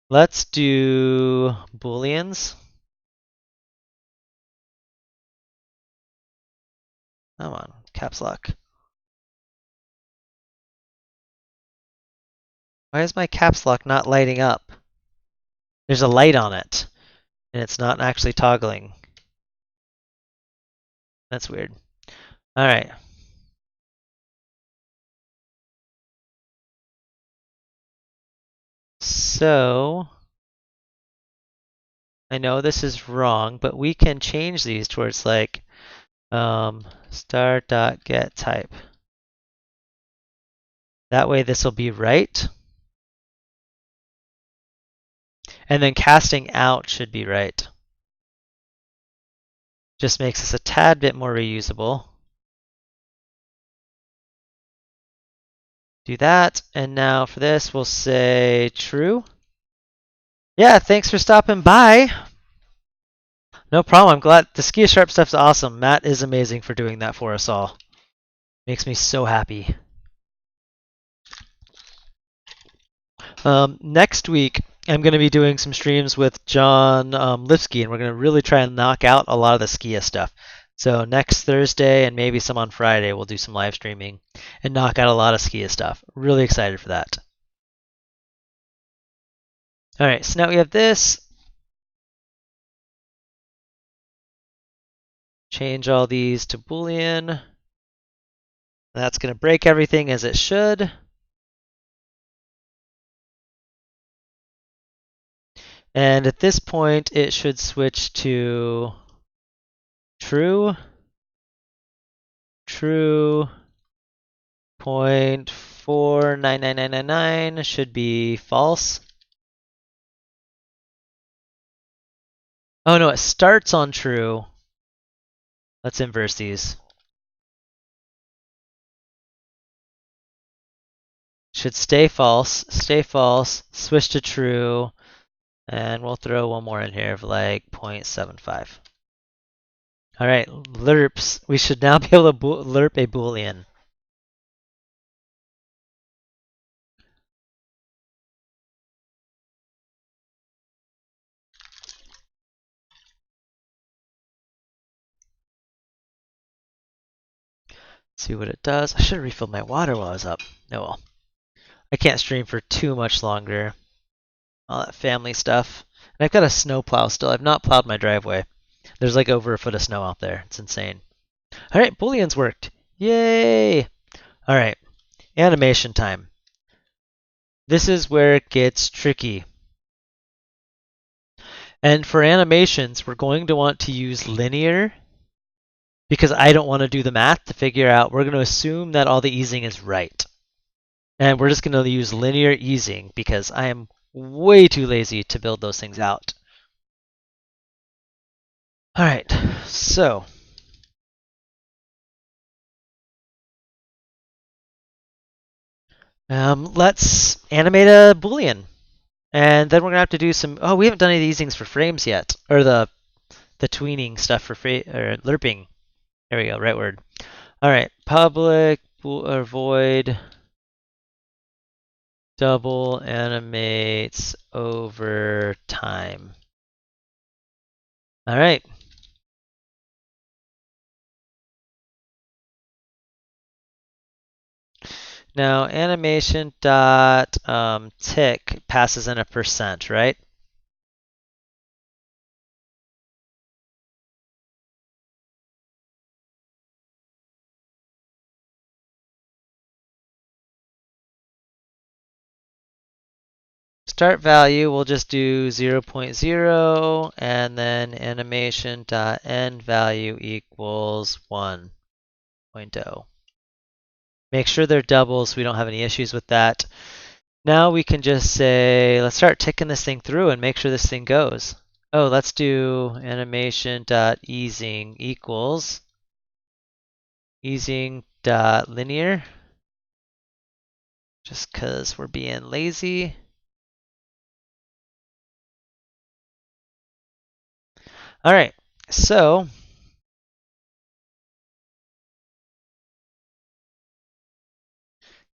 Speaker 1: Let's do booleans. Come on, caps lock. Why is my caps lock not lighting up? There's a light on it, and it's not actually toggling. That's weird. All right. So, I know this is wrong, but we can change these towards like start.getType. That way this will be right. And then casting out should be right. Just makes this a tad bit more reusable. Do that, and now for this we'll say true. Yeah, thanks for stopping by. No problem. I'm glad the Ski Sharp stuff's awesome. Matt is amazing for doing that for us all. Makes me so happy. Next week, I'm going to be doing some streams with John Lipsky, and we're going to really try and knock out a lot of the Skia stuff. So next Thursday and maybe some on Friday, we'll do some live streaming and knock out a lot of Skia stuff. Really excited for that. All right, so now we have this. Change all these to Boolean. That's going to break everything as it should. And at this point, it should switch to true, true, 0.499999 should be false. Oh no, it starts on true. Let's inverse these. Should stay false, switch to true, and we'll throw one more in here of like 0.75. All right, lerps. We should now be able to lerp a Boolean. See what it does. I should have refilled my water while I was up. Oh well. I can't stream for too much longer. All that family stuff. And I've got a snow plow still. I've not plowed my driveway. There's like over a foot of snow out there. It's insane. All right, Booleans worked. Yay! All right, animation time. This is where it gets tricky. And for animations, we're going to want to use linear because I don't want to do the math to figure out. We're going to assume that all the easing is right. And we're just going to use linear easing because I am way too lazy to build those things out. All right, so let's animate a Boolean. And then we're gonna have to do some. Oh, we haven't done any of these things for frames yet, or the tweening stuff for or lerping. There we go, right word. All right, public or void double animates over time. All right. Now animation dot tick passes in a percent, right? Start value, we'll just do 0.0, and then animation dot end value equals 1.0. Make sure they're doubles so we don't have any issues with that. Now we can just say, let's start ticking this thing through and make sure this thing goes. Oh, let's do animation dot easing equals easing dot linear, just because we're being lazy. All right, so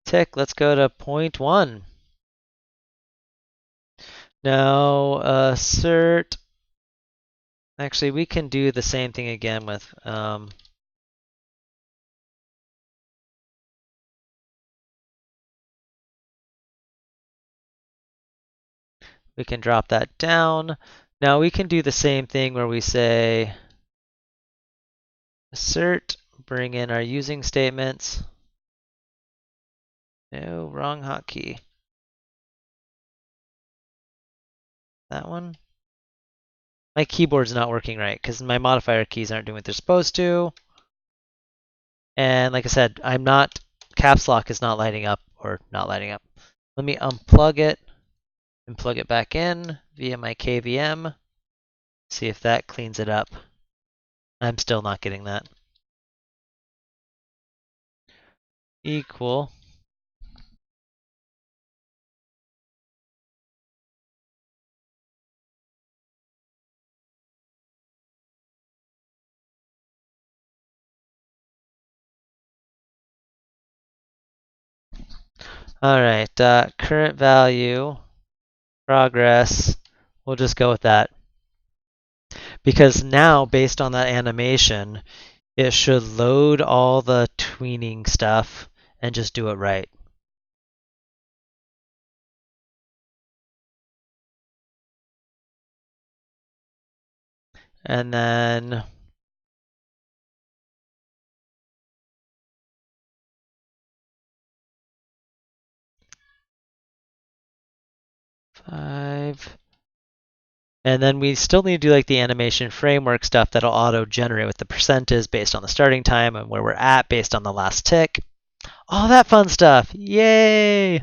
Speaker 1: tick, let's go to 0.1. Now assert, actually we can do the same thing again with we can drop that down. Now we can do the same thing where we say assert, bring in our using statements. No, wrong hotkey. That one? My keyboard's not working right because my modifier keys aren't doing what they're supposed to. And like I said, I'm not, caps lock is not lighting up or not lighting up. Let me unplug it and plug it back in via my KVM. See if that cleans it up. I'm still not getting that. Equal. All right, current value, progress. We'll just go with that. Because now, based on that animation, it should load all the tweening stuff and just do it right. And then five. And then we still need to do like the animation framework stuff that'll auto generate what the percent is based on the starting time and where we're at based on the last tick. All that fun stuff. Yay!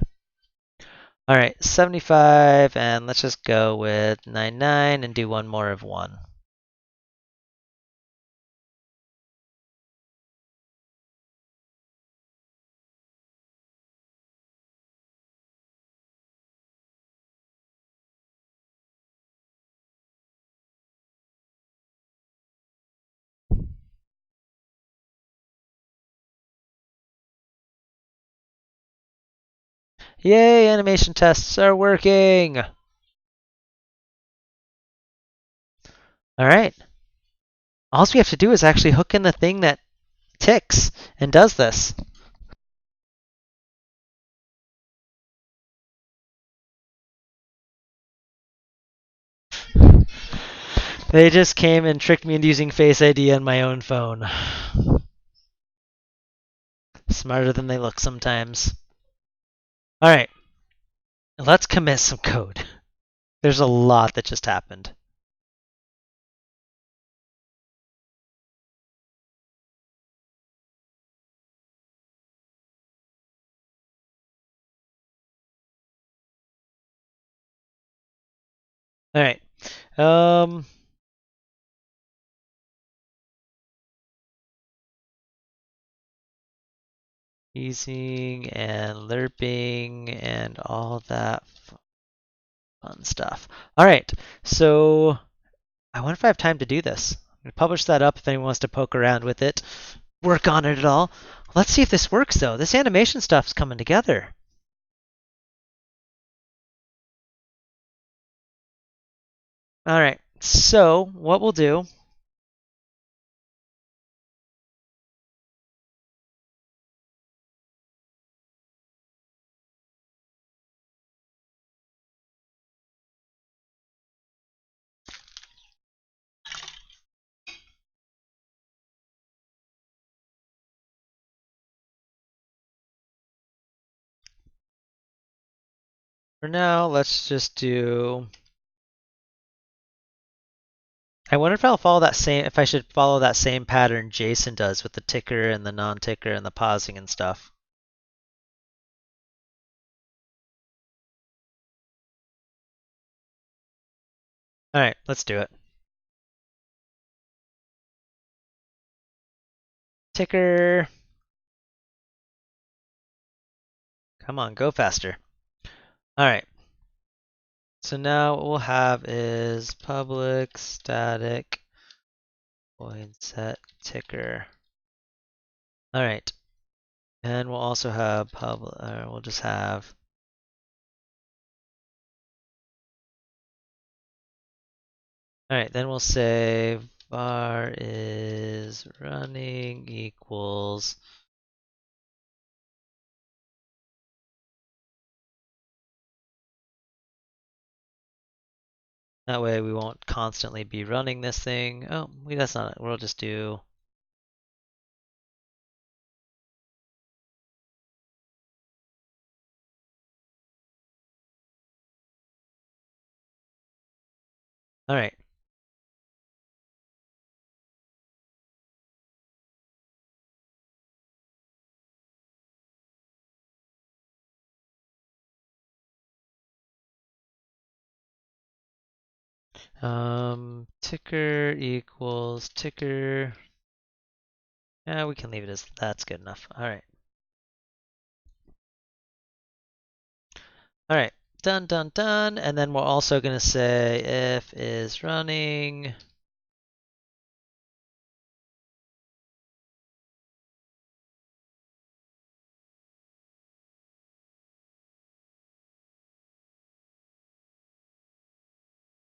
Speaker 1: All right, 75, and let's just go with 99 and do one more of 1. Yay, animation tests are working! All right. All we have to do is actually hook in the thing that ticks and does this. They just came and tricked me into using Face ID on my own phone. Smarter than they look sometimes. All right, let's commit some code. There's a lot that just happened. All right. Um, Easing and lerping and all that fun stuff. All right. So I wonder if I have time to do this. I'm gonna publish that up if anyone wants to poke around with it, work on it at all. Let's see if this works though. This animation stuff's coming together. All right. So what we'll do for now, let's just do. I wonder if I'll follow that same. If I should follow that same pattern Jason does with the ticker and the non-ticker and the pausing and stuff. All right, let's do it. Ticker. Come on, go faster. All right. So now what we'll have is public static void set ticker. All right. And we'll also have public, we'll just have, all right, then we'll say var is running equals, that way we won't constantly be running this thing. Oh, that's not it. We'll just do, all right. Ticker equals ticker. Yeah, we can leave it as that's good enough. All right. All right. Done, done, done. And then we're also going to say if is running.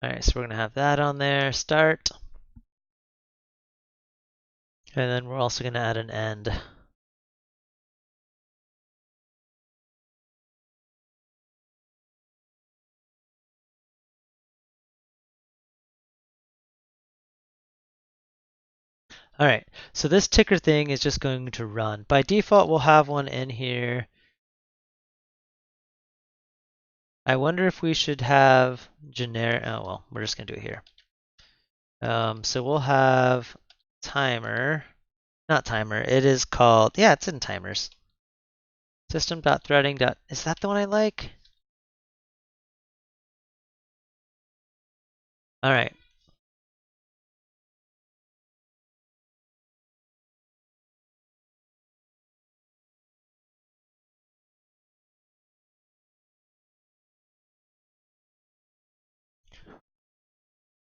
Speaker 1: All right, so we're going to have that on there. Start. And then we're also going to add an end. All right, so this ticker thing is just going to run. By default, we'll have one in here. I wonder if we should have generic. Oh, well, we're just going to do it here. So we'll have timer. Not timer. It is called, yeah, it's in timers. System.threading. Is that the one I like? All right.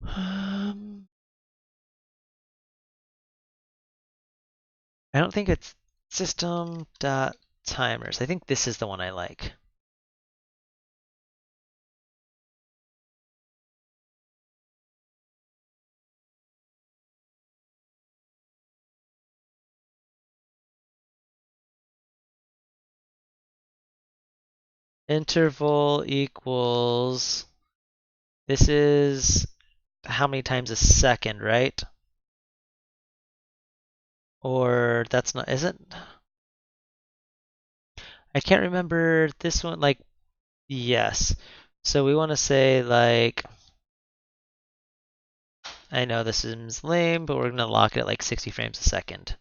Speaker 1: Um, I don't think it's system.timers. I think this is the one I like. Interval equals, this is how many times a second, right? Or that's not, is it? I can't remember this one. Like, yes. So we want to say, like, I know this is lame, but we're going to lock it at like 60 frames a second.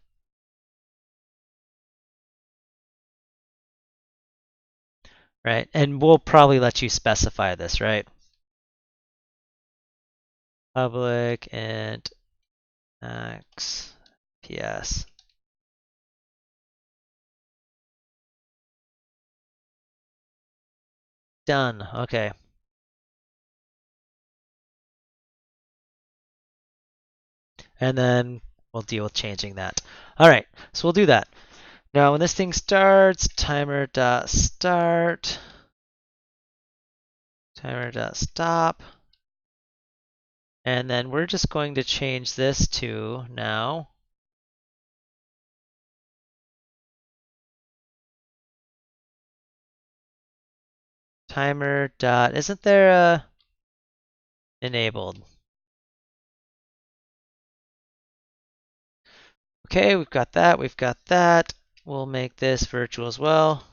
Speaker 1: Right? And we'll probably let you specify this, right? public int max ps. Done. Okay. And then we'll deal with changing that. All right, so we'll do that. Now when this thing starts, timer.start, timer.stop, and then we're just going to change this to now timer dot, isn't there a enabled? Okay, we've got that, we've got that. We'll make this virtual as well.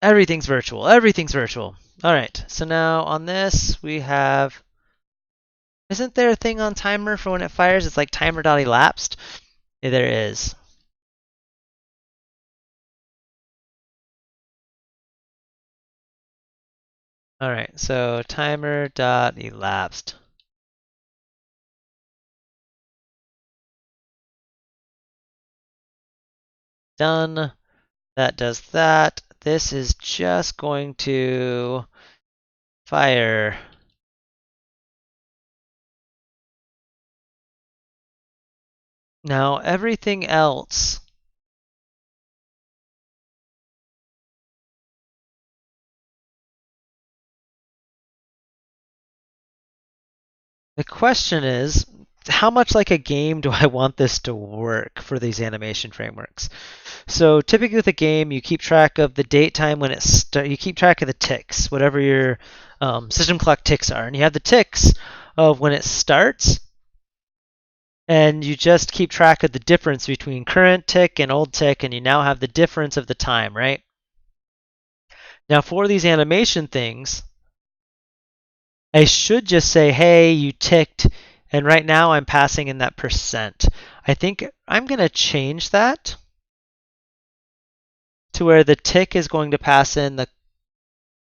Speaker 1: Everything's virtual, everything's virtual. All right, so now on this we have, isn't there a thing on timer for when it fires? It's like timer.elapsed. Yeah, there is. All right, so timer.elapsed. Done. That does that. This is just going to fire. Now everything else, the question is, how much like a game do I want this to work for these animation frameworks? So typically with a game, you keep track of the date time when you keep track of the ticks, whatever your system clock ticks are, and you have the ticks of when it starts, and you just keep track of the difference between current tick and old tick, and you now have the difference of the time, right? Now for these animation things, I should just say, hey, you ticked, and right now I'm passing in that percent. I think I'm going to change that to where the tick is going to pass in the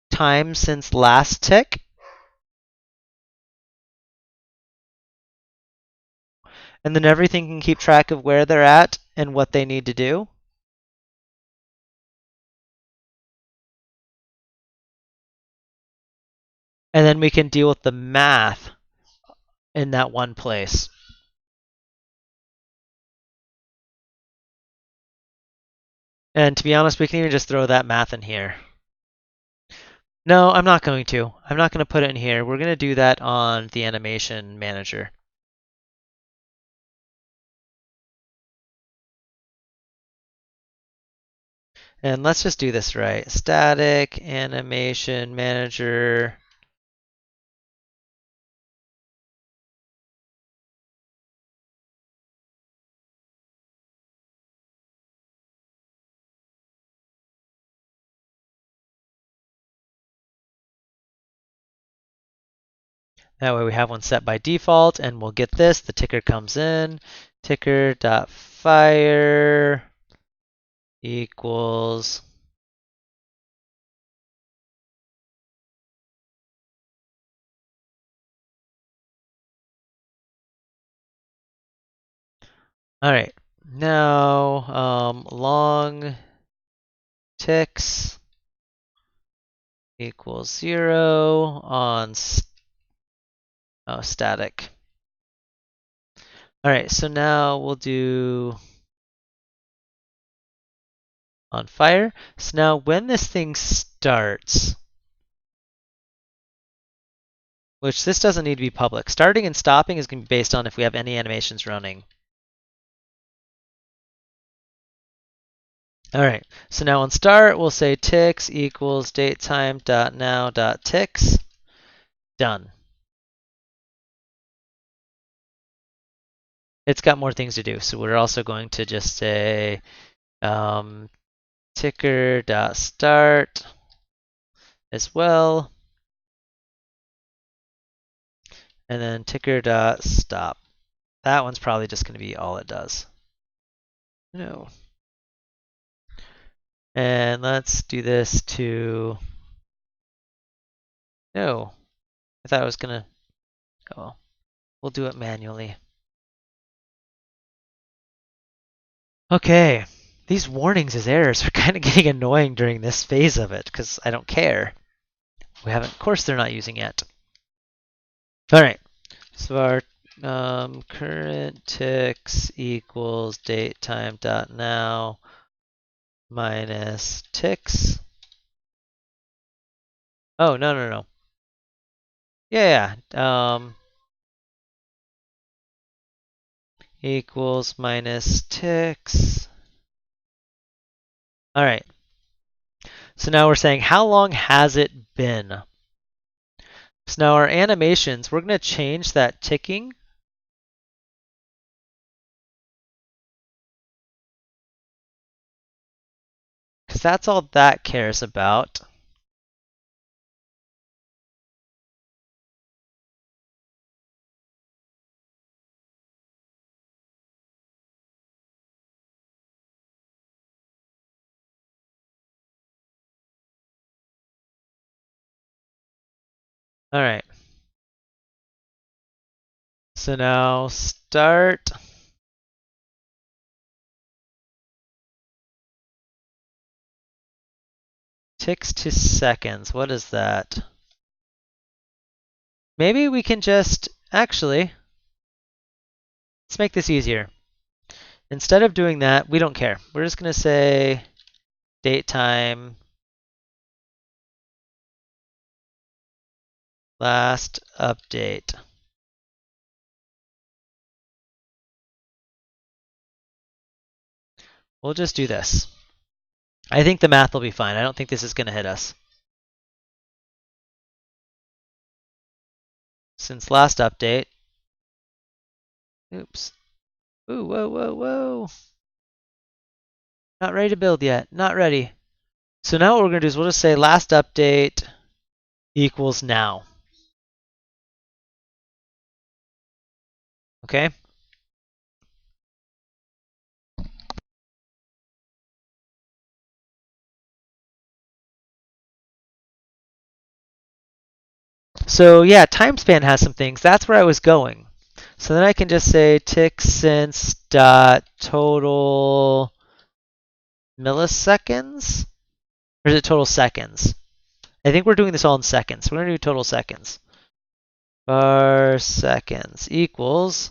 Speaker 1: time since last tick. And then everything can keep track of where they're at and what they need to do. And then we can deal with the math in that one place. And to be honest, we can even just throw that math in here. No, I'm not going to. I'm not going to put it in here. We're going to do that on the animation manager. And let's just do this right. Static animation manager. That way we have one set by default, and we'll get this. The ticker comes in. Ticker.fire equals all right. Now long ticks equals 0 on static. All right, so now we'll do on fire. So now when this thing starts, which this doesn't need to be public, starting and stopping is going to be based on if we have any animations running. All right, so now on start, we'll say ticks equals datetime.now.ticks. Done. It's got more things to do, so we're also going to just say ticker.start as well, and then ticker.stop. That one's probably just going to be all it does. No. And let's do this to No, I thought I was gonna. Oh, we'll do it manually. Okay, these warnings as errors are kind of getting annoying during this phase of it because I don't care. We haven't, of course, they're not using it. All right, so our current ticks equals datetime dot now minus ticks. Oh no. Yeah. Equals minus ticks. All right. So now we're saying how long has it been? So now our animations, we're going to change that ticking because that's all that cares about. All right. So now start ticks to seconds. What is that? Maybe we can just, actually, let's make this easier. Instead of doing that, we don't care. We're just going to say date time last update. We'll just do this. I think the math will be fine. I don't think this is going to hit us. Since last update. Oops. Ooh, whoa. Not ready to build yet. Not ready. So now what we're going to do is we'll just say last update equals now. Okay? So yeah, time span has some things. That's where I was going. So then I can just say tick since dot total milliseconds? Or is it total seconds? I think we're doing this all in seconds. We're going to do total seconds. Bar seconds equals,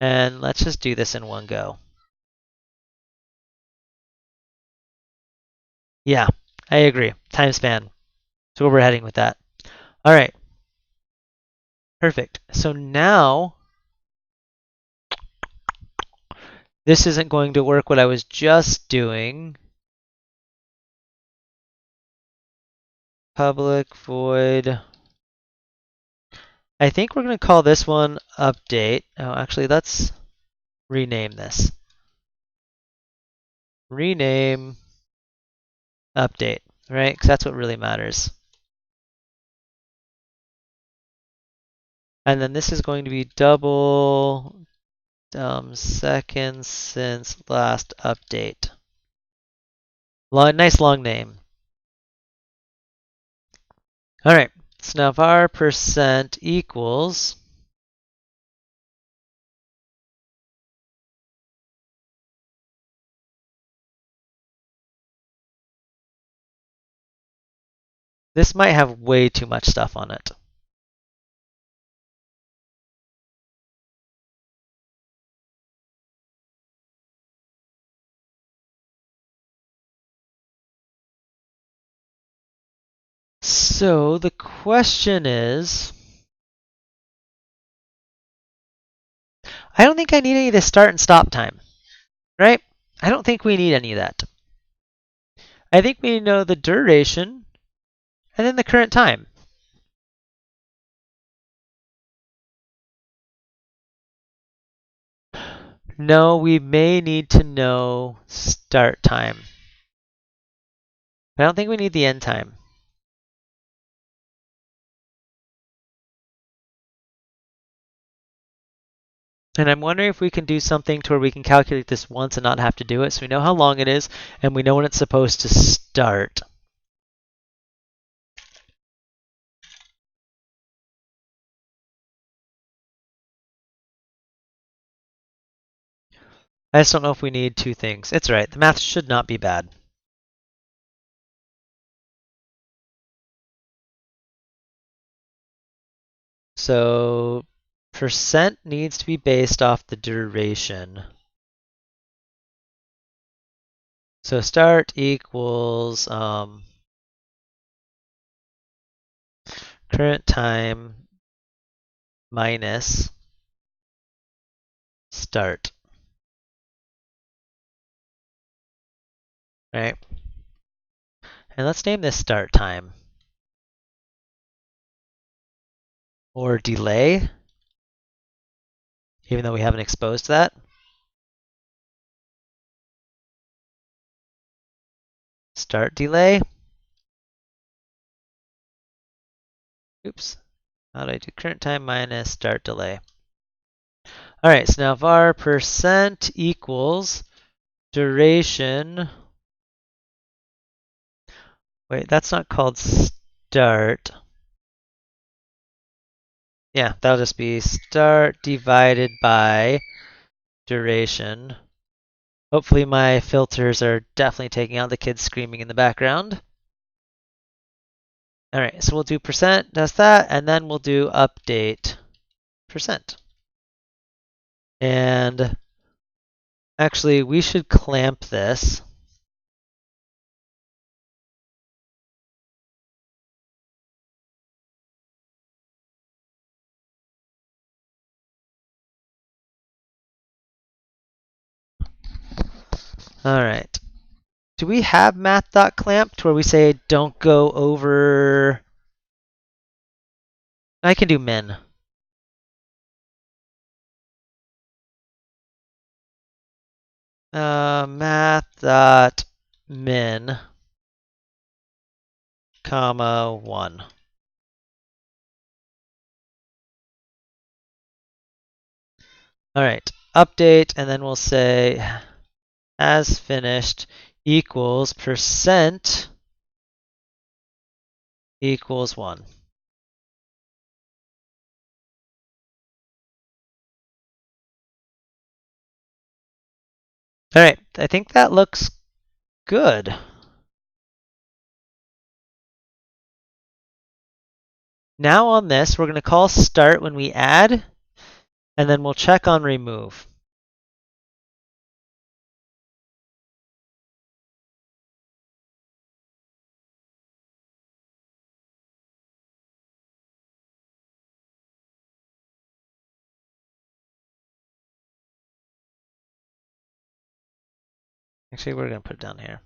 Speaker 1: and let's just do this in one go. Yeah, I agree. Time span. So where we're heading with that. All right. Perfect. So now this isn't going to work what I was just doing. Public void. I think we're going to call this one update. Oh, actually, let's rename this. Rename update, right? Because that's what really matters. And then this is going to be double seconds since last update. Nice long name. All right, so now var percent equals, this might have way too much stuff on it. So the question is, I don't think I need any of this start and stop time, right? I don't think we need any of that. I think we know the duration and then the current time. No, we may need to know start time. I don't think we need the end time. And I'm wondering if we can do something to where we can calculate this once and not have to do it, so we know how long it is and we know when it's supposed to start. I just don't know if we need two things. It's all right. The math should not be bad. So percent needs to be based off the duration. So start equals current time minus start. Right? And let's name this start time. Or delay, even though we haven't exposed that. Start delay. Oops. How do I do current time minus start delay? All right, so now var percent equals duration. Wait, that's not called start. Yeah, that'll just be start divided by duration. Hopefully my filters are definitely taking out the kids screaming in the background. All right, so we'll do percent, does that, and then we'll do update percent. And actually, we should clamp this. All right. Do we have math.clamped where we say don't go over? I can do min. Math.min, comma 1. All right, update, and then we'll say as finished equals percent equals 1. All right, I think that looks good. Now on this, we're going to call start when we add, and then we'll check on remove. Actually, we're going to put it down here.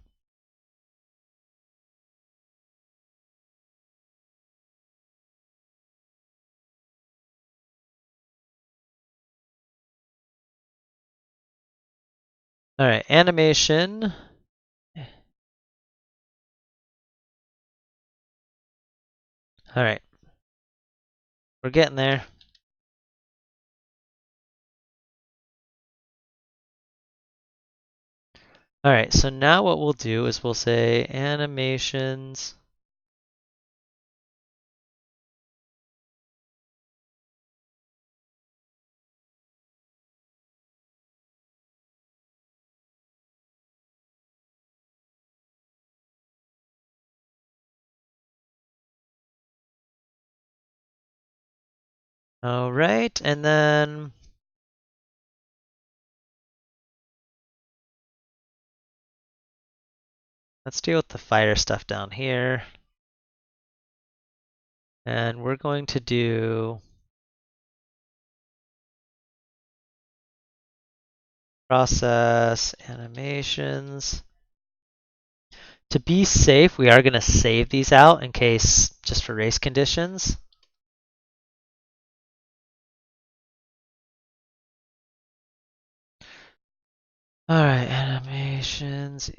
Speaker 1: All right, animation. All right, we're getting there. All right, so now what we'll do is we'll say animations. All right, and then let's deal with the fire stuff down here. And we're going to do process animations. To be safe, we are going to save these out in case, just for race conditions. All right, animations.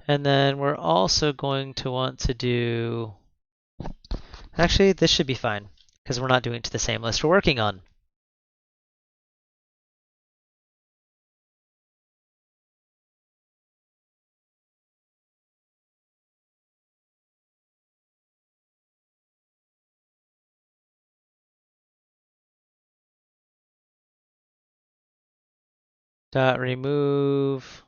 Speaker 1: And then we're also going to want to do, actually this should be fine because we're not doing it to the same list we're working on. Dot remove.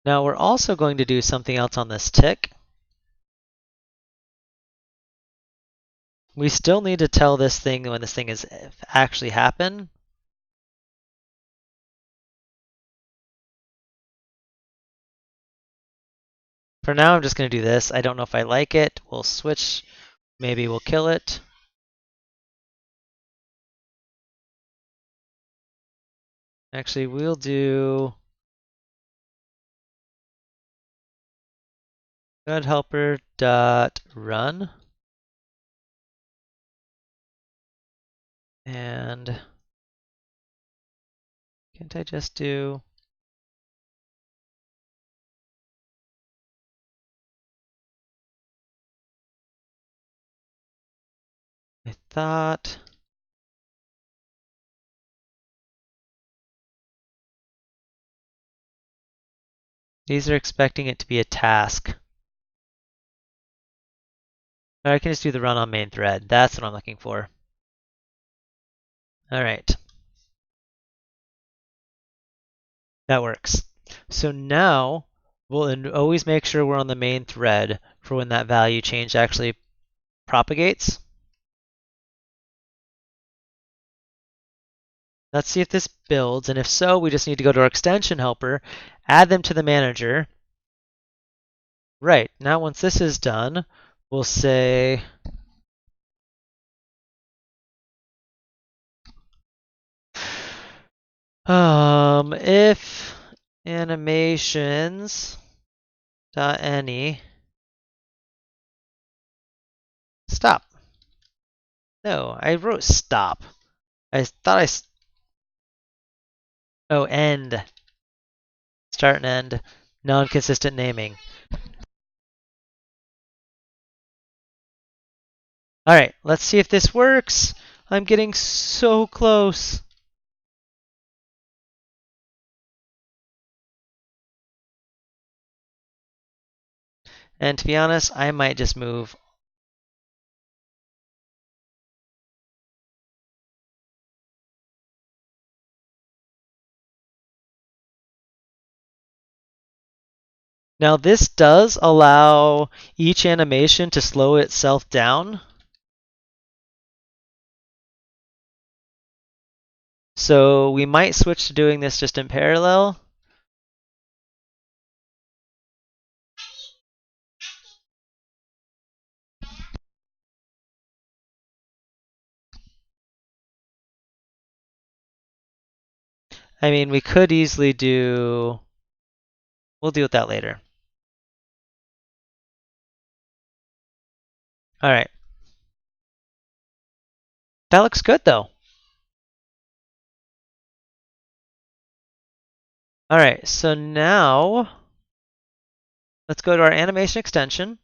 Speaker 1: Now we're also going to do something else on this tick. We still need to tell this thing when this thing is actually happen. For now, I'm just going to do this. I don't know if I like it. We'll switch. Maybe we'll kill it. Actually, we'll do good helper dot run. And can't I just do I thought these are expecting it to be a task. Or I can just do the run on main thread. That's what I'm looking for. All right. That works. So now we'll always make sure we're on the main thread for when that value change actually propagates. Let's see if this builds, and if so, we just need to go to our extension helper, add them to the manager. Right, now once this is done, we'll say if animations dot any stop. No, I wrote stop. I thought oh, end. Start and end. Non-consistent naming. All right, let's see if this works. I'm getting so close. And to be honest, I might just move. Now this does allow each animation to slow itself down. So we might switch to doing this just in parallel. I mean, we could easily do, we'll deal with that later. All right. That looks good though. All right, so now let's go to our animation extension.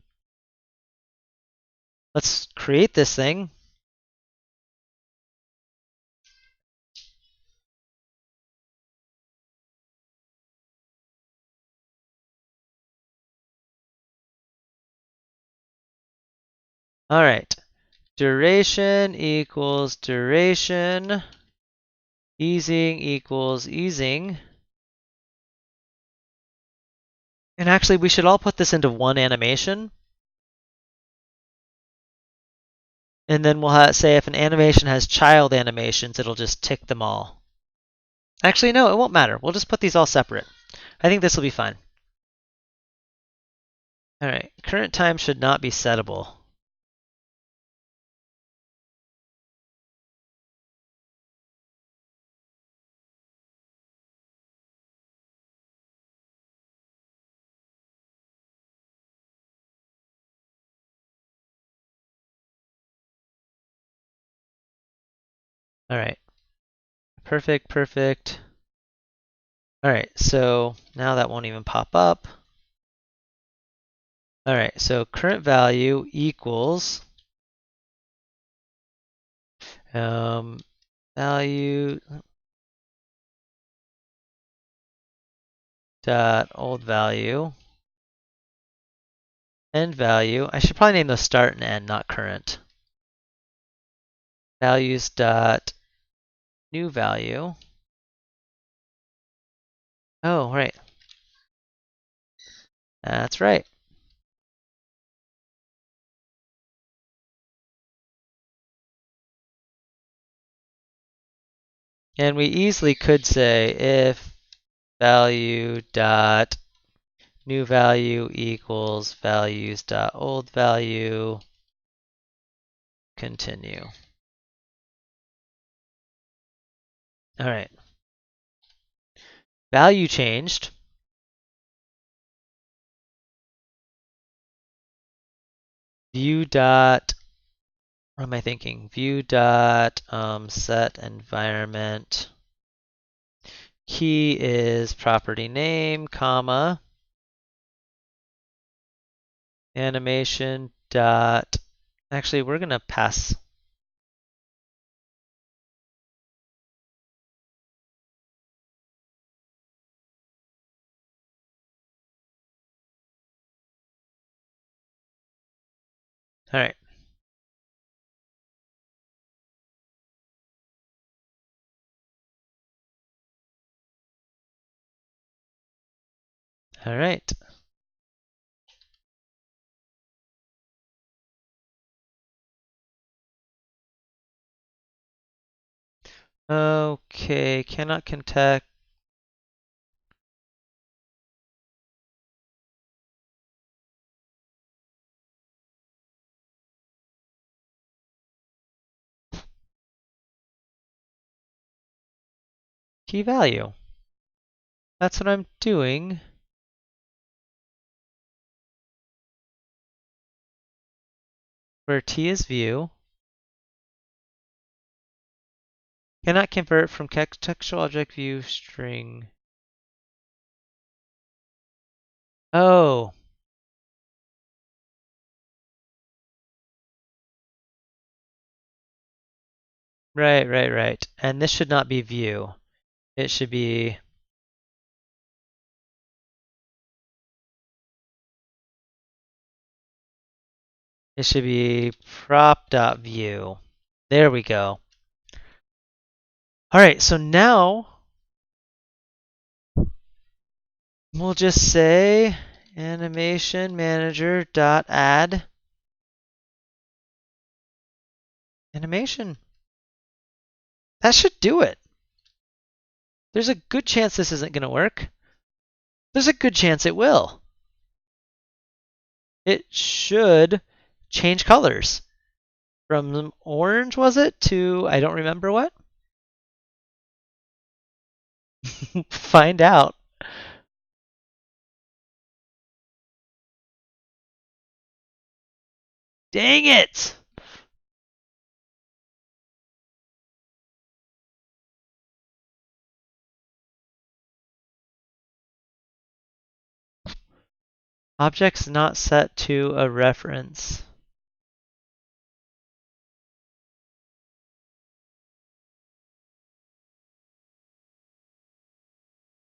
Speaker 1: Let's create this thing. All right, duration equals duration. Easing equals easing. And actually, we should all put this into one animation. And then we'll say if an animation has child animations, it'll just tick them all. Actually, no, it won't matter. We'll just put these all separate. I think this will be fine. All right, current time should not be settable. All right, perfect, perfect. All right, so now that won't even pop up. All right, so current value equals um, value dot old value end value. I should probably name those start and end, not current. Values dot new value. Oh, right. That's right. And we easily could say if value dot new value equals values dot old value, continue. All right. Value changed. View dot, what am I thinking? View dot set environment. Key is property name, comma, animation dot, actually we're gonna pass. All right. All right. Okay, cannot contact. Key value. That's what I'm doing. Where T is view. Cannot convert from textual object view string. Oh, right. And this should not be view. It should be, prop.view. There we go. All right, so now we'll just say animation manager dot add animation. That should do it. There's a good chance this isn't going to work. There's a good chance it will. It should change colors from orange, was it, to I don't remember what? Find out. Dang it! Objects not set to a reference.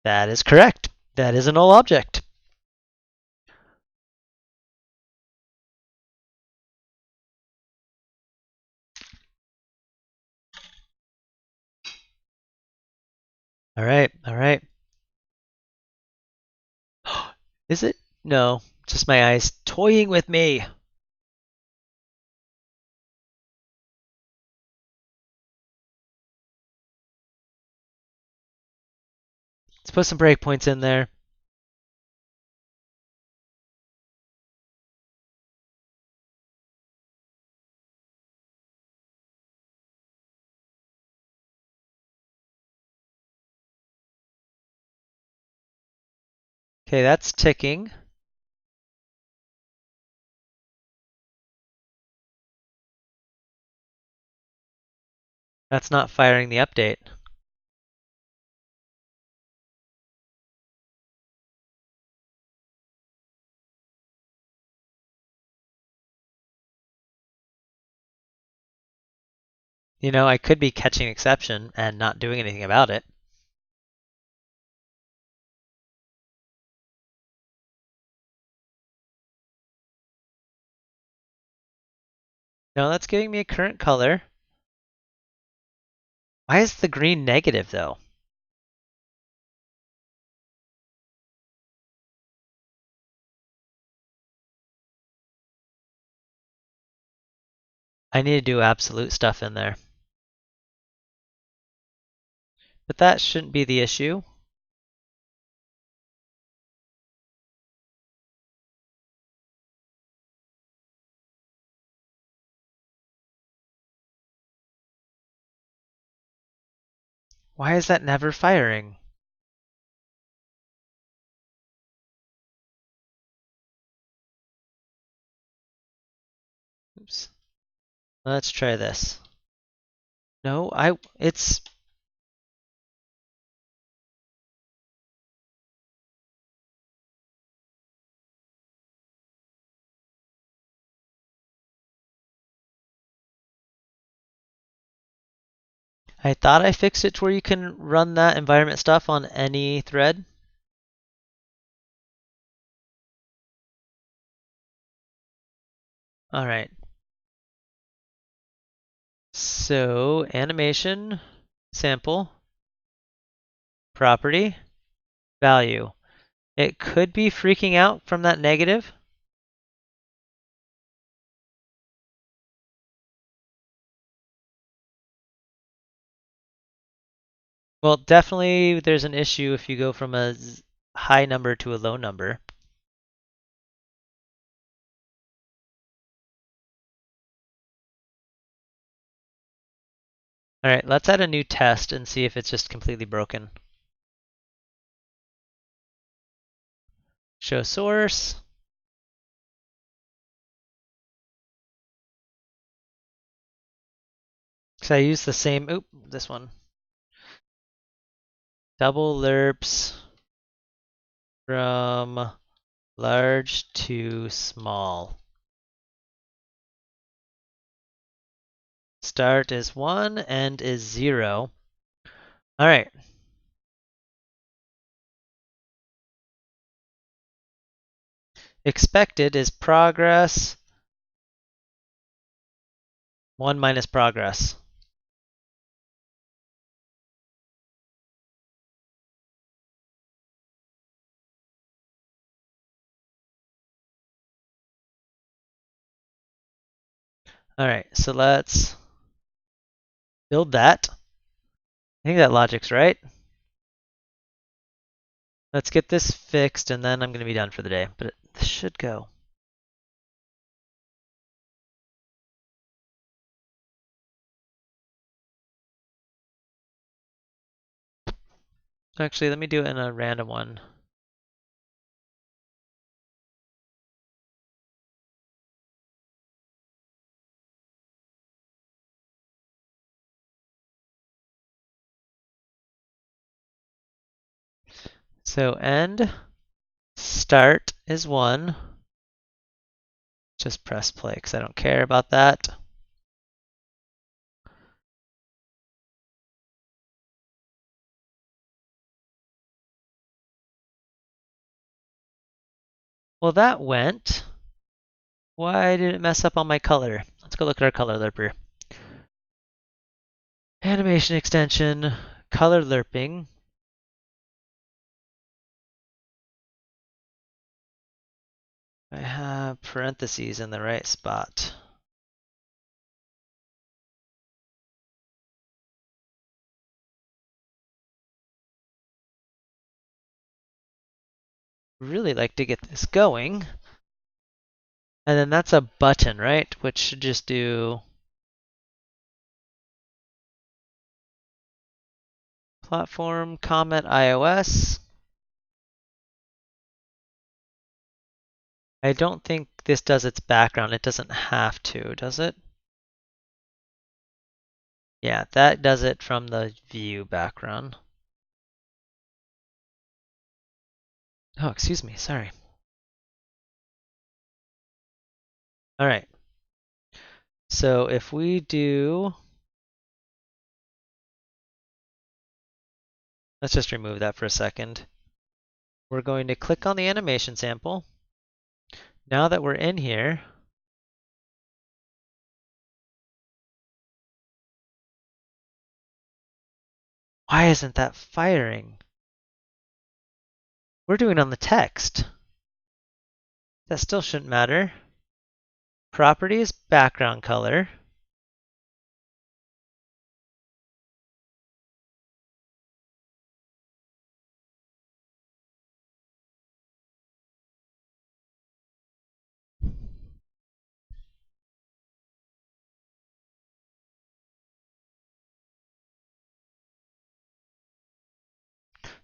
Speaker 1: That is correct. That is a null object. All right. Is it? No, just my eyes toying with me. Let's put some breakpoints in there. Okay, that's ticking. That's not firing the update. You know, I could be catching exception and not doing anything about it. No, that's giving me a current color. Why is the green negative though? I need to do absolute stuff in there. But that shouldn't be the issue. Why is that never firing? Oops. Let's try this. No, it's, I thought I fixed it to where you can run that environment stuff on any thread. All right. So animation, sample, property, value. It could be freaking out from that negative. Well, definitely there's an issue if you go from a high number to a low number. All right, let's add a new test and see if it's just completely broken. Show source. So I use the same, this one. Double lerps from large to small. Start is 1, end is 0. All right. Expected is progress 1 minus progress. All right, so let's build that. I think that logic's right. Let's get this fixed and then I'm going to be done for the day, but it should go. Actually, let me do it in a random one. So end, start is 1. Just press play because I don't care about that. Well, that went. Why did it mess up on my color? Let's go look at our color lerper. Animation extension, color lerping. I have parentheses in the right spot. Really like to get this going. And then that's a button, right? Which should just do platform, Comet, iOS. I don't think this does its background. It doesn't have to, does it? Yeah, that does it from the view background. Oh, excuse me, sorry. All right. So if we do Let's just remove that for a second. We're going to click on the animation sample. Now that we're in here, why isn't that firing? We're doing it on the text. That still shouldn't matter. Properties, background color.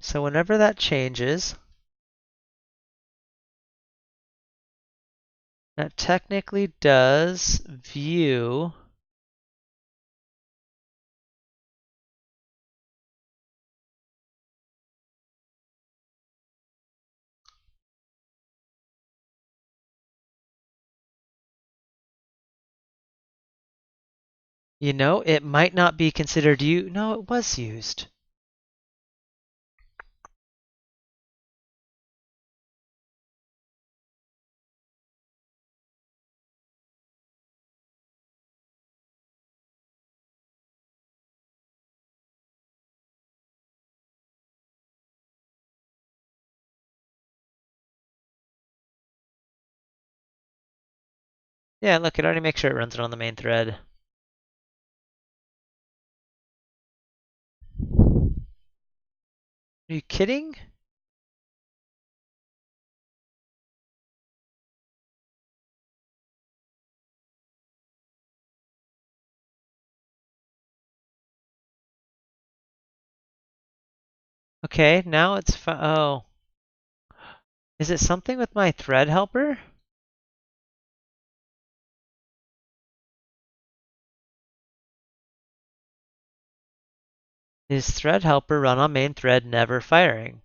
Speaker 1: So whenever that changes, that technically does view it might not be considered you. No, it was used. Yeah, look, it already makes sure it runs it on the main thread. Are you kidding? Okay, now it's oh. Is it something with my thread helper? Is thread helper run on main thread never firing?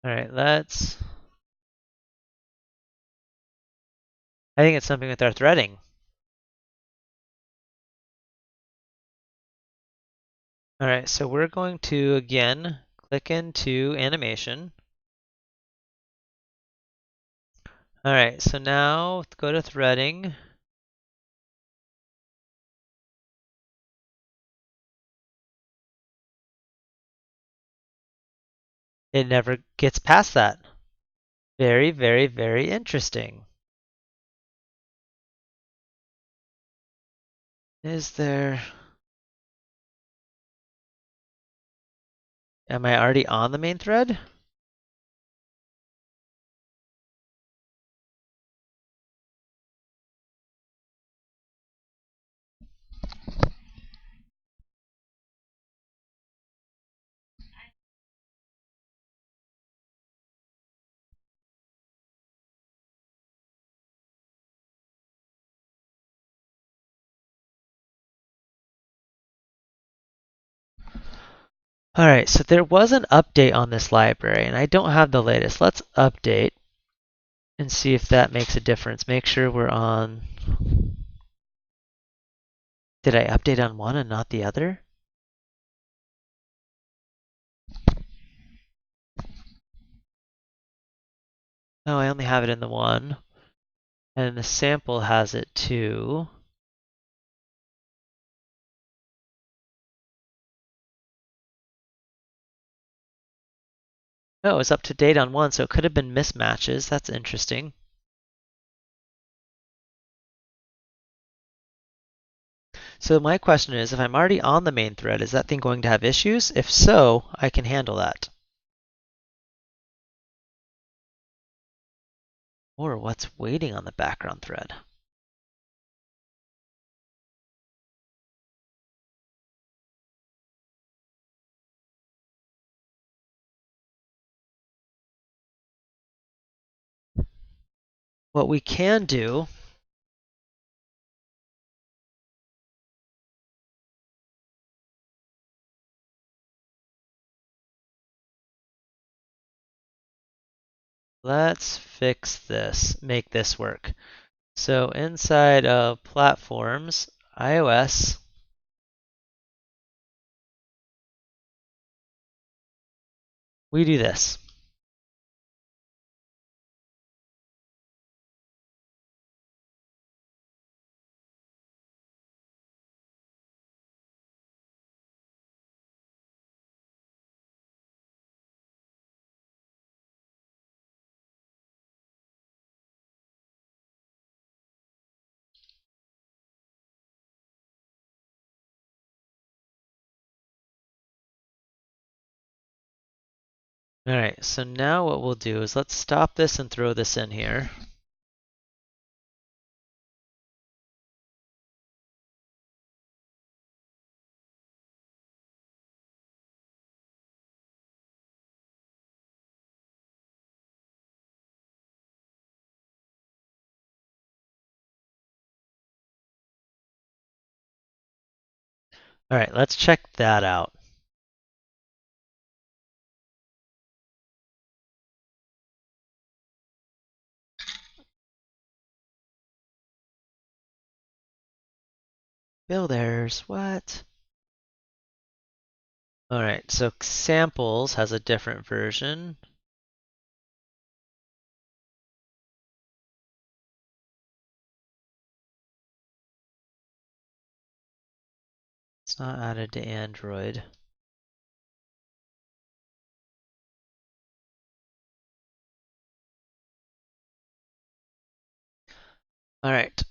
Speaker 1: All right, I think it's something with our threading. All right, so we're going to again click into animation. All right, so now go to threading. It never gets past that. Very, very, very interesting. Is there... Am I already on the main thread? All right, so there was an update on this library, and I don't have the latest. Let's update and see if that makes a difference. Make sure we're on... Did I update on one and not the other? No, I only have it in the one. And the sample has it too. Oh, it's up to date on one, so it could have been mismatches. That's interesting. So my question is, if I'm already on the main thread, is that thing going to have issues? If so, I can handle that. Or what's waiting on the background thread? What we can do Let's fix this, make this work. So inside of platforms, iOS, we do this. All right, so now what we'll do is let's stop this and throw this in here. All right, let's check that out. Build errors, what? All right, so samples has a different version. It's not added to Android. All right,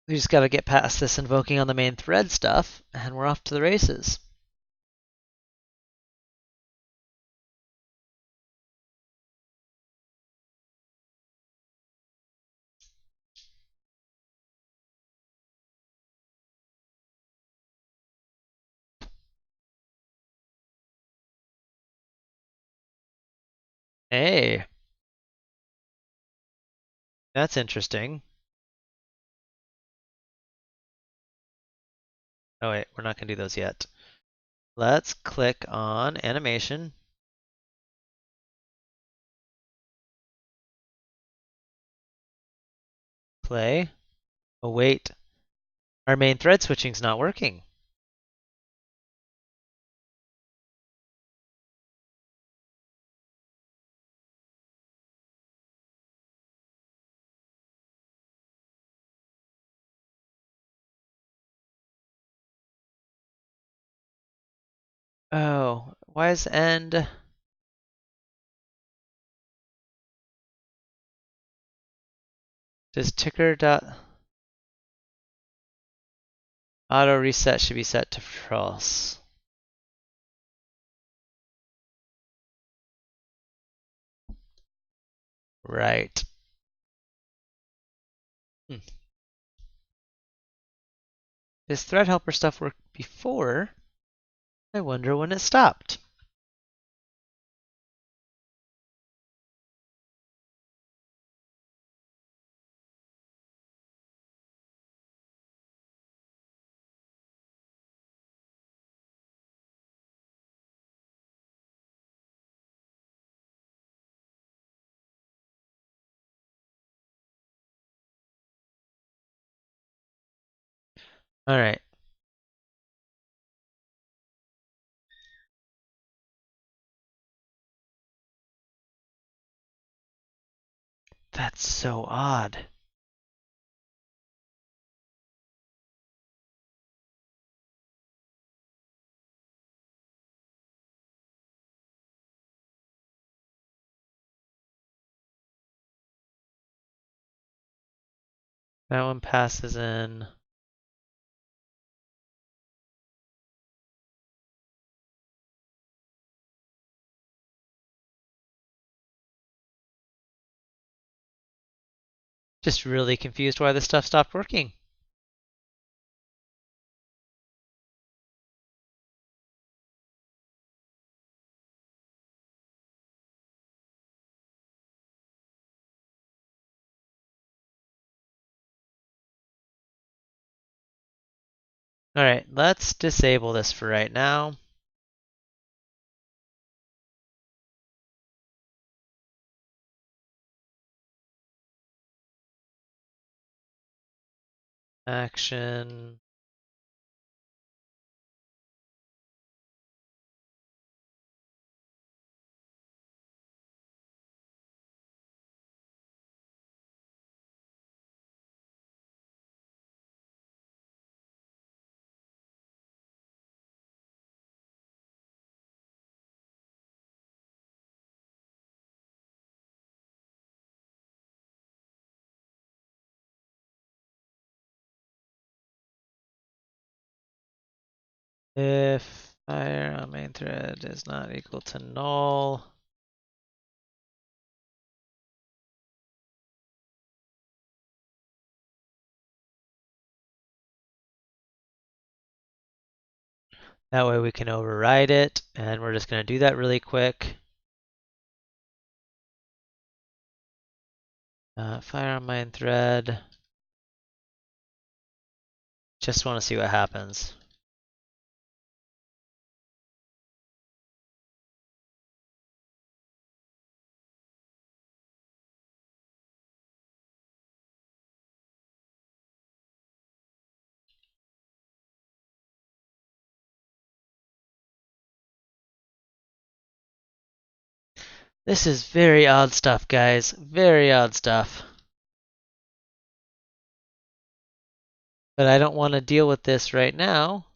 Speaker 1: we just got to get past this invoking on the main thread stuff, and we're off to the races. Hey, that's interesting. Oh wait, we're not gonna do those yet. Let's click on animation, play. Oh wait, our main thread switching's not working. Oh, why is end? Does ticker dot auto reset should be set to false? Right. Hmm. This thread helper stuff worked before. I wonder when it stopped. All right. That's so odd. That one passes in. Just really confused why this stuff stopped working. All right, let's disable this for right now. Action. If fire on main thread is not equal to null. That way we can override it, and we're just going to do that really quick. Fire on main thread. Just want to see what happens. This is very odd stuff, guys. Very odd stuff. But I don't want to deal with this right now.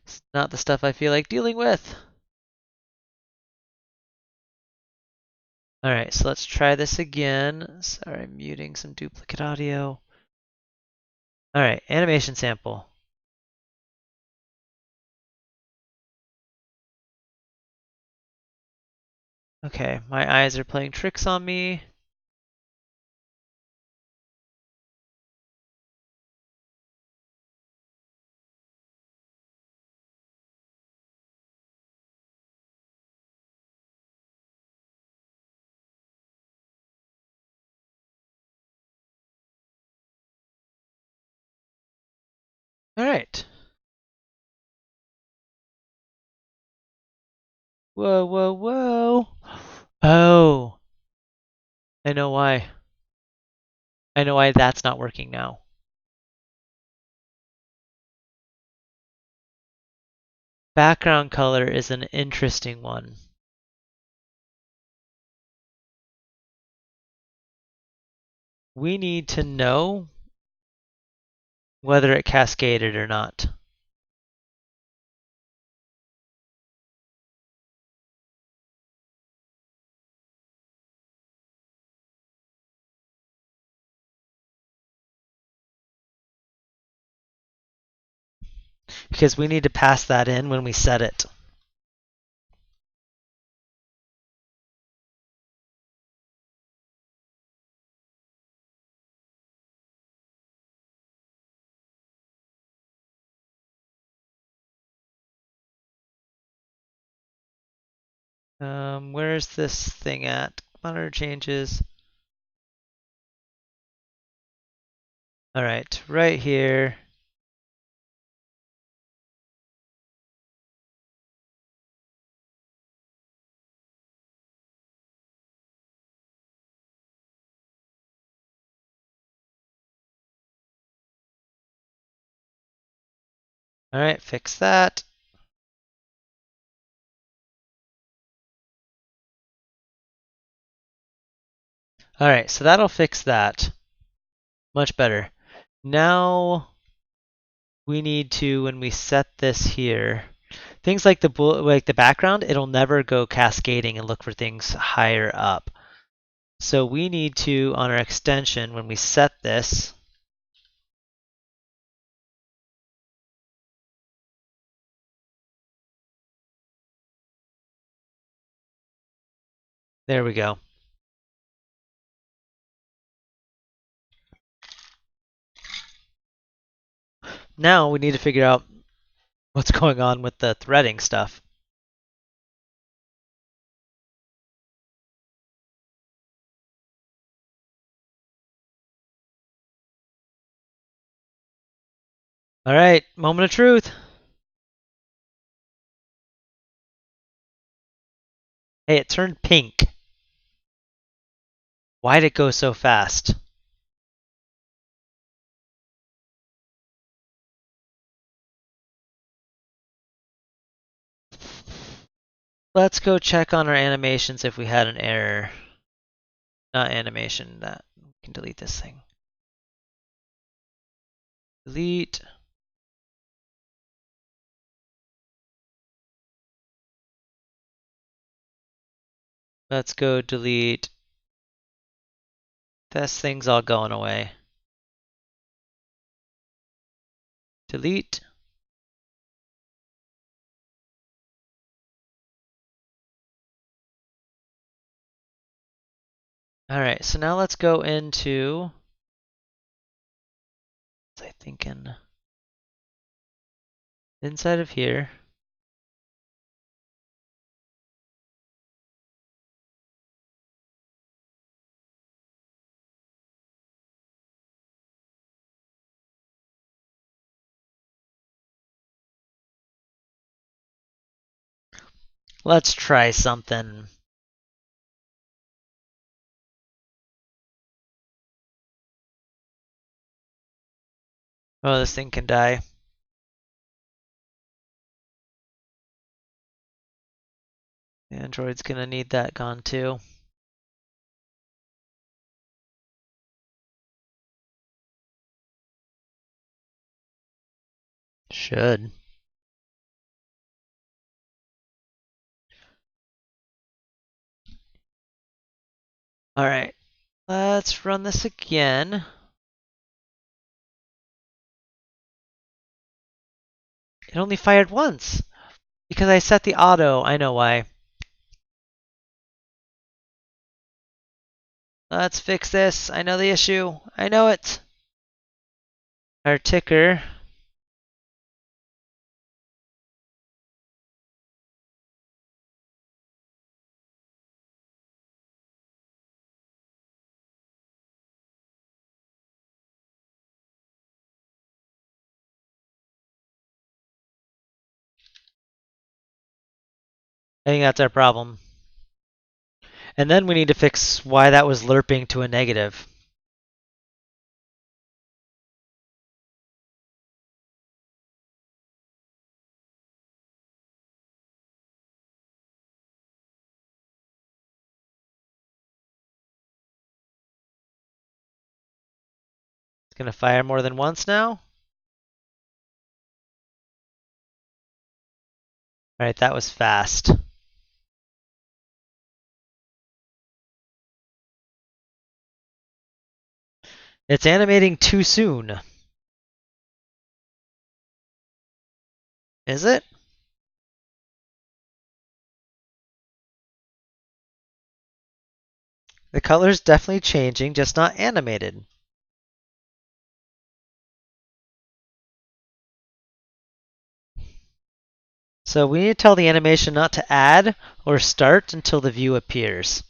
Speaker 1: It's not the stuff I feel like dealing with. Alright, so let's try this again. Sorry, I'm muting some duplicate audio. Alright, animation sample. Okay, my eyes are playing tricks on me. Alright. Whoa, whoa, whoa. Oh, I know why. I know why that's not working now. Background color is an interesting one. We need to know whether it cascaded or not. Because we need to pass that in when we set it. Where's this thing at? Monitor changes. Alright, right here. Alright, fix that. Alright, so that'll fix that. Much better. Now we need to, when we set this here, things like the background, it'll never go cascading and look for things higher up. So we need to, on our extension, when we set this, there we go. Now we need to figure out what's going on with the threading stuff. All right, moment of truth. Hey, it turned pink. Why'd it go so fast? Let's go check on our animations if we had an error. Not animation, that we can delete this thing. Delete. Let's go delete. This thing's all going away. Delete. Alright, so now let's go into, what was I thinking? Inside of here. Let's try something. Oh, this thing can die. The Android's gonna need that gone too. Should. Alright, let's run this again. It only fired once. Because I set the auto, I know why. Let's fix this. I know the issue. I know it. Our ticker. I think that's our problem. And then we need to fix why that was lerping to a negative. It's gonna fire more than once now. Alright, that was fast. It's animating too soon. Is it? The color's definitely changing, just not animated. So we need to tell the animation not to add or start until the view appears.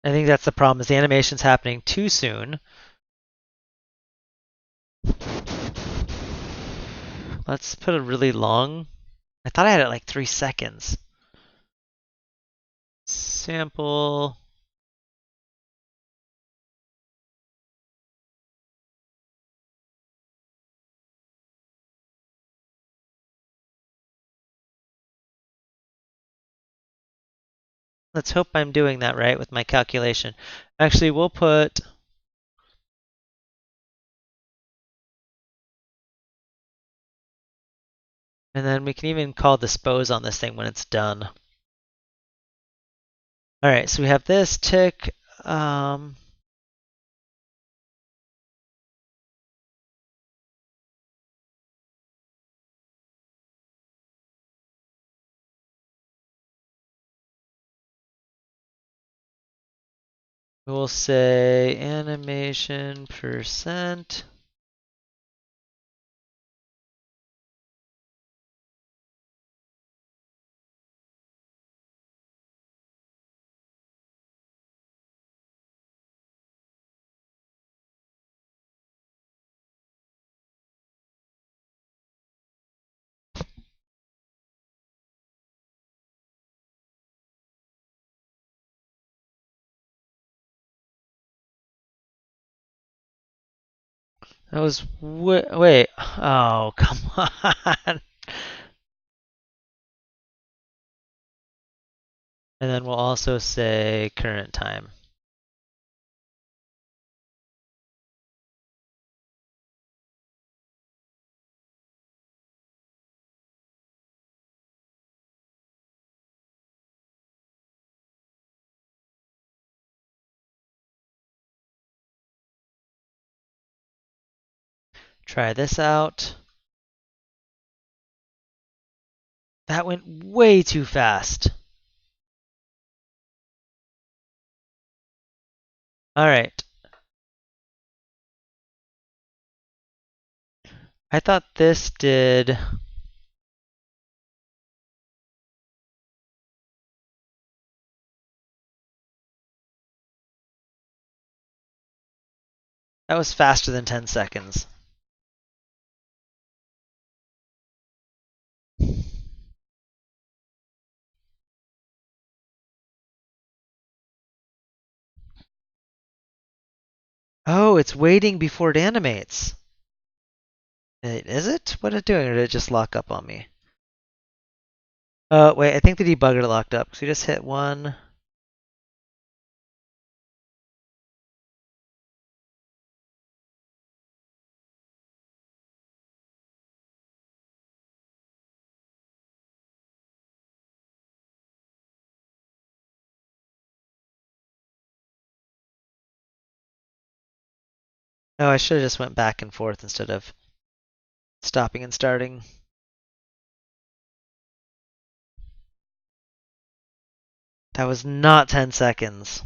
Speaker 1: I think that's the problem, is the animation's happening too soon. Let's put a really long. I thought I had it like 3 seconds. Sample. Let's hope I'm doing that right with my calculation. Actually, we'll put. And then we can even call dispose on this thing when it's done. All right, so we have this tick. We'll say animation percent. That was wait. Oh, come on. And then we'll also say current time. Try this out. That went way too fast. All right. I thought this did. That was faster than 10 seconds. Oh, it's waiting before it animates. Is it? What is it doing? Or did it just lock up on me? Wait, I think the debugger locked up. So we just hit one. Oh, I should have just went back and forth instead of stopping and starting. That was not 10 seconds.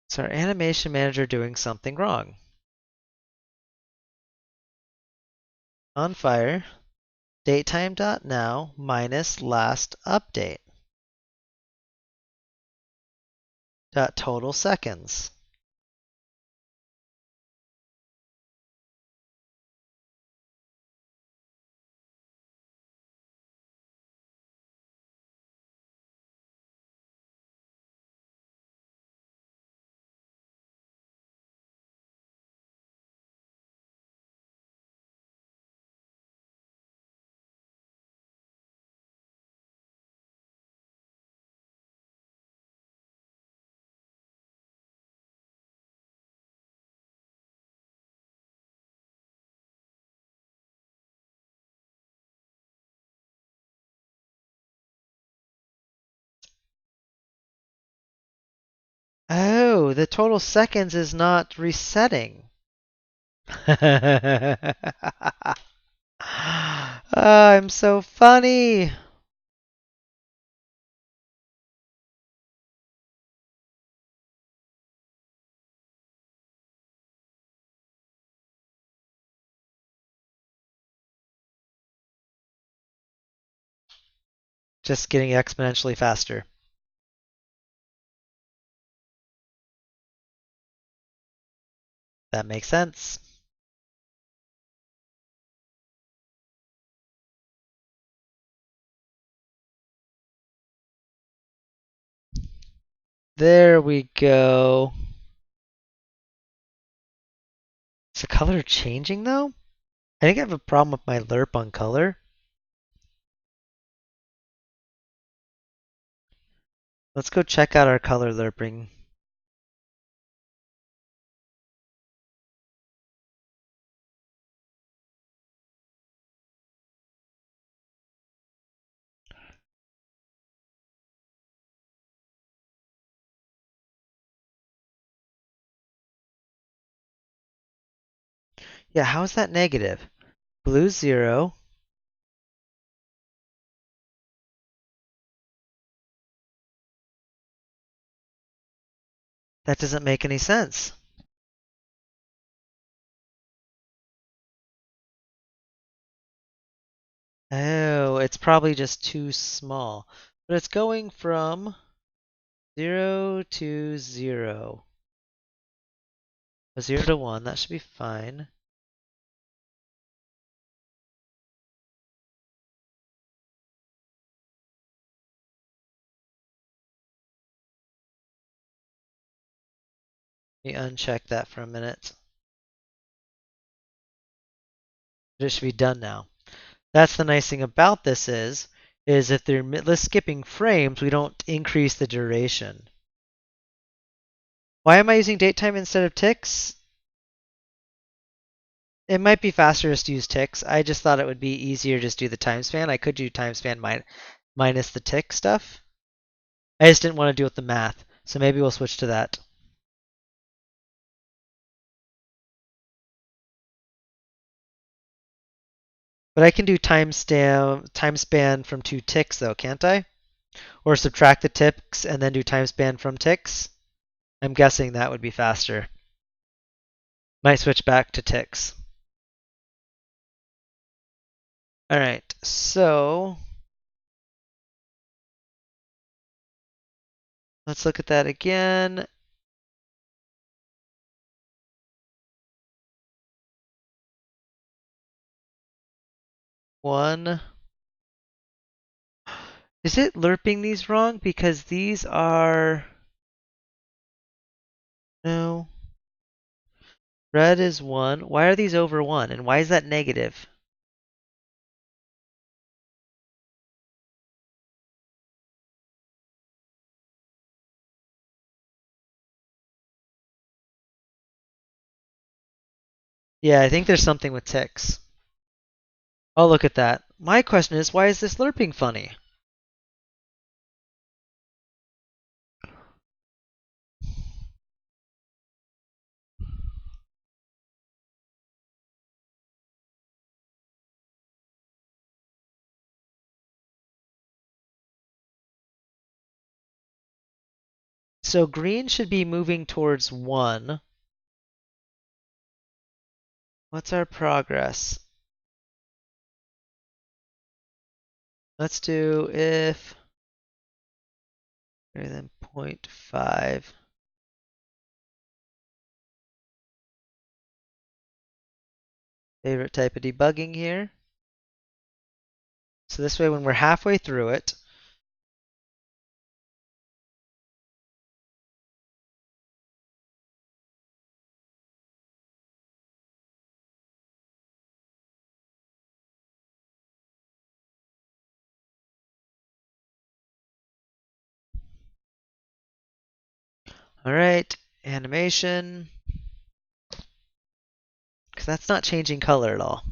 Speaker 1: So our animation manager doing something wrong. On fire, datetime.now minus last update dot total seconds. Oh, the total seconds is not resetting. I'm so funny. Just getting exponentially faster. That makes sense. There we go. Is the color changing though? I think I have a problem with my lerp on color. Let's go check out our color lerping. Yeah, how is that negative? Blue 0. That doesn't make any sense. Oh, it's probably just too small. But it's going from 0 to 0. 0 to 1, that should be fine. Let me uncheck that for a minute. It should be done now. That's the nice thing about this is if they're skipping frames, we don't increase the duration. Why am I using date time instead of ticks? It might be faster just to use ticks. I just thought it would be easier to just do the time span. I could do time span minus the tick stuff. I just didn't want to deal with the math, so maybe we'll switch to that. But I can do time span from 2 ticks though, can't I? Or subtract the ticks and then do time span from ticks? I'm guessing that would be faster. Might switch back to ticks. All right, so let's look at that again. One. Is it lerping these wrong? Because these are... No. Red is 1. Why are these over 1? And why is that negative? Yeah, I think there's something with ticks. Oh, look at that. My question is, why is this lerping funny? So green should be moving towards 1. What's our progress? Let's do if greater than 0.5. Favorite type of debugging here. So this way when we're halfway through it, all right, animation, because that's not changing color at all.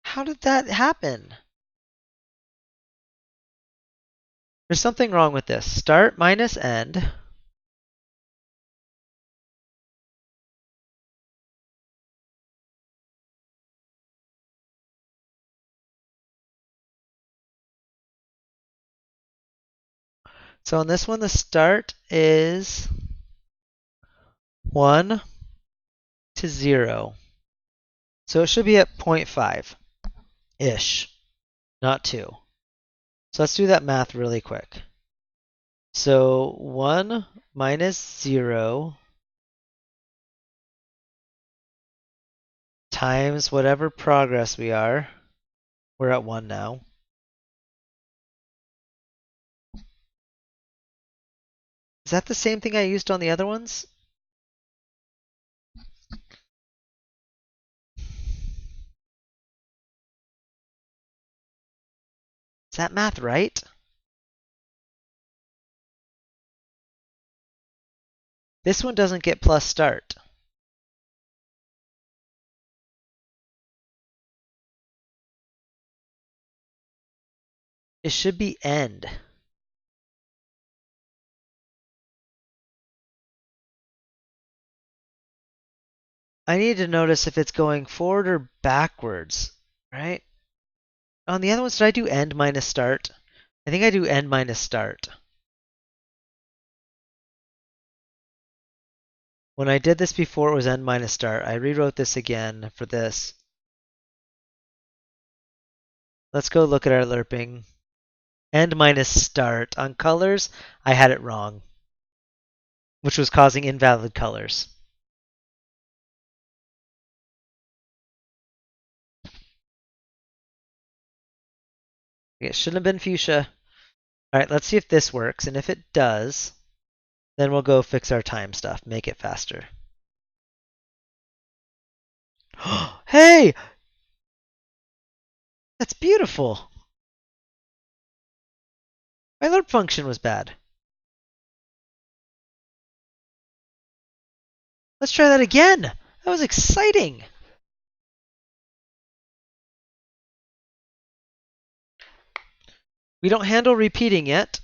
Speaker 1: How did that happen? There's something wrong with this. Start minus end. So on this one, the start is 1 to 0. So it should be at 0.5-ish, not 2. So let's do that math really quick. So 1 minus 0 times whatever progress we are. We're at 1 now. Is that the same thing I used on the other ones? Is that math right? This one doesn't get plus start. It should be end. I need to notice if it's going forward or backwards, right? On the other ones, did I do end minus start? I think I do end minus start. When I did this before, it was end minus start. I rewrote this again for this. Let's go look at our lerping. End minus start. On colors, I had it wrong, which was causing invalid colors. It shouldn't have been fuchsia. All right, let's see if this works. And if it does, then we'll go fix our time stuff, make it faster. Hey, that's beautiful. My lerp function was bad. Let's try that again. That was exciting. We don't handle repeating yet.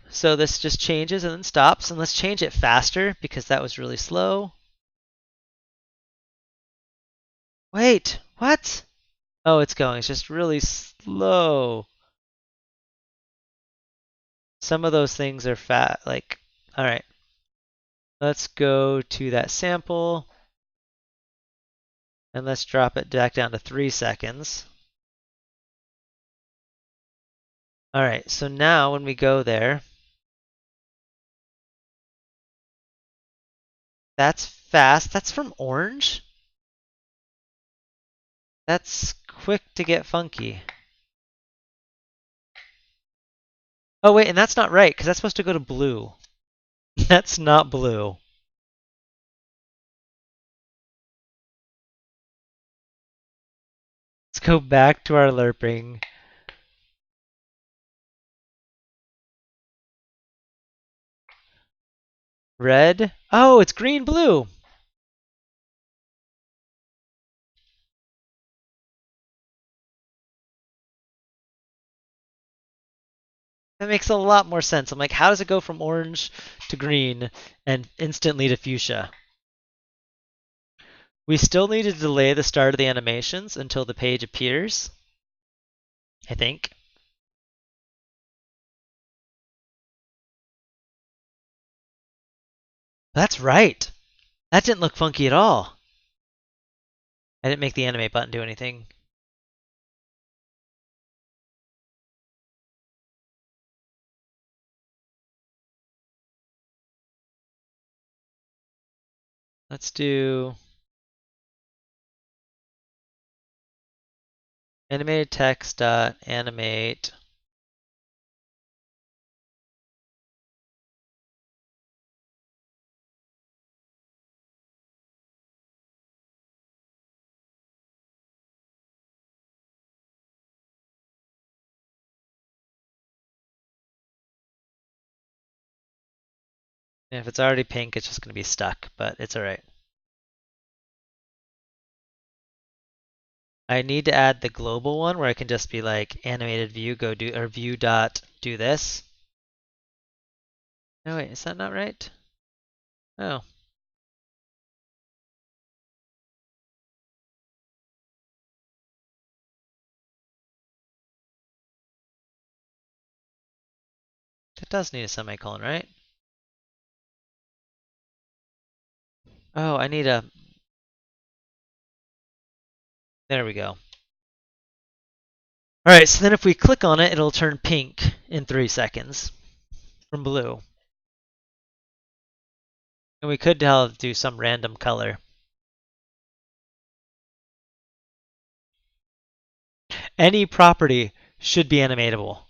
Speaker 1: So this just changes and then stops. And let's change it faster because that was really slow. Wait, what? Oh, it's going. It's just really slow. Some of those things are fat. Like, all right. Let's go to that sample. And let's drop it back down to 3 seconds. All right, so now when we go there, that's fast. That's from orange. That's quick to get funky. Oh, wait, and that's not right, because that's supposed to go to blue. That's not blue. Let's go back to our lerping. Red. Oh, it's green blue. That makes a lot more sense. I'm like, how does it go from orange to green and instantly to fuchsia? We still need to delay the start of the animations until the page appears, I think. That's right. That didn't look funky at all. I didn't make the animate button do anything. Let's do animated text dot animate. And if it's already pink, it's just going to be stuck, but it's all right. I need to add the global one where I can just be like animated view go do or view dot do this. No, wait, is that not right? Oh. It does need a semicolon, right? Oh, I need a. There we go. All right, so then if we click on it, it'll turn pink in 3 seconds from blue. And we could do some random color. Any property should be animatable.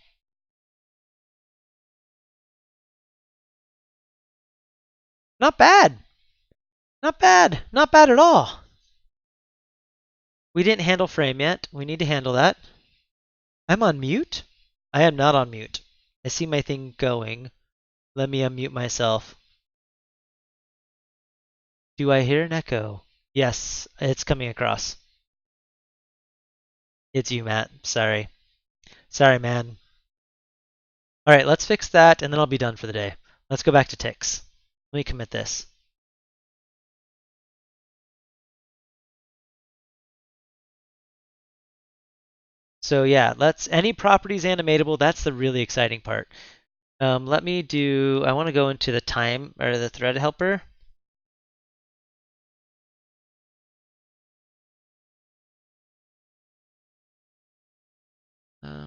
Speaker 1: Not bad. Not bad. Not bad at all. We didn't handle frame yet. We need to handle that. I'm on mute? I am not on mute. I see my thing going. Let me unmute myself. Do I hear an echo? Yes, it's coming across. It's you, Matt. Sorry. Sorry, man. All right, let's fix that, and then I'll be done for the day. Let's go back to ticks. Let me commit this. So yeah, any properties animatable, that's the really exciting part. I want to go into the time or the thread helper. Um,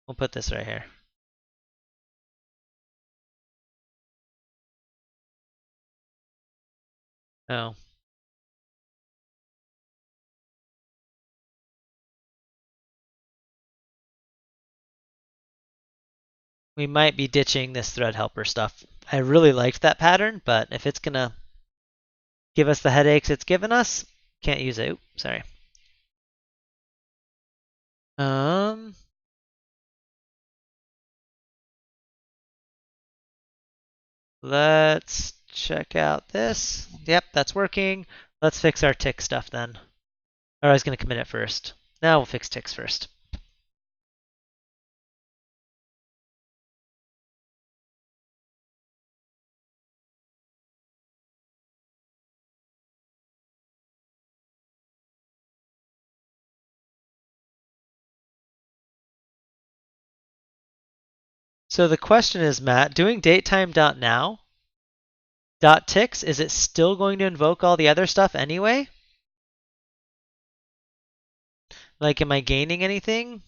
Speaker 1: we'll put this right here. Oh, we might be ditching this thread helper stuff. I really liked that pattern, but if it's gonna give us the headaches it's given us, can't use it. Oops, sorry. Um, let's check out this. Yep, that's working. Let's fix our tick stuff then. Or I was gonna commit it first. Now we'll fix ticks first. So the question is, Matt, doing datetime.now .ticks, is it still going to invoke all the other stuff anyway? Like, am I gaining anything?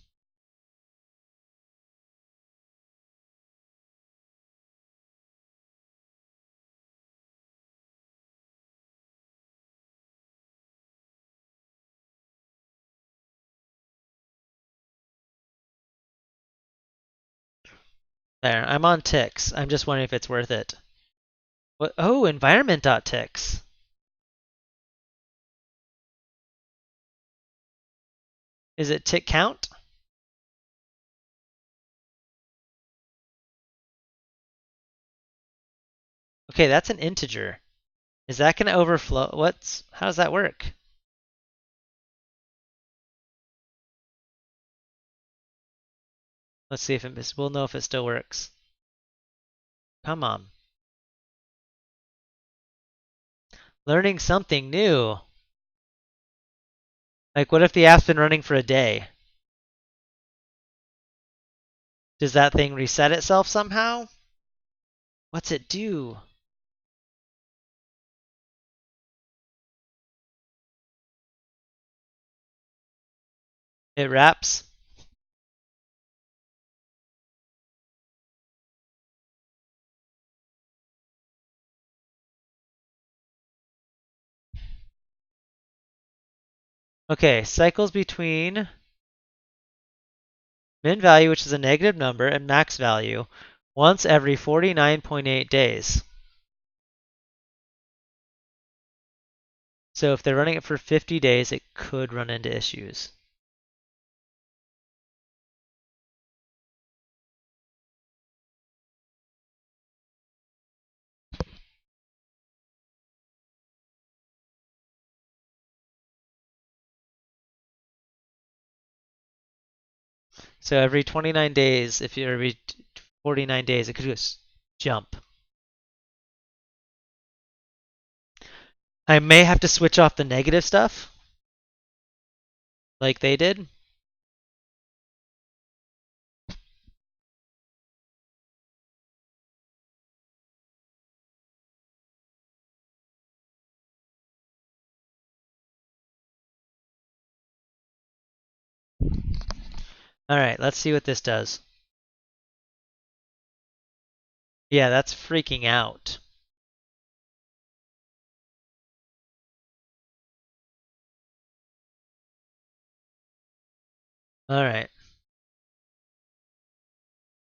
Speaker 1: There, I'm on ticks. I'm just wondering if it's worth it. What? Oh, environment.ticks. Is it tick count? Okay, that's an integer. Is that going to overflow? How does that work? Let's see if we'll know if it still works. Come on. Learning something new. Like, what if the app's been running for a day? Does that thing reset itself somehow? What's it do? It wraps. Okay, cycles between min value, which is a negative number, and max value once every 49.8 days. So if they're running it for 50 days, it could run into issues. So every 29 days, if you're every 49 days, it could just jump. I may have to switch off the negative stuff like they did. All right, let's see what this does. Yeah, that's freaking out. All right.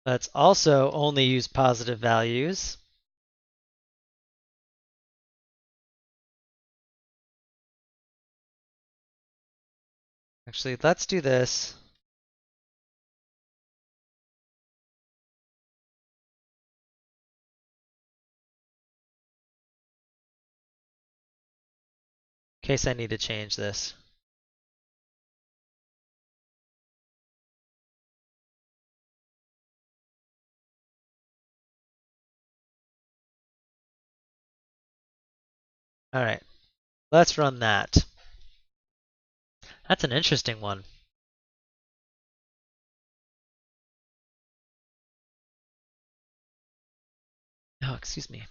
Speaker 1: Let's also only use positive values. Actually, let's do this. In case I need to change this. All right, let's run that. That's an interesting one. Oh, excuse me.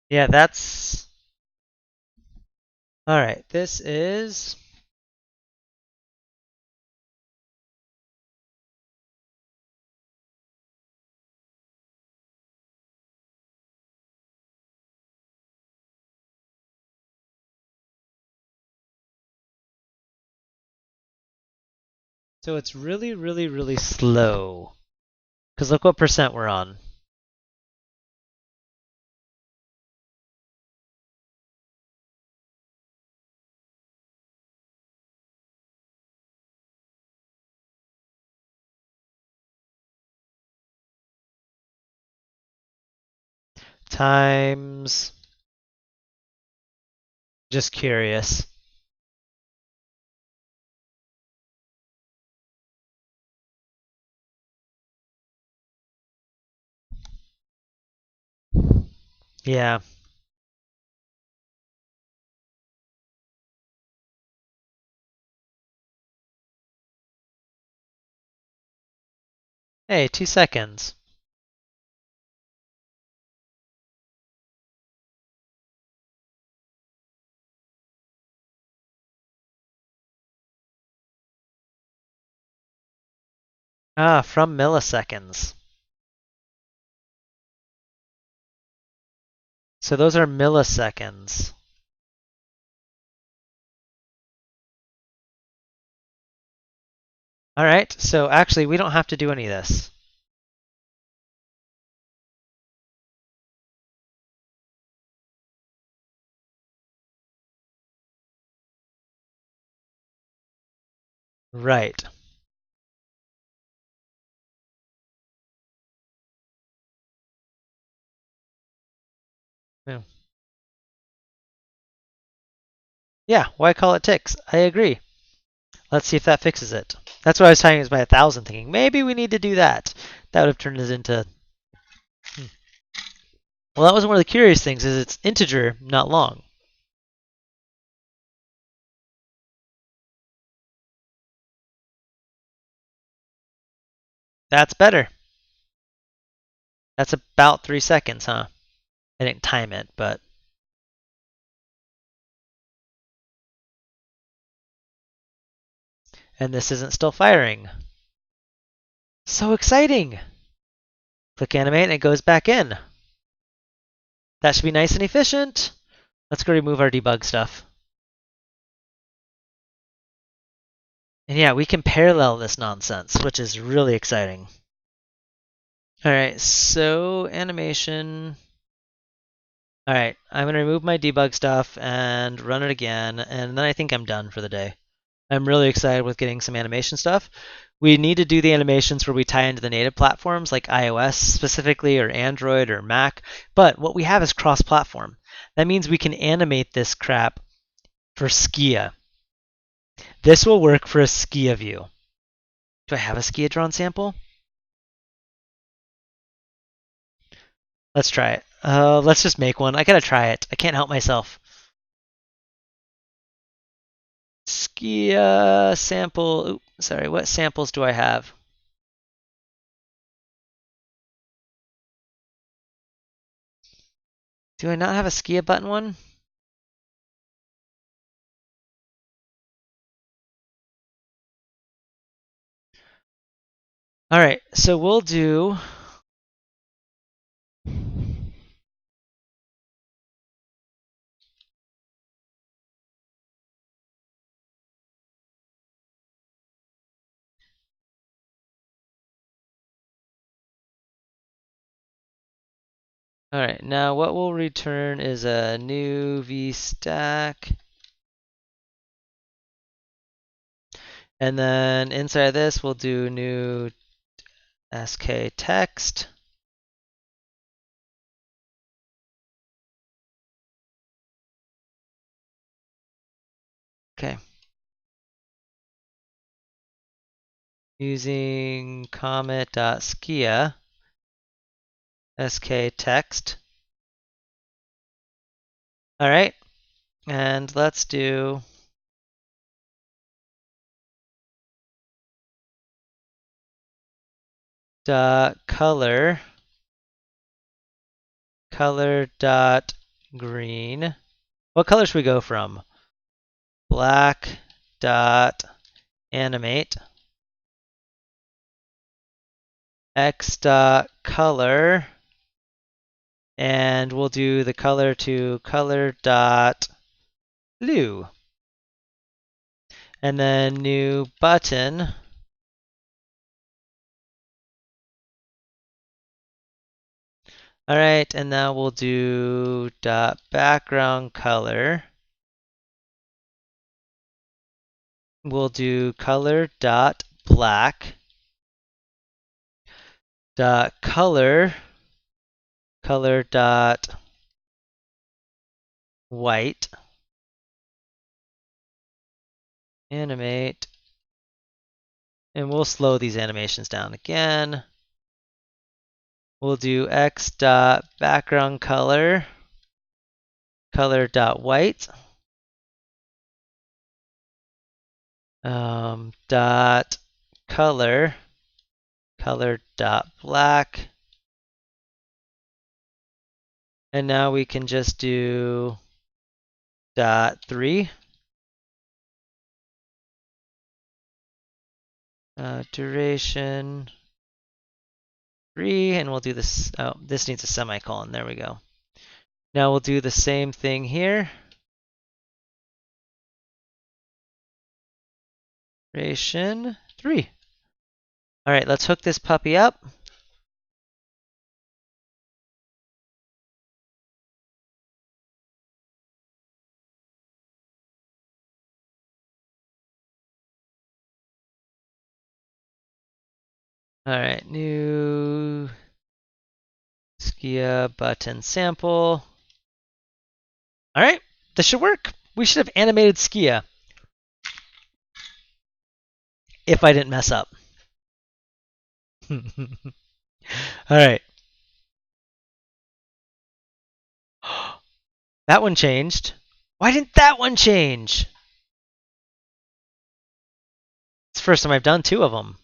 Speaker 1: Yeah, that's all right. This is so it's really, really, really slow. Because look what percent we're on. Times. Just curious. Yeah. Hey, 2 seconds. Ah, from milliseconds. So those are milliseconds. All right, so actually we don't have to do any of this. Right. Yeah, yeah, why call it ticks? I agree. Let's see if that fixes it. That's what I was talking about 1,000, thinking maybe we need to do that. That would have turned us into. Hmm. Well, that was one of the curious things. Is it's integer, not long. That's better. That's about 3 seconds, huh? I didn't time it, but and this isn't still firing. So exciting! Click animate and it goes back in. That should be nice and efficient. Let's go remove our debug stuff. And yeah, we can parallel this nonsense, which is really exciting. All right, so animation. All right, I'm going to remove my debug stuff and run it again, and then I think I'm done for the day. I'm really excited with getting some animation stuff. We need to do the animations where we tie into the native platforms like iOS specifically, or Android or Mac, but what we have is cross-platform. That means we can animate this crap for Skia. This will work for a Skia view. Do I have a Skia drawn sample? Let's try it. Let's just make one. I gotta try it. I can't help myself. Skia sample. Oops, sorry, what samples do I have? Do I not have a Skia button one? All right, so we'll do. All right, now what we'll return is a new vstack. And then inside this, we'll do new sk text. Okay. using comet.skia sk text. All right, and let's do dot color dot green. What color should we go from? Black dot animate x dot color, and we'll do the color to color dot blue, and then new button. All right, and now we'll do dot background color. We'll do color dot black dot color dot white, animate, and we'll slow these animations down again. We'll do x dot background color dot white, dot color dot black, and now we can just do dot 3. Duration 3, and we'll do this. Oh, this needs a semicolon. There we go. Now we'll do the same thing here. Duration 3. All right, let's hook this puppy up. All right, new Skia button sample. All right, this should work. We should have animated Skia if I didn't mess up. All right. That one changed. Why didn't that one change? It's the first time I've done 2 of them.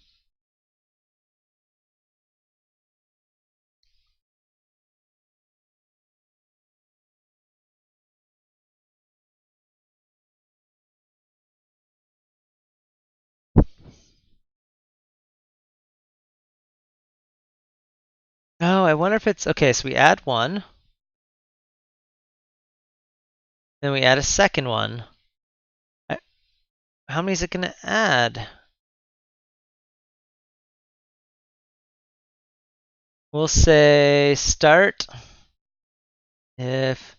Speaker 1: Oh, I wonder if it's okay. So we add 1, then we add a second one. How many is it going to add? We'll say start if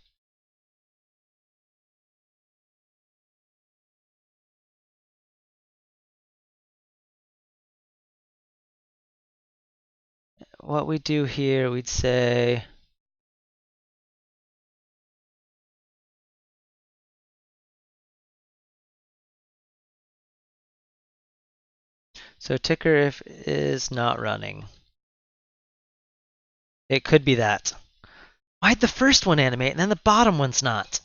Speaker 1: what we do here, we'd say so ticker if is not running. It could be that. Why'd the first one animate and then the bottom one's not?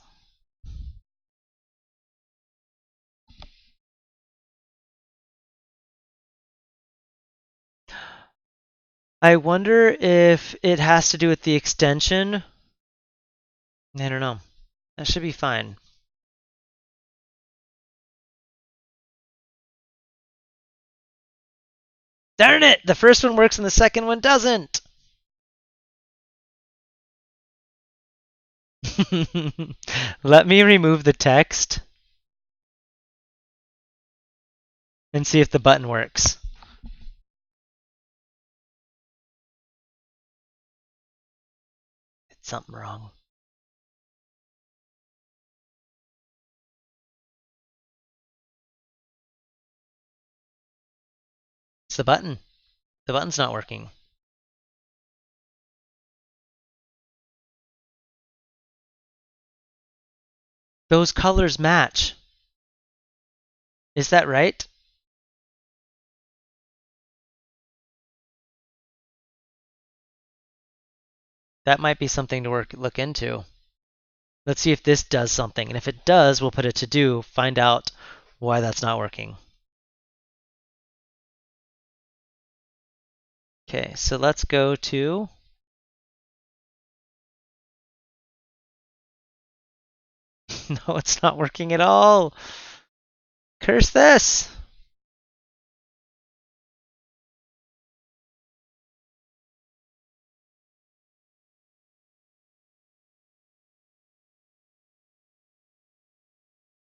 Speaker 1: I wonder if it has to do with the extension. I don't know. That should be fine. Darn it! The first one works and the second one doesn't! Let me remove the text and see if the button works. It's something wrong. It's the button. The button's not working. Those colors match. Is that right? That might be something to look into. Let's see if this does something. And if it does, we'll put it to do, find out why that's not working. Okay, so let's go to no, it's not working at all. Curse this.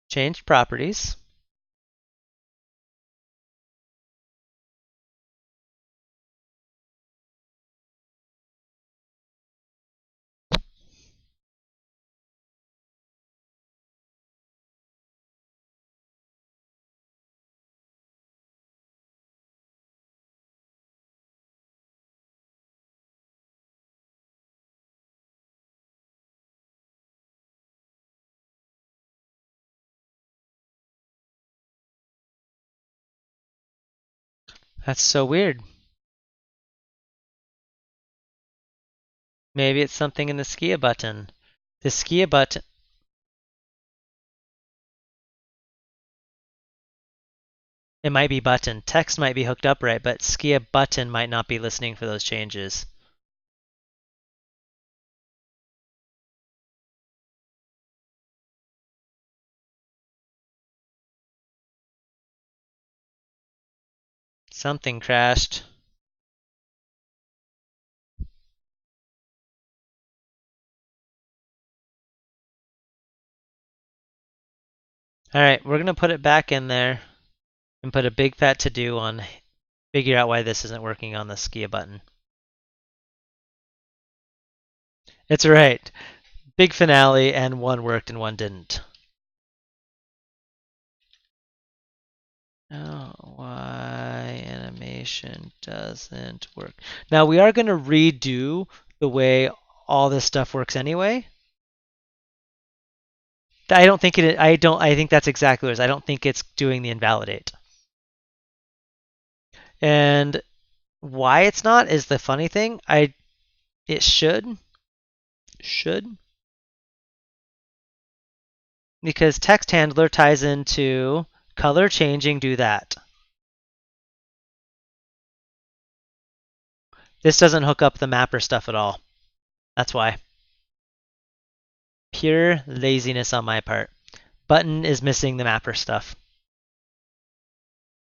Speaker 1: Change properties. That's so weird. Maybe it's something in the Skia button. The Skia button. It might be button. Text might be hooked up right, but Skia button might not be listening for those changes. Something crashed. All right, we're gonna put it back in there and put a big fat to do on figure out why this isn't working on the Skia button. It's right. Big finale, and one worked and one didn't. Oh, why animation doesn't work. Now we are going to redo the way all this stuff works anyway. I don't think it. I think that's exactly what it is. I don't think it's doing the invalidate. And why it's not is the funny thing. It should because text handler ties into color changing. Do that. This doesn't hook up the mapper stuff at all. That's why. Pure laziness on my part. Button is missing the mapper stuff.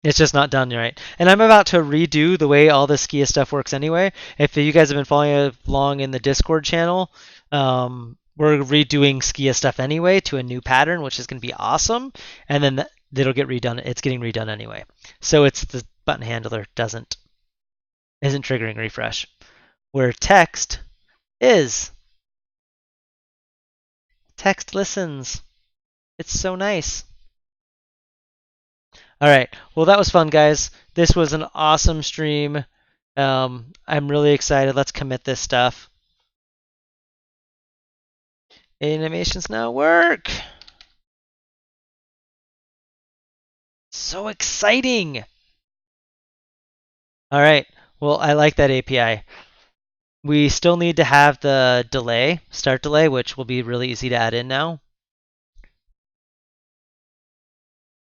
Speaker 1: It's just not done right. And I'm about to redo the way all the Skia stuff works anyway. If you guys have been following along in the Discord channel, we're redoing Skia stuff anyway to a new pattern, which is going to be awesome. And then it'll get redone. It's getting redone anyway. So it's the button handler isn't triggering refresh. Where text is. Text listens. It's so nice. All right. Well, that was fun, guys. This was an awesome stream. I'm really excited. Let's commit this stuff. Animations now work. So exciting. All right. Well, I like that API. We still need to have the delay, start delay, which will be really easy to add in now.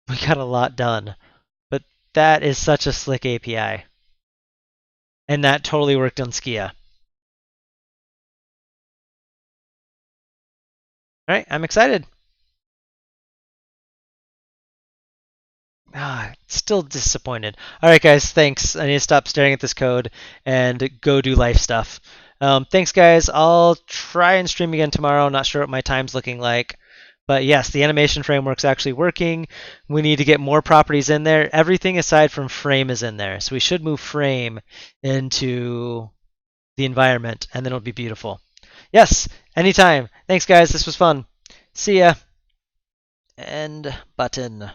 Speaker 1: We got a lot done, but that is such a slick API. And that totally worked on Skia. All right, I'm excited. Still disappointed. All right, guys, thanks. I need to stop staring at this code and go do life stuff. Thanks, guys. I'll try and stream again tomorrow. Not sure what my time's looking like. But yes, the animation framework's actually working. We need to get more properties in there. Everything aside from frame is in there. So we should move frame into the environment, and then it'll be beautiful. Yes, anytime. Thanks, guys. This was fun. See ya. End button.